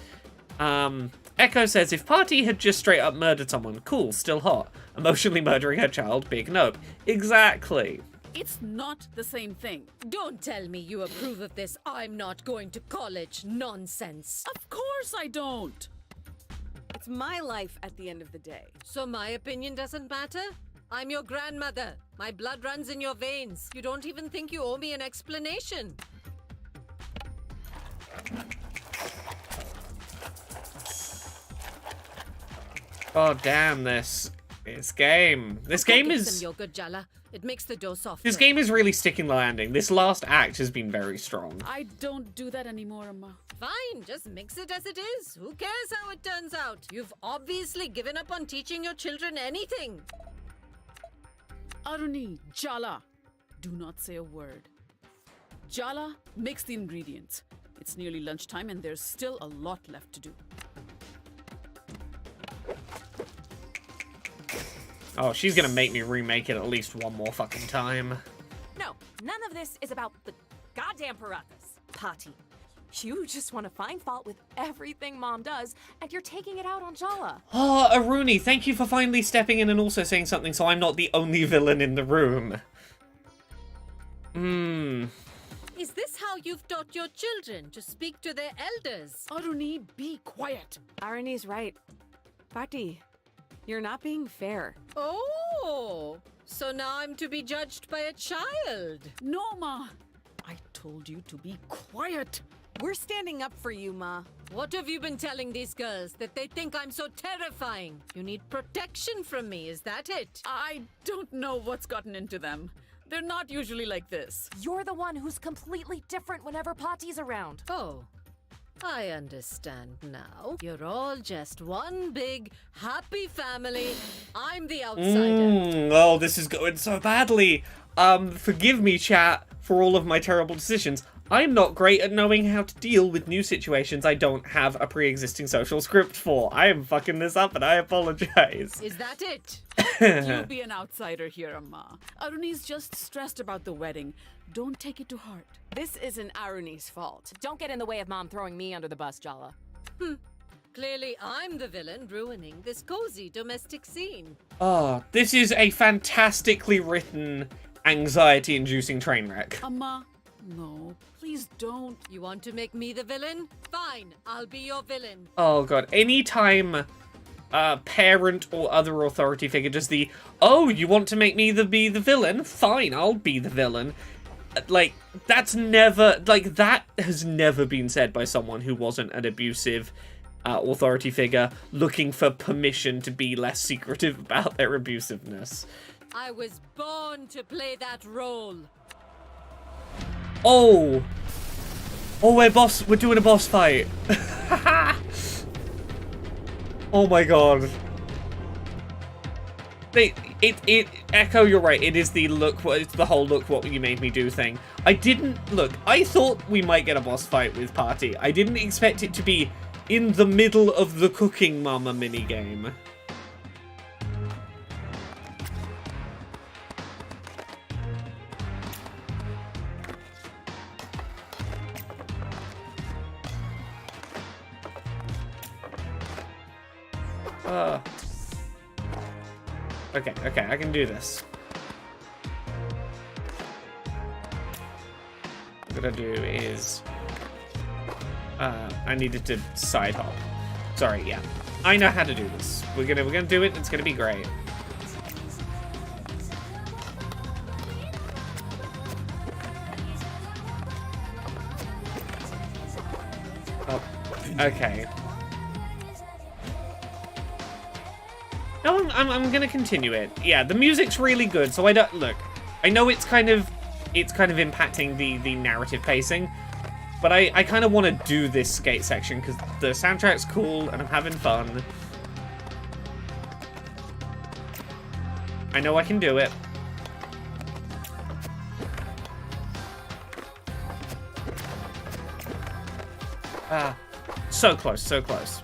Echo says, if Party had just straight up murdered someone, cool, still hot. Emotionally murdering her child, big nope. Exactly. It's not the same thing. Don't tell me you approve of this I'm not going to college nonsense. Of course I don't. It's my life at the end of the day. So my opinion doesn't matter? I'm your grandmother. My blood runs in your veins. You don't even think you owe me an explanation. God damn this. This game Get is some yogurt, Jala. It makes the dough softer. this game is really sticking the landing. This last act has been very strong. I don't do that anymore, Amma. Fine, just mix it as it is. Who cares how it turns out? You've obviously given up on teaching your children anything. Aruni, Jala, do not say a word. Jala, mix the ingredients. It's nearly lunchtime and there's still a lot left to do. Oh, she's gonna make me remake it at least one more fucking time. No, none of this is about the goddamn Parathas. Pati, you just want to find fault with everything Mom does, and you're taking it out on Jala. Oh, Aruni, thank you for finally stepping in and also saying something so I'm not the only villain in the room. Is this how you've taught your children to speak to their elders? Aruni, be quiet. Aruni's right. Pati, you're not being fair. Oh, so now I'm to be judged by a child. No, Ma. I told you to be quiet. We're standing up for you, Ma. What have you been telling these girls? That they think I'm so terrifying? You need protection from me, is that it? I don't know what's gotten into them. They're not usually like this. You're the one who's completely different whenever Pati's around. Oh, I understand now. You're all just one big, happy family. I'm the outsider. Oh, this is going so badly. Forgive me, chat, for all of my terrible decisions. I'm not great at knowing how to deal with new situations I don't have a pre-existing social script for. I am fucking this up and I apologize. Is that it? You be an outsider here, Amma. Aruni's just stressed about the wedding. Don't take it to heart. This isn't Aruni's fault. Don't get in the way of Mom throwing me under the bus, Jala. Clearly, I'm the villain ruining this cozy domestic scene. Oh, this is a fantastically written, anxiety-inducing train wreck. Amma, no, please don't. You want to make me the villain? Fine, I'll be your villain. Oh god, anytime a parent or other authority figure does the, oh, you want to make me be the villain? Fine, I'll be the villain. Like, that's never, like, that has never been said by someone who wasn't an abusive authority figure looking for permission to be less secretive about their abusiveness. I was born to play that role. Oh! Oh, we're doing a boss fight. Oh my god. Echo, you're right. It is the it's the whole look what you made me do thing. I thought we might get a boss fight with Party. I didn't expect it to be in the middle of the Cooking Mama minigame. Okay, I can do this. What I'm gonna do is... I needed to side hop. Sorry, yeah. I know how to do this. We're gonna do it, it's gonna be great. Oh, okay. No, I'm gonna continue it. Yeah, the music's really good, so I don't look. I know it's kind of impacting the narrative pacing, but I kind of want to do this skate section because the soundtrack's cool and I'm having fun. I know I can do it. Ah, so close, so close.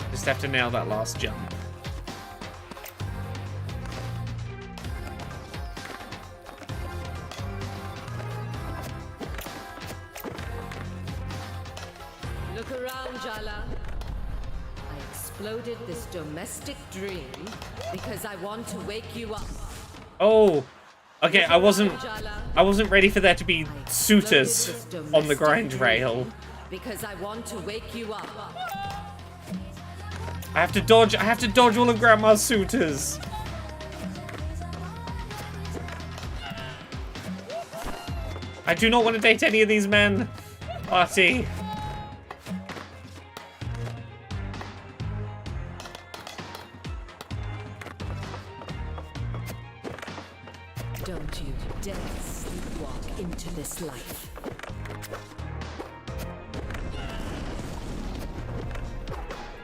Just have to nail that last jump. Look around, Jala. I exploded this domestic dream because I want to wake you up. Oh, okay. I wasn't ready for there to be suitors on the grind rail. Because I want to wake you up. I have to dodge all of Grandma's suitors. I do not want to date any of these men. Artie. Don't you dare sleepwalk into this life.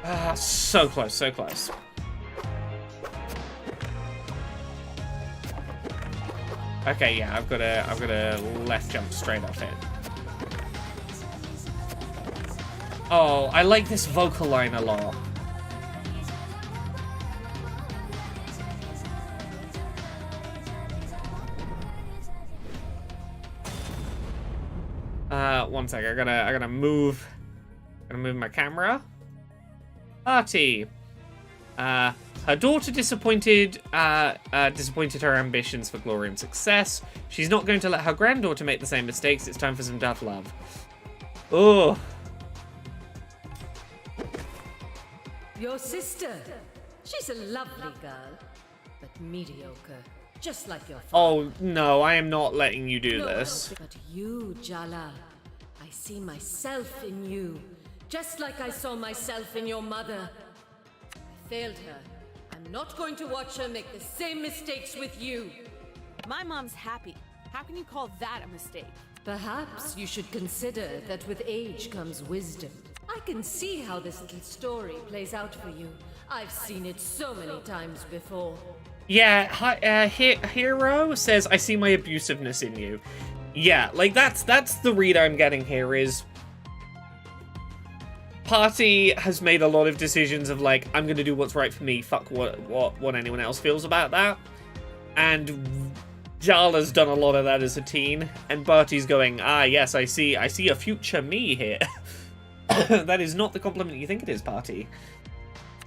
Ah, so close, so close. Okay, yeah, I've got a left jump straight off it. Oh, I like this vocal line a lot. One sec, I gotta move my camera. Party. Her daughter disappointed her ambitions for glory and success. She's not going to let her granddaughter make the same mistakes. It's time for some tough love. Oh. Your sister. She's a lovely girl, but mediocre. Just like your father. Oh, no, I am not letting you do No, this. but you, Jala. I see myself in you. Just like I saw myself in your mother. I failed her. I'm not going to watch her make the same mistakes with you. My mom's happy. How can you call that a mistake? Perhaps you should consider that with age comes wisdom. I can see how this little story plays out for you. I've seen it so many times before. Yeah, Hero says, I see my abusiveness in you. Yeah, like, that's the read I'm getting here is... Party has made a lot of decisions of, like, I'm gonna do what's right for me, fuck what anyone else feels about that. And Jala's done a lot of that as a teen, and Barty's going, ah, yes, I see a future me here. That is not the compliment you think it is, Party.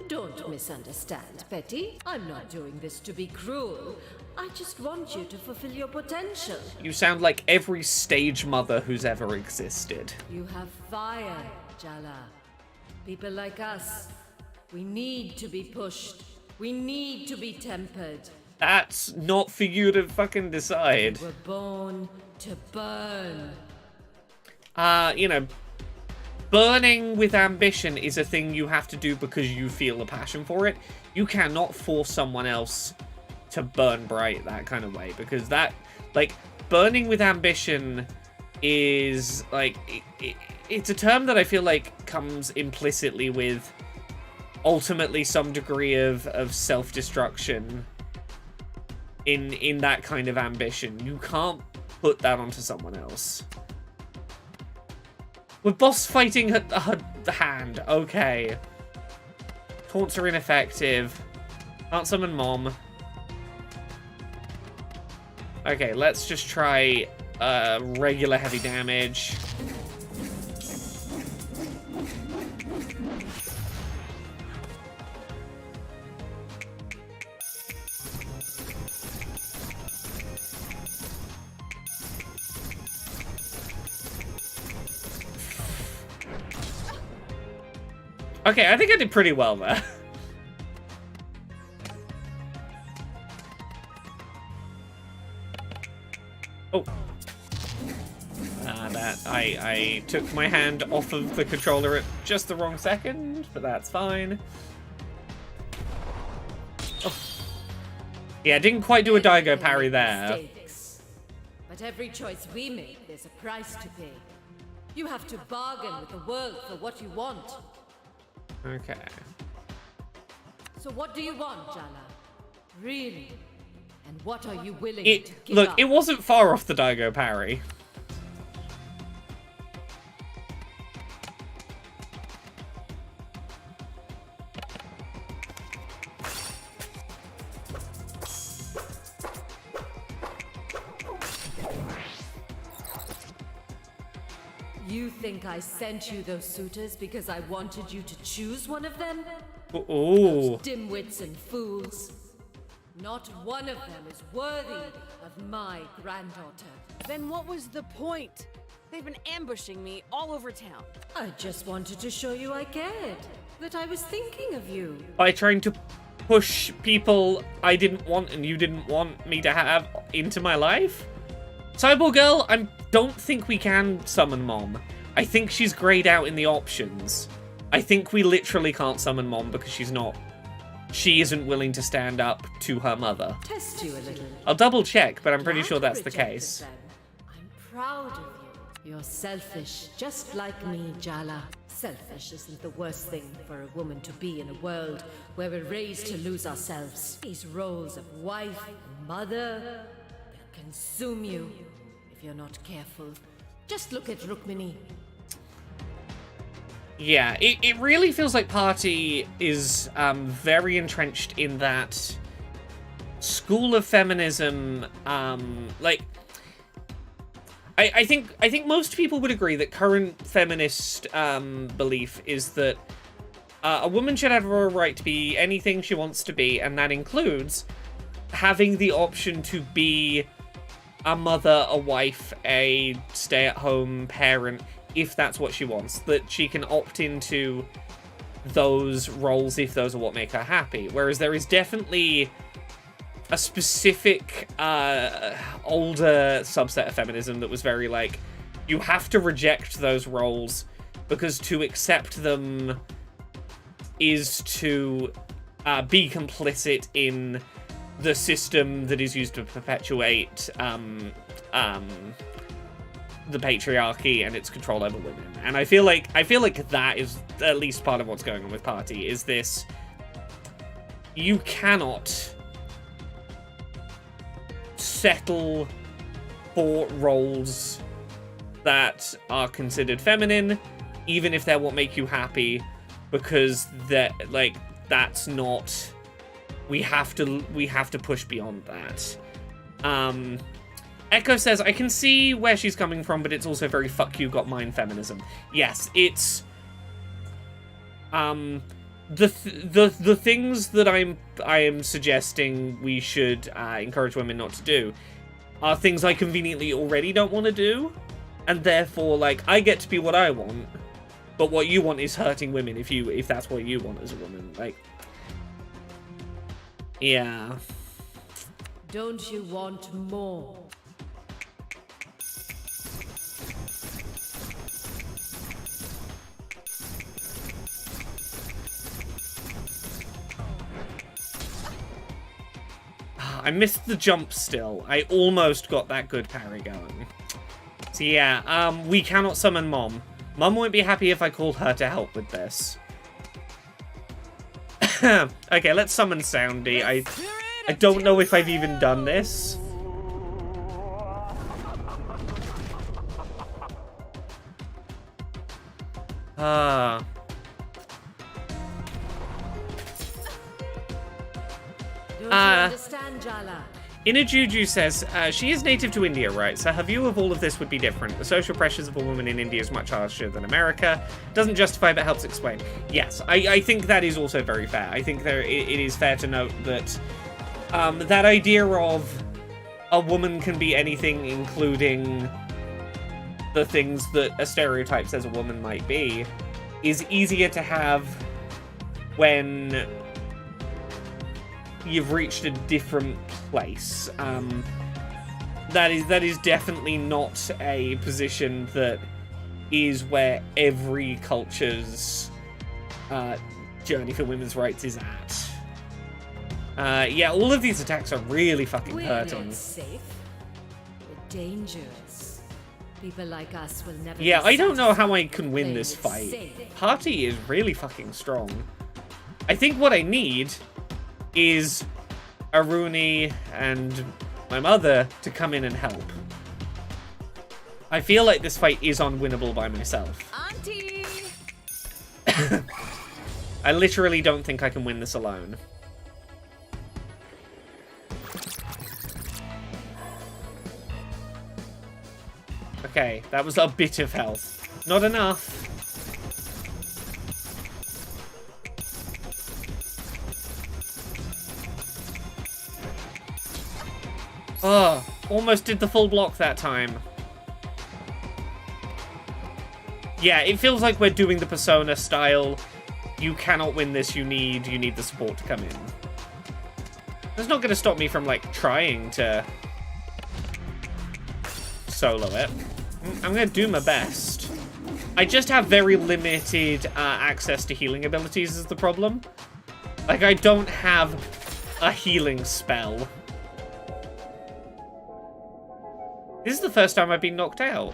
Don't misunderstand, Petty. I'm not doing this to be cruel. I just want you to fulfill your potential. You sound like every stage mother who's ever existed. You have fire, Jala. People like us, we need to be pushed. We need to be tempered. That's not for you to fucking decide. We're born to burn. You know, burning with ambition is a thing you have to do because you feel a passion for it. You cannot force someone else to burn bright that kind of way, because that, like, burning with ambition is, like, it's a term that I feel like comes implicitly with ultimately some degree of self-destruction in that kind of ambition. You can't put that onto someone else. With boss fighting her hand, okay. Taunts are ineffective. Can't summon Mom. Okay, let's just try regular heavy damage. Okay, I think I did pretty well there. Oh. I took my hand off of the controller at just the wrong second, but that's fine. Oh. Yeah, didn't quite do a Daigo parry there. Mistakes. But every choice we make, there's a price to pay. You have to bargain with the world for what you want. Okay. So what do you want, Jala? Really? And what are you willing to give Look, up? it wasn't far off the Daigo parry. You think I sent you those suitors because I wanted you to choose one of them? Ooh. Those dimwits and fools. Not one of them is worthy of my granddaughter. Then what was the point? They've been ambushing me all over town. I just wanted to show you I cared. That I was thinking of you. By trying to push people I didn't want and you didn't want me to have into my life? Cyborg Girl, I don't think we can summon Mom. I think she's grayed out in the options. I think we literally can't summon Mom because she's not she isn't willing to stand up to her mother. Test you a little. I'll double check, but I'm pretty Glad sure you that's the rejected case. them. I'm proud of you. You're selfish, just like me, Jala. Selfish isn't the worst thing for a woman to be in a world where we're raised to lose ourselves. These roles of wife, mother, they'll consume you if you're not careful. Just look at Rukmini. Yeah, it really feels like Party is very entrenched in that school of feminism. Like, I think most people would agree that current feminist belief is that a woman should have a right to be anything she wants to be, and that includes having the option to be a mother, a wife, a stay-at-home parent, if that's what she wants, that she can opt into those roles if those are what make her happy. Whereas there is definitely a specific older subset of feminism that was very like, you have to reject those roles because to accept them is to be complicit in the system that is used to perpetuate the patriarchy and its control over women. And I feel like that is at least part of what's going on with Party, is this: you cannot settle for roles that are considered feminine, even if they're what make you happy, because that's not. We have to push beyond that. Echo says, I can see where she's coming from, but it's also very fuck you got mine feminism. Yes, it's the things that I am suggesting we should encourage women not to do are things I conveniently already don't want to do, and therefore, like, I get to be what I want, but what you want is hurting women if that's what you want as a woman. Like, yeah. Don't you want more? I missed the jump still. I almost got that good parry going. So yeah, we cannot summon Mom. Mom won't be happy if I call her to help with this. Okay, let's summon Soundy. I don't know if I've even done this. Don't you understand, Jala? Inajuju says, she is native to India, right? So her view of all of this would be different. The social pressures of a woman in India is much harsher than America. Doesn't justify, but helps explain. Yes, I think that is also very fair. I think it is fair to note that that idea of a woman can be anything, including the things that a stereotype says a woman might be, is easier to have when you've reached a different place. That is definitely not a position that is where every culture's journey for women's rights is at. Yeah, all of these attacks are really fucking hurting. We're not safe. We're dangerous. People like us will never. Yeah, be I don't know how I satisfied can win playing this it fight. safe. Party is really fucking strong. I think what I need is Aruni and my mother to come in and help. I feel like this fight is unwinnable by myself. Auntie! I literally don't think I can win this alone. Okay, that was a bit of health. Not enough. Oh, almost did the full block that time. Yeah, it feels like we're doing the Persona style. You cannot win this, you need the support to come in. That's not going to stop me from, like, trying to solo it. I'm going to do my best. I just have very limited access to healing abilities is the problem. Like, I don't have a healing spell. This is the first time I've been knocked out.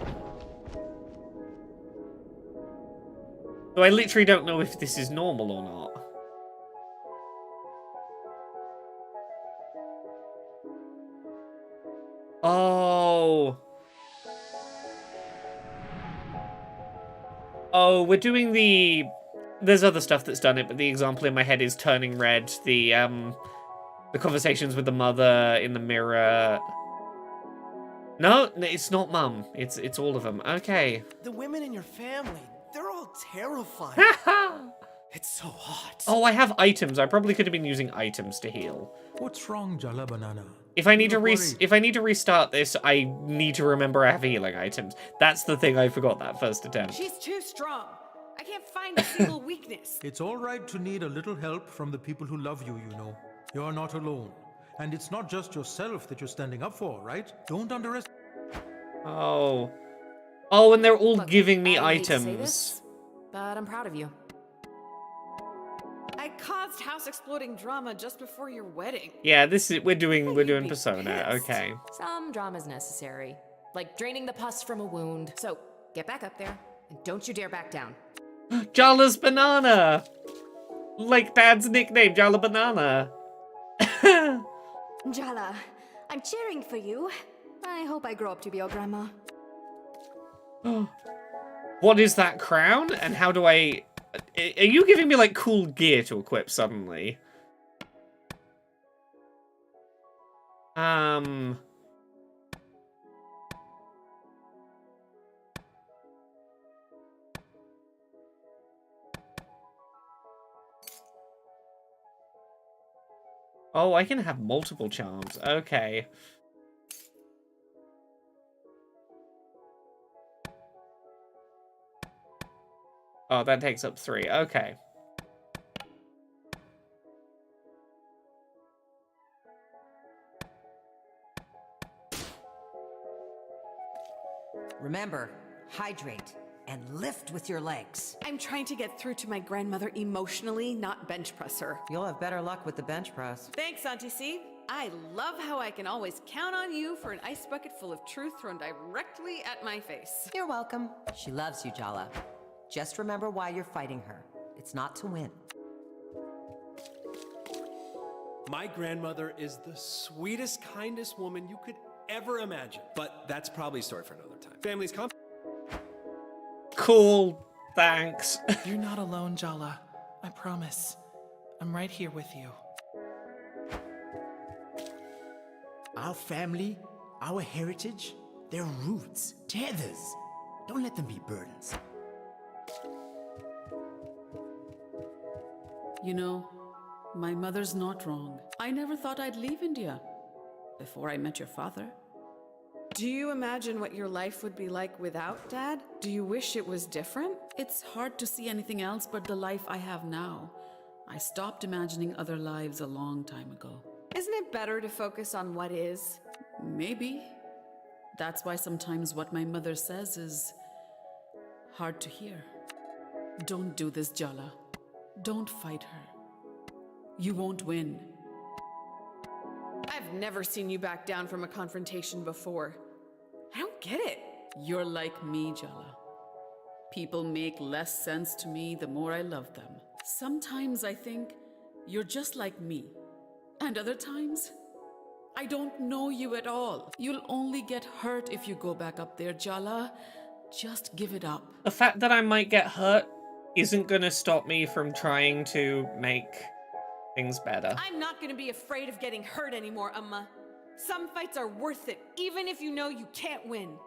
So I literally don't know if this is normal or not. Oh. Oh, we're doing the... There's other stuff that's done it, but the example in my head is turning red. The conversations with the mother in the mirror. No, it's not Mum. It's all of them. Okay. The women in your family, they're all terrifying. It's so hot. Oh, I have items. I probably could have been using items to heal. What's wrong, Jala Banana? If I need to restart this, I need to remember I have healing items. That's the thing I forgot that first attempt. She's too strong. I can't find a single weakness. It's all right to need a little help from the people who love you, you know. You're not alone. And it's not just yourself that you're standing up for, right? Don't underestimate. Oh. Oh, and they're all giving me I hate to say items. this, but I'm proud of you. I caused house exploding drama just before your wedding. Yeah, we're doing Persona. Okay. Some drama's necessary, like draining the pus from a wound. So get back up there, and don't you dare back down. Jala's Banana! Like Dad's nickname, Jala Banana. Jala, I'm cheering for you. I hope I grow up to be your grandma. What is that crown? And how do I... Are you giving me, like, cool gear to equip suddenly? Oh, I can have multiple charms. Okay. Oh, that takes up 3. Okay. Remember, hydrate and lift with your legs. I'm trying to get through to my grandmother emotionally, not bench press her. You'll have better luck with the bench press. Thanks, Auntie C. I love how I can always count on you for an ice bucket full of truth thrown directly at my face. You're welcome. She loves you, Jala. Just remember why you're fighting her. It's not to win. My grandmother is the sweetest, kindest woman you could ever imagine. But that's probably a story for another time. Family's Cool. Thanks. You're not alone, Jala. I promise. I'm right here with you. Our family, our heritage, their roots, tethers. Don't let them be burdens. You know, my mother's not wrong. I never thought I'd leave India before I met your father. Do you imagine what your life would be like without Dad? Do you wish it was different? It's hard to see anything else but the life I have now. I stopped imagining other lives a long time ago. Isn't it better to focus on what is? Maybe. That's why sometimes what my mother says is hard to hear. Don't do this, Jala. Don't fight her. You won't win. I've never seen you back down from a confrontation before. I don't get it. You're like me, Jala. People make less sense to me the more I love them. Sometimes I think you're just like me. And other times, I don't know you at all. You'll only get hurt if you go back up there, Jala. Just give it up. The fact that I might get hurt isn't gonna stop me from trying to make things better. I'm not gonna be afraid of getting hurt anymore, Amma. Some fights are worth it, even if you know you can't win.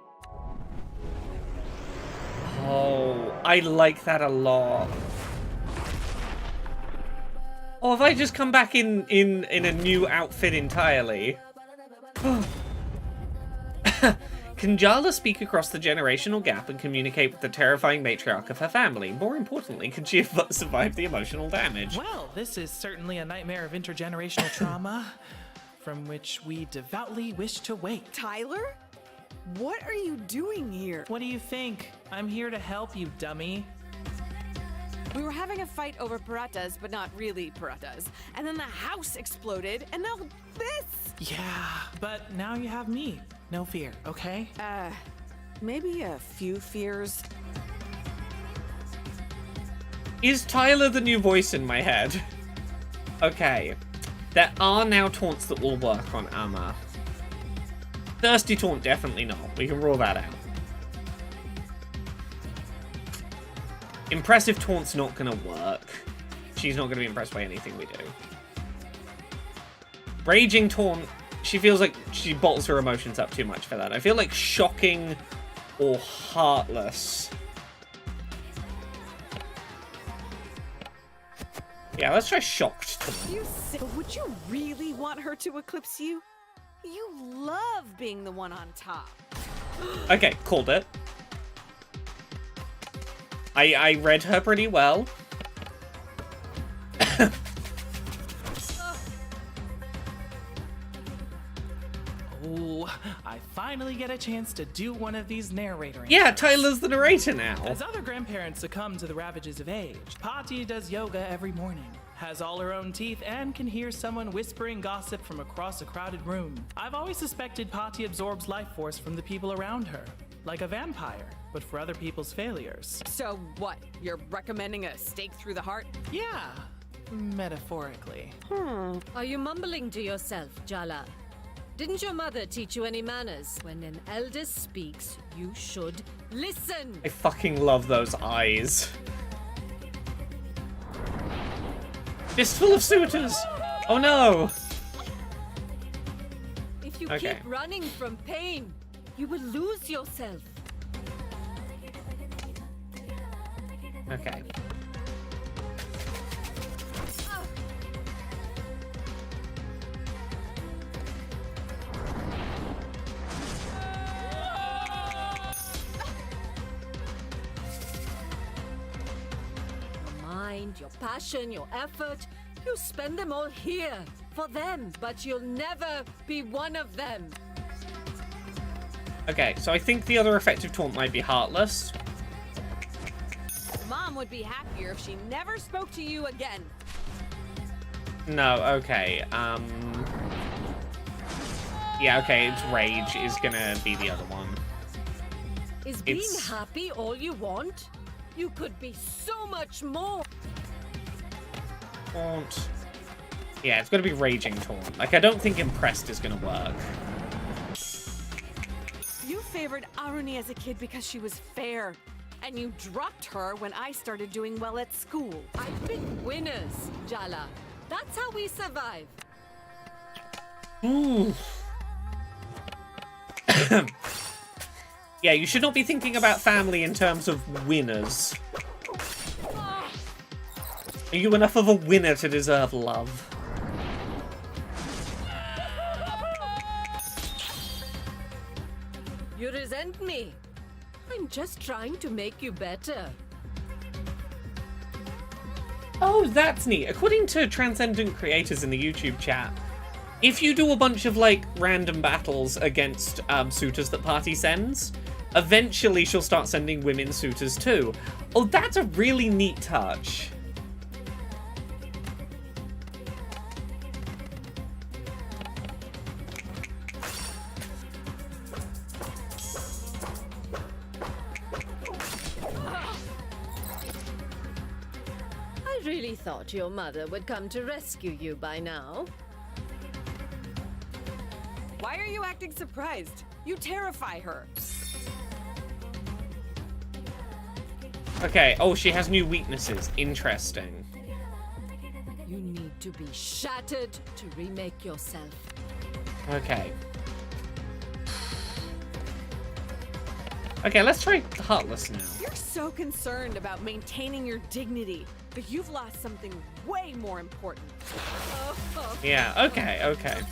Oh, I like that a lot. Or have I just come back in a new outfit entirely? Can Jala speak across the generational gap and communicate with the terrifying matriarch of her family? More importantly, can she have survived the emotional damage? Well, this is certainly a nightmare of intergenerational trauma, from which we devoutly wish to wake. Tyler? What are you doing here? What do you think? I'm here to help you, dummy. We were having a fight over paratas, but not really paratas. And then the house exploded, and now this! Yeah, but now you have me. No fear, okay? Maybe a few fears. Is Tyler the new voice in my head? Okay. There are now taunts that will work on Amma. Thirsty taunt, definitely not. We can rule that out. Impressive taunt's not gonna work. She's not gonna be impressed by anything we do. Raging taunt, she feels like she bottles her emotions up too much for that. I feel like shocking or heartless. Yeah, let's try shocked taunt. But would you really want her to eclipse you? You love being the one on top. Okay, called it. I read her pretty well. Oh, I finally get a chance to do one of these narrator. Yeah, Tyler's the narrator now. As other grandparents succumb to the ravages of age, Patty does yoga every morning, has all her own teeth, and can hear someone whispering gossip from across a crowded room. I've always suspected Patty absorbs life force from the people around her, like a vampire, but for other people's failures. So what? You're recommending a stake through the heart? Yeah, metaphorically. Are you mumbling to yourself, Jala? Didn't your mother teach you any manners? When an elder speaks, you should listen. I fucking love those eyes. Fistful of suitors! Oh no! If you Okay. keep running from pain, you will lose yourself. Okay. Your mind, your passion, your effort, you spend them all here for them, but you'll never be one of them. Okay, so I think the other effective taunt might be Heartless. Mom would be happier if she never spoke to you again. No, okay, yeah, okay, it's Rage is gonna be the other one. Is being It's- happy all you want? You could be so much more. Taunt. Yeah, it's gonna be Raging Taunt. Like, I don't think Impressed is gonna work. You favored Aruni as a kid because she was fair. And you dropped her when I started doing well at school. I pick winners, Jala. That's how we survive. Ooh. Yeah, you should not be thinking about family in terms of winners. Are you enough of a winner to deserve love? You resent me. I'm just trying to make you better. Oh, that's neat. According to Transcendent Creators in the YouTube chat, if you do a bunch of, like, random battles against suitors that Party sends, eventually she'll start sending women suitors too. Oh, that's a really neat touch. I really thought your mother would come to rescue you by now. Why are you acting surprised? You terrify her. Okay, oh, she has new weaknesses. Interesting. You need to be shattered to remake yourself. Okay. Okay, let's try Heartless now. You're so concerned about maintaining your dignity, but you've lost something way more important. Yeah, okay, okay.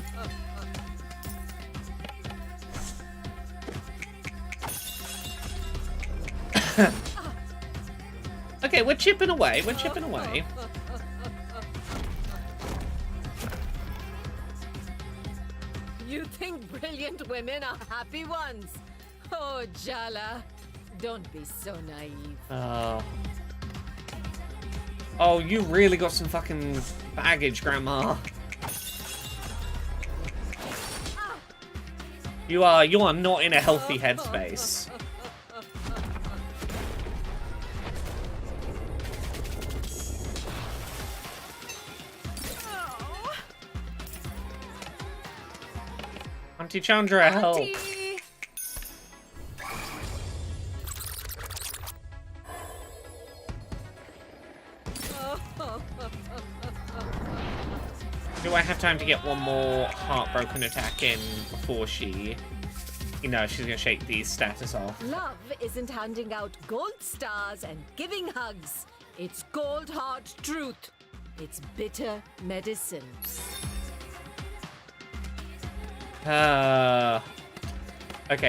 Okay, we're chipping away, we're chipping away. You think brilliant women are happy ones? Oh, Jala, don't be so naive. Oh. Oh, you really got some fucking baggage, Grandma. You are not in a healthy headspace. Auntie Chandra, help. Do I have time to get one more heartbroken attack in before she... You know, she's gonna shake these status off. Love isn't handing out gold stars and giving hugs. It's cold hard truth. It's bitter medicine. Okay,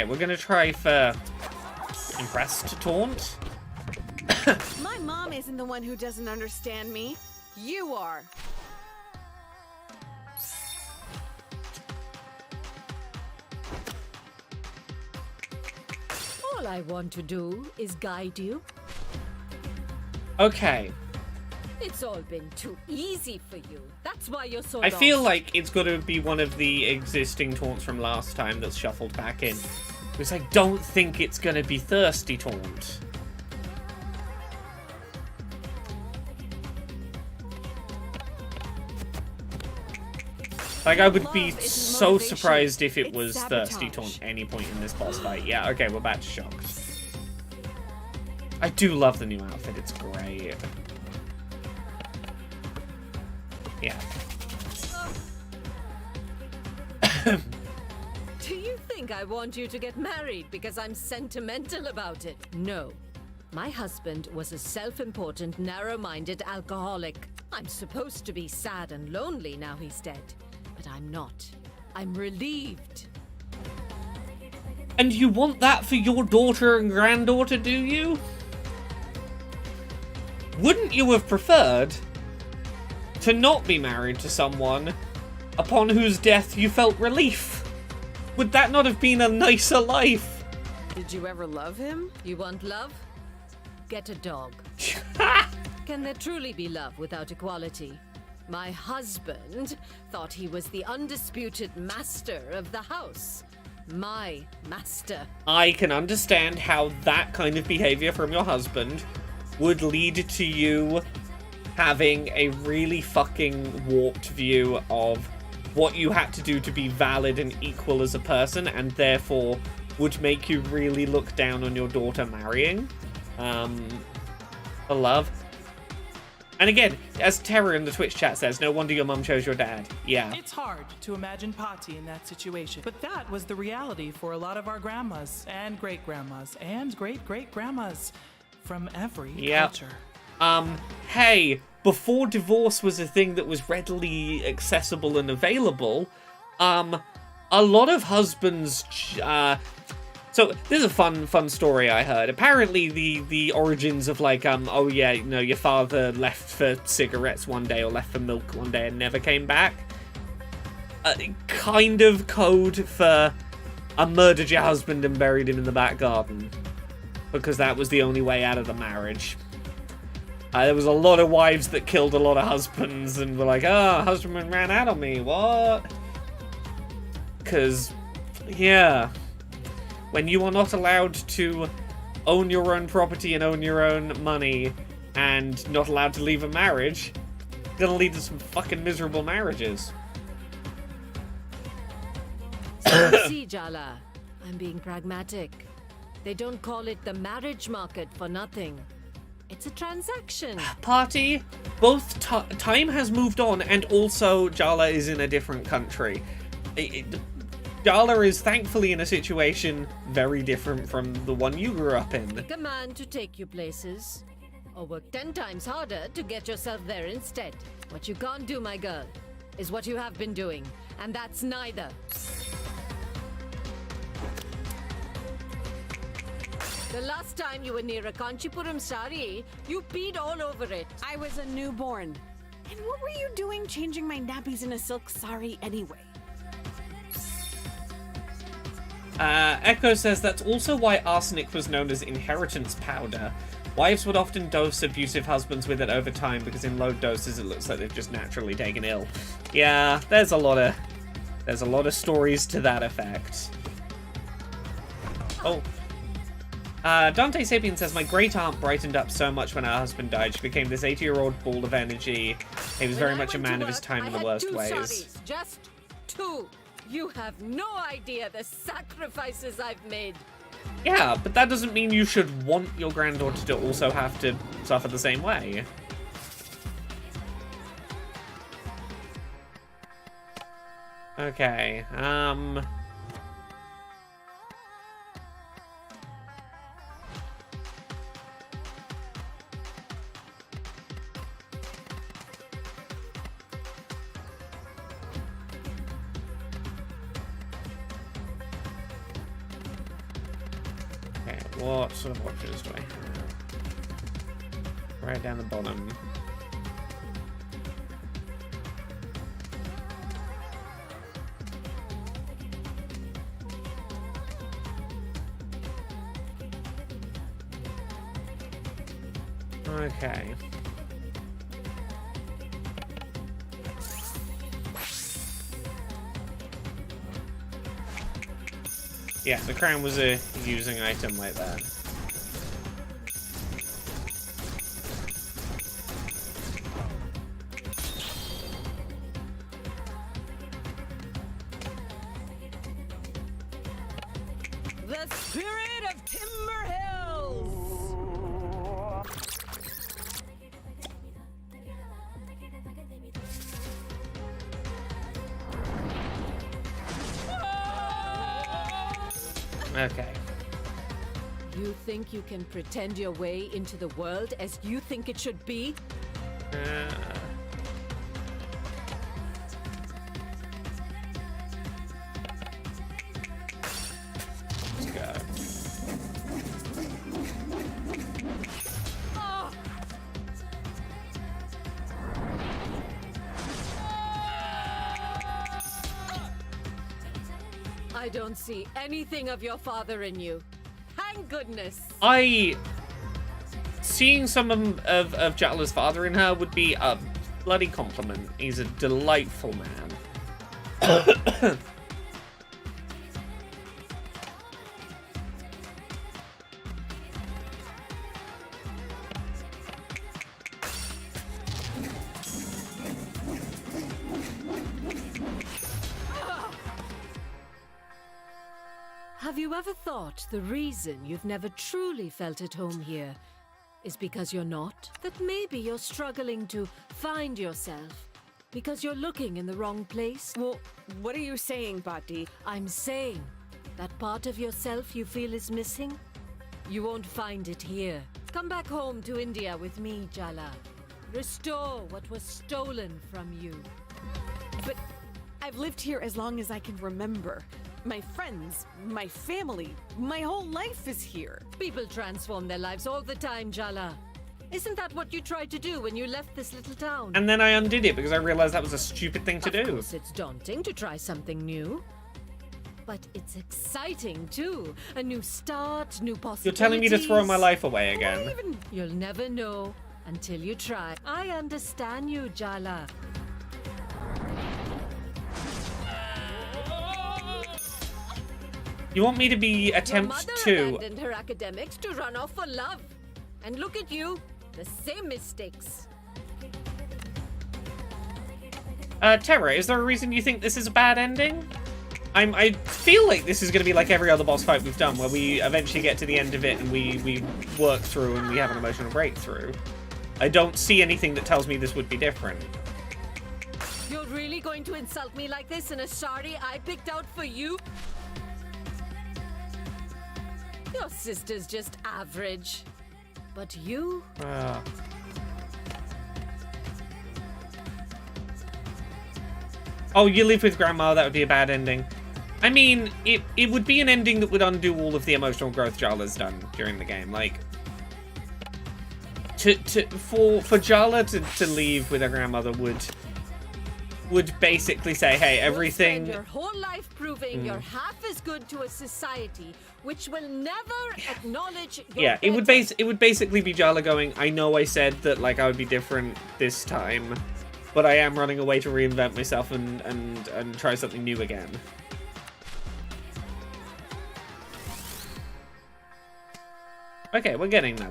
we're gonna try for impressed taunt. My mom isn't the one who doesn't understand me. You are. All I want to do is guide you. Okay. It's all been too easy for you. That's why you're so I feel lost. like it's got to be one of the existing taunts from last time that's shuffled back in. Because I don't think it's going to be Thirsty Taunt. Like, I would be so surprised if it was Thirsty Taunt at any point in this boss fight. Yeah, okay, we're back to Shocked. I do love the new outfit, it's great. Yeah. Do you think I want you to get married because I'm sentimental about it? No. My husband was a self-important, narrow-minded alcoholic. I'm supposed to be sad and lonely now he's dead. But I'm not. I'm relieved. And you want that for your daughter and granddaughter, do you? Wouldn't you have preferred to not be married to someone upon whose death you felt relief? Would that not have been a nicer life? Did you ever love him? You want love? Get a dog. Can there truly be love without equality? My husband thought he was the undisputed master of the house. My master. I can understand how that kind of behavior from your husband would lead to you having a really fucking warped view of what you had to do to be valid and equal as a person, and therefore would make you really look down on your daughter marrying for love. And again, as Terra in the Twitch chat says, no wonder your mum chose your dad. Yeah. It's hard to imagine Patty in that situation, but that was the reality for a lot of our grandmas and great-grandmas and great-great-grandmas from every culture. Hey, before divorce was a thing that was readily accessible and available, a lot of husbands, so this is a fun story I heard. Apparently the origins of like, oh yeah, you know, your father left for cigarettes one day or left for milk one day and never came back. Kind of code for I murdered your husband and buried him in the back garden. Because that was the only way out of the marriage. There was a lot of wives that killed a lot of husbands and were like, oh, husband ran out on me, what? Because, yeah. When you are not allowed to own your own property and own your own money and not allowed to leave a marriage, it's gonna lead to some fucking miserable marriages. See, Jala, I'm being pragmatic. They don't call it the marriage market for nothing. It's a transaction. Party, both time has moved on and also Jala is in a different country. Jala is thankfully in a situation very different from the one you grew up in. Pick a man to take you places, or work 10 times harder to get yourself there instead. What you can't do, my girl, is what you have been doing, and that's neither. The last time you were near a Kanchipuram sari, you peed all over it. I was a newborn. And what were you doing changing my nappies in a silk sari anyway? Echo says that's also why arsenic was known as inheritance powder. Wives would often dose abusive husbands with it over time because in low doses it looks like they've just naturally taken ill. Yeah, there's a lot of stories to that effect. Oh. Dante Sapien says, my great aunt brightened up so much when her husband died. She became this 80-year-old ball of energy. He was very much a man of his time in the worst ways. Saris, just 2. You have no idea the sacrifices I've made. Yeah, but that doesn't mean you should want your granddaughter to also have to suffer the same way. Okay, what sort of options do I have? Right down the bottom. Okay. Yeah, the crown was a using item like that. The spirit of Timber Hills! Okay. You think you can pretend your way into the world as you think it should be? Let's go. I don't see anything of your father in you. Thank goodness. Seeing some of Jala's father in her would be a bloody compliment. He's a delightful man. Have you ever thought the reason you've never truly felt at home here is because you're not? That maybe you're struggling to find yourself because you're looking in the wrong place? Well, what are you saying, Bhatti? I'm saying that part of yourself you feel is missing, you won't find it here. Come back home to India with me, Jala. Restore what was stolen from you. But I've lived here as long as I can remember. My friends, my family, my whole life is here. People transform their lives all the time, Jala. Isn't that what you tried to do when you left this little town? And then I undid it because I realized that was a stupid thing to do. Of course, it's daunting to try something new. But it's exciting, too. A new start, new possibilities. You're telling me to throw my life away again. You'll never know until you try. I understand you, Jala. You want me to be attempt to... Your mother abandoned her academics to run off for love. And look at you, the same mistakes. Terra, is there a reason you think this is a bad ending? I feel like this is going to be like every other boss fight we've done, where we eventually get to the end of it and we work through and we have an emotional breakthrough. I don't see anything that tells me this would be different. You're really going to insult me like this in a sari I picked out for you? Your sister's just average. But you? Oh, you live with Grandma, that would be a bad ending. I mean, it would be an ending that would undo all of the emotional growth Jala's done during the game. Like, for Jala to leave with her grandmother would would basically say, hey, You'll everything... spend your whole life proving you're half as good to a society which will never acknowledge your Yeah, it would basically be Jala going, I know I said that, like, I would be different this time, but I am running away to reinvent myself and try something new again. Okay, we're getting there,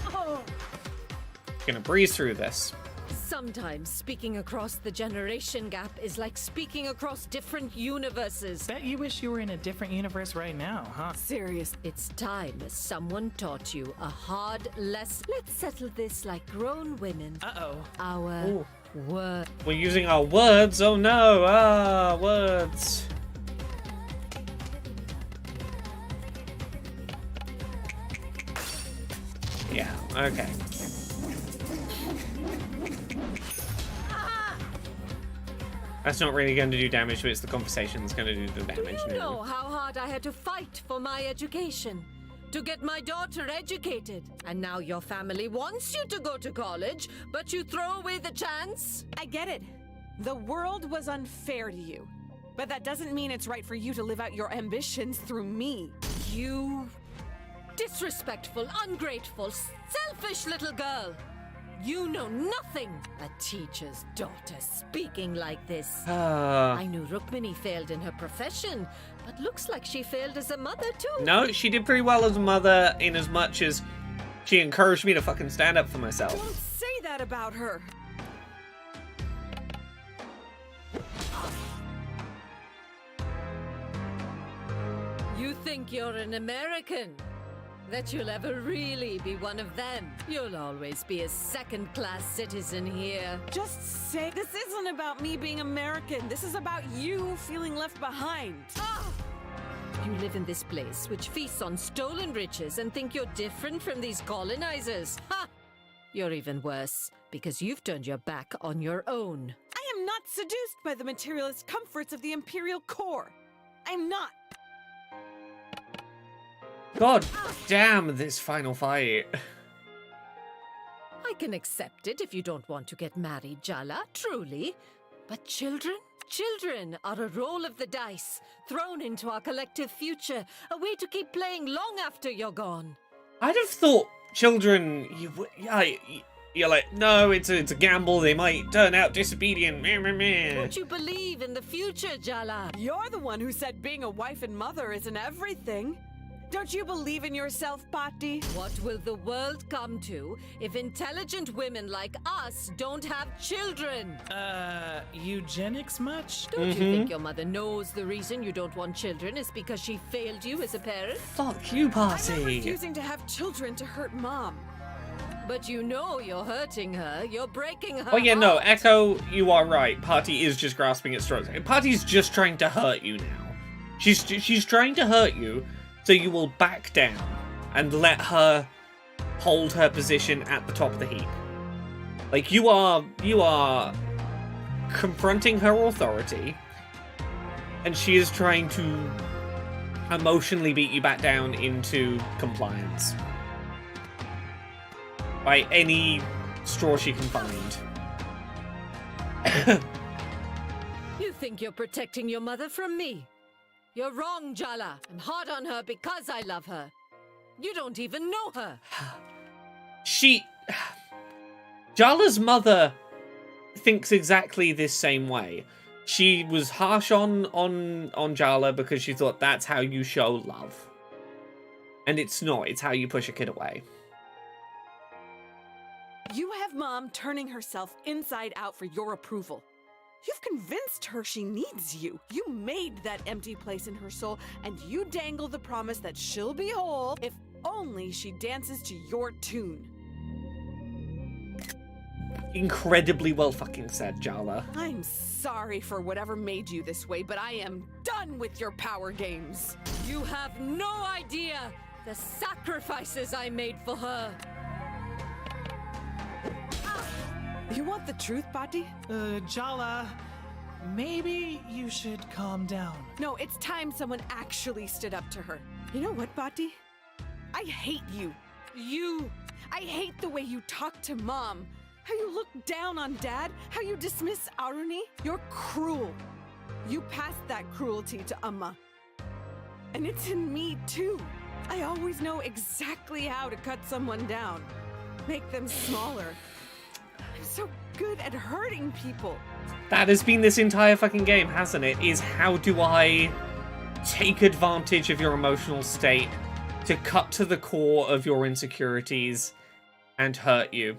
Oh. Gonna breeze through this. Sometimes speaking across the generation gap is like speaking across different universes. Bet you wish you were in a different universe right now, huh? Serious. It's time someone taught you a hard lesson. Let's settle this like grown women. Uh-oh. Our word. We're using our words. Oh no! Ah, words. Yeah. Okay. That's not really going to do damage, but it's the conversation that's going to do the damage. Do you know how hard I had to fight for my education? To get my daughter educated. And now your family wants you to go to college, but you throw away the chance? I get it. The world was unfair to you. But that doesn't mean it's right for you to live out your ambitions through me. You disrespectful, ungrateful, selfish little girl. You know nothing. A teacher's daughter speaking like this. I knew Rukmini failed in her profession, but looks like she failed as a mother too. No, she did pretty well as a mother in as much as she encouraged me to fucking stand up for myself. Don't say that about her. You think you're an American? That you'll ever really be one of them. You'll always be a second-class citizen here. Just say this isn't about me being American. This is about you feeling left behind. You live in this place which feasts on stolen riches and think you're different from these colonizers. Ha! You're even worse, because you've turned your back on your own. I am not seduced by the materialist comforts of the Imperial core. I'm not. God damn this final fight. I can accept it if you don't want to get married, Jala, truly. But children? Children are a roll of the dice, thrown into our collective future, a way to keep playing long after you're gone. I'd have thought children, you're like, no, it's a gamble, they might turn out disobedient. Meh, meh, meh. Don't you believe in the future, Jala? You're the one who said being a wife and mother isn't everything. Don't you believe in yourself, Patti? What will the world come to if intelligent women like us don't have children? Eugenics much? Don't you think your mother knows the reason you don't want children is because she failed you as a parent? Fuck you, I'm not Patti. refusing to have children to hurt Mom. But you know you're hurting her. You're breaking her Oh yeah, no, heart. Echo, you are right. Patti is just grasping at straws. Patti's just trying to hurt you now. She's trying to hurt you so you will back down and let her hold her position at the top of the heap. Like, you are confronting her authority, and she is trying to emotionally beat you back down into compliance by any straw she can find. You think you're protecting your mother from me? You're wrong, Jala. I'm hard on her because I love her. You don't even know her. Jala's mother thinks exactly this same way. She was harsh on Jala because she thought that's how you show love. And it's not. It's how you push a kid away. You have Mom turning herself inside out for your approval. You've convinced her she needs you. You made that empty place in her soul, and you dangle the promise that she'll be whole if only she dances to your tune. Incredibly well fucking said, Jala. I'm sorry for whatever made you this way, but I am done with your power games. You have no idea the sacrifices I made for her. You want the truth, Patti? Jala, maybe you should calm down. No, it's time someone actually stood up to her. You know what, Bati? I hate you. I hate the way you talk to Mom. How you look down on Dad. How you dismiss Aruni. You're cruel. You passed that cruelty to Amma. And it's in me, too. I always know exactly how to cut someone down. Make them smaller. I'm so good at hurting people. That has been this entire fucking game, hasn't it? Is how do I take advantage of your emotional state to cut to the core of your insecurities and hurt you,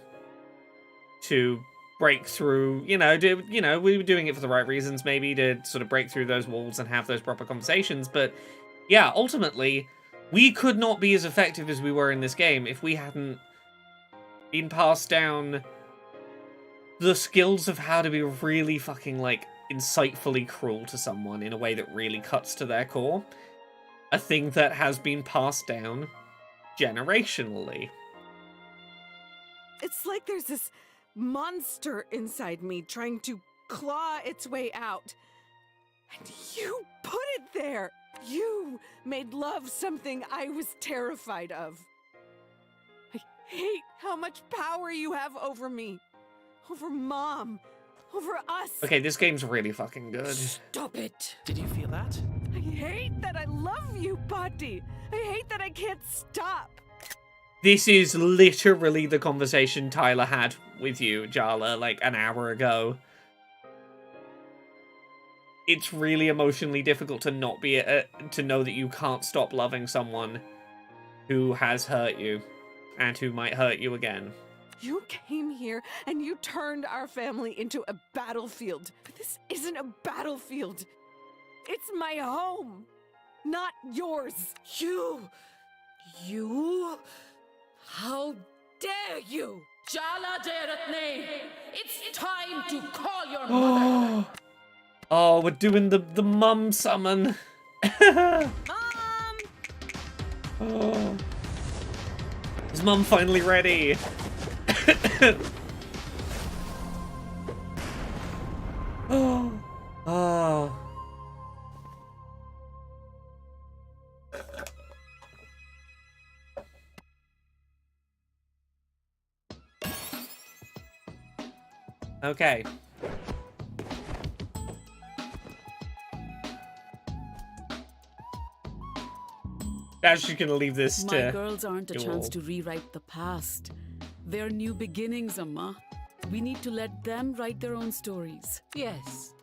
to break through, we were doing it for the right reasons, maybe, to sort of break through those walls and have those proper conversations, but yeah, ultimately, we could not be as effective as we were in this game if we hadn't been passed down the skills of how to be really fucking, like, insightfully cruel to someone in a way that really cuts to their core. A thing that has been passed down generationally. It's like there's this monster inside me trying to claw its way out. And you put it there! You made love something I was terrified of. I hate how much power you have over me. Over Mom. Over us. Okay, this game's really fucking good. Stop it! Did you feel that? I hate that I love you, Bati. I hate that I can't stop. This is literally the conversation Tyler had with you, Jala, like an hour ago. It's really emotionally difficult to not be to know that you can't stop loving someone who has hurt you and who might hurt you again. You came here and you turned our family into a battlefield. But this isn't a battlefield. It's my home, not yours. You? How dare you? Jala Deratne, it's time to call your mother. Oh, we're doing the mum summon. Mom! Oh. Is Mum finally ready? Oh. Oh. Okay. Now she's gonna leave this to... My girls aren't a chance to rewrite the past. They're new beginnings, Amma. We need to let them write their own stories. Yes,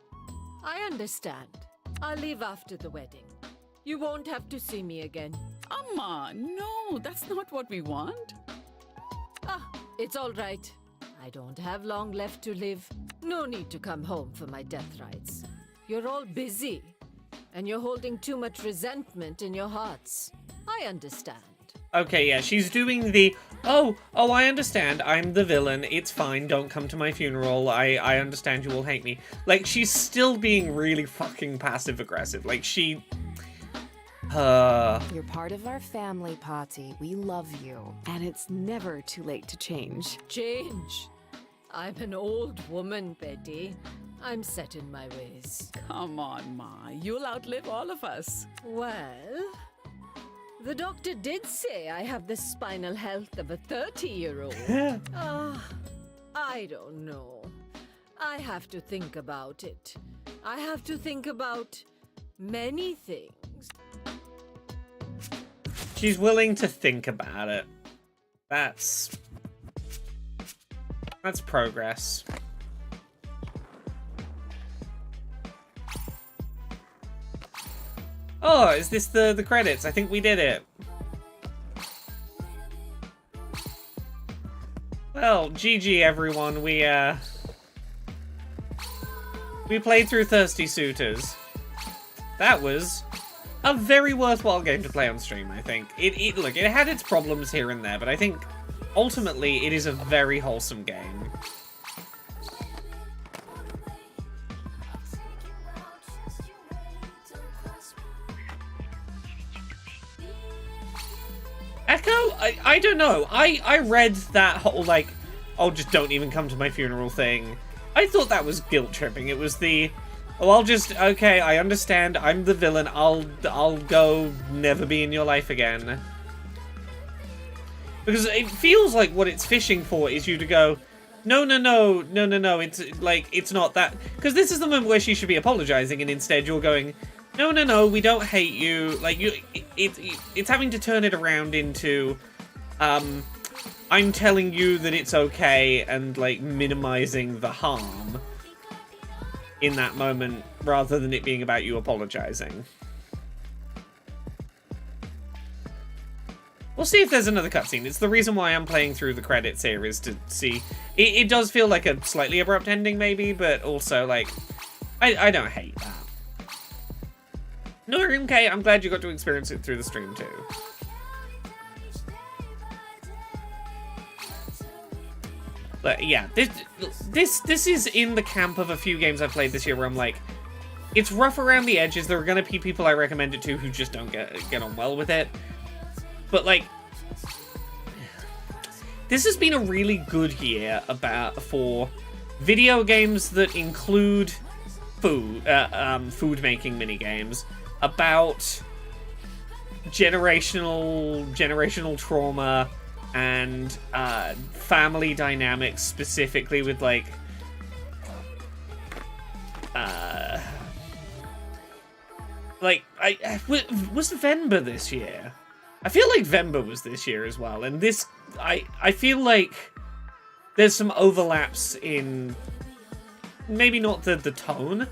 I understand. I'll leave after the wedding. You won't have to see me again. Amma, no, that's not what we want. Ah, it's all right. I don't have long left to live. No need to come home for my death rites. You're all busy, and you're holding too much resentment in your hearts. I understand. Okay, yeah, she's doing the, oh, I understand, I'm the villain, it's fine, don't come to my funeral, I understand you will hate me. Like, she's still being really fucking passive-aggressive, like, she... You're part of our family, Patty. We love you. And it's never too late to change. Change? I'm an old woman, Betty. I'm set in my ways. Come on, Ma. You'll outlive all of us. Well, the doctor did say I have the spinal health of a 30-year-old. I don't know. I have to think about it. I have to think about many things. She's willing to think about it. That's progress. Oh, is this the credits? I think we did it. Well, GG everyone. We played through Thirsty Suitors. That was a very worthwhile game to play on stream, I think. Look, it had its problems here and there, but I think ultimately it is a very wholesome game. Echo? I don't know. I read that whole, like, oh, just don't even come to my funeral thing. I thought that was guilt tripping. It was the, Oh, I'll just... Okay, I understand. I'm the villain. I'll go never be in your life again. Because it feels like what it's fishing for is you to go, no, it's like, it's not that. Because this is the moment where she should be apologizing, and instead you're going, no, we don't hate you. Like, it's having to turn it around into, I'm telling you that it's okay, and, like, minimizing the harm in that moment, rather than it being about you apologizing. We'll see if there's another cutscene. It's the reason why I'm playing through the credits here, is to see. It does feel like a slightly abrupt ending, maybe, but also, like, I don't hate that. No, okay, I'm glad you got to experience it through the stream, too. But, yeah, this is in the camp of a few games I've played this year where I'm like, it's rough around the edges. There are going to be people I recommend it to who just don't get on well with it. But, like, this has been a really good year for video games that include food-making minigames, about generational trauma and family dynamics, specifically with, like, was Venba this year? I feel like Venba was this year as well, and this, I feel like there's some overlaps in, maybe not the tone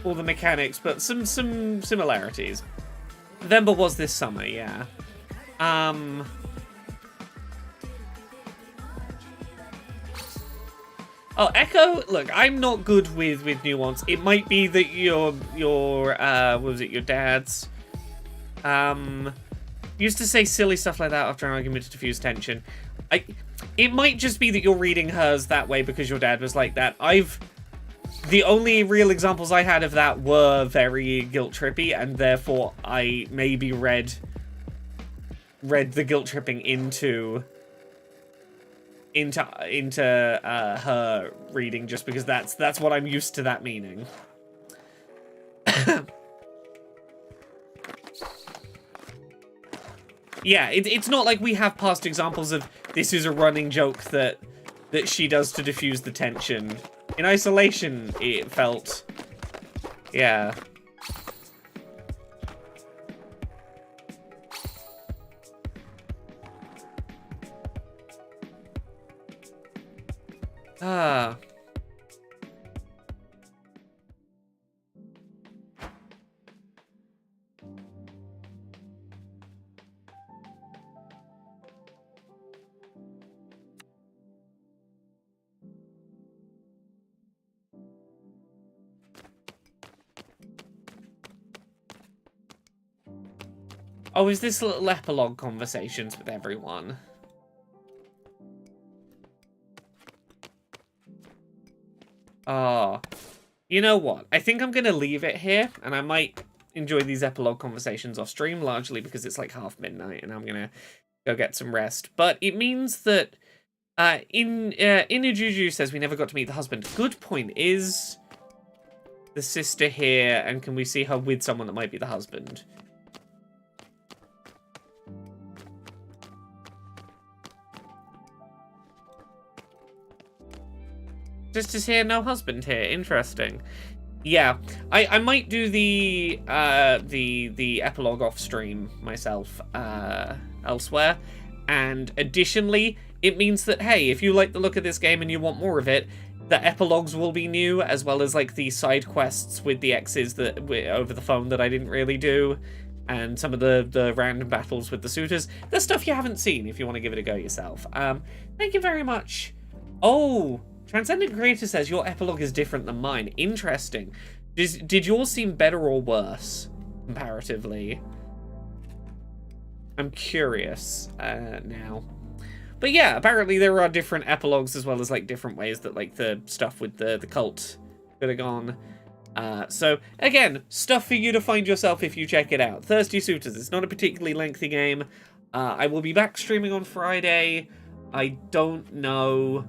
or the mechanics, but some similarities. Venba was this summer, yeah. Oh, Echo, look, I'm not good with nuance. It might be that your what was it, your dad's, used to say silly stuff like that after an argument to diffuse tension. It might just be that you're reading hers that way because your dad was like that. The only real examples I had of that were very guilt-trippy, and therefore I maybe read the guilt-tripping into her reading, just because that's what I'm used to that meaning. Yeah, it's not like we have past examples of this is a running joke that she does to diffuse the tension. In isolation, it felt... Yeah. Ah. Oh, is this little epilogue conversations with everyone? Oh. You know what? I think I'm going to leave it here, and I might enjoy these epilogue conversations off stream, largely because it's like half midnight, and I'm going to go get some rest. But it means that Inujuju says we never got to meet the husband. Good point. Is the sister here, and can we see her with someone that might be the husband? Sister's here, no husband here. Interesting. Yeah, I might do the epilogue off stream myself elsewhere. And additionally, it means that, hey, if you like the look of this game and you want more of it, the epilogues will be new, as well as like the side quests with the exes that over the phone that I didn't really do, and some of the random battles with the suitors. There's stuff you haven't seen if you want to give it a go yourself. Thank you very much. Oh. Transcendent Creator says, your epilogue is different than mine. Interesting. Did yours seem better or worse, comparatively? I'm curious now. But yeah, apparently there are different epilogues, as well as, like, different ways that, like, the stuff with the cult could have gone. So, again, stuff for you to find yourself if you check it out. Thirsty Suitors. It's not a particularly lengthy game. I will be back streaming on Friday. I don't know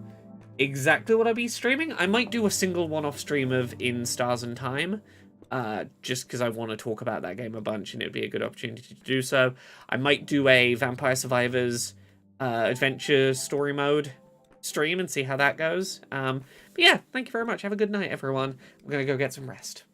exactly what I'll be streaming. I might do a single one-off stream of In Stars and Time, just because I want to talk about that game a bunch and it would be a good opportunity to do so. I might do a Vampire Survivors adventure story mode stream and see how that goes. But yeah, thank you very much. Have a good night, everyone. I'm going to go get some rest.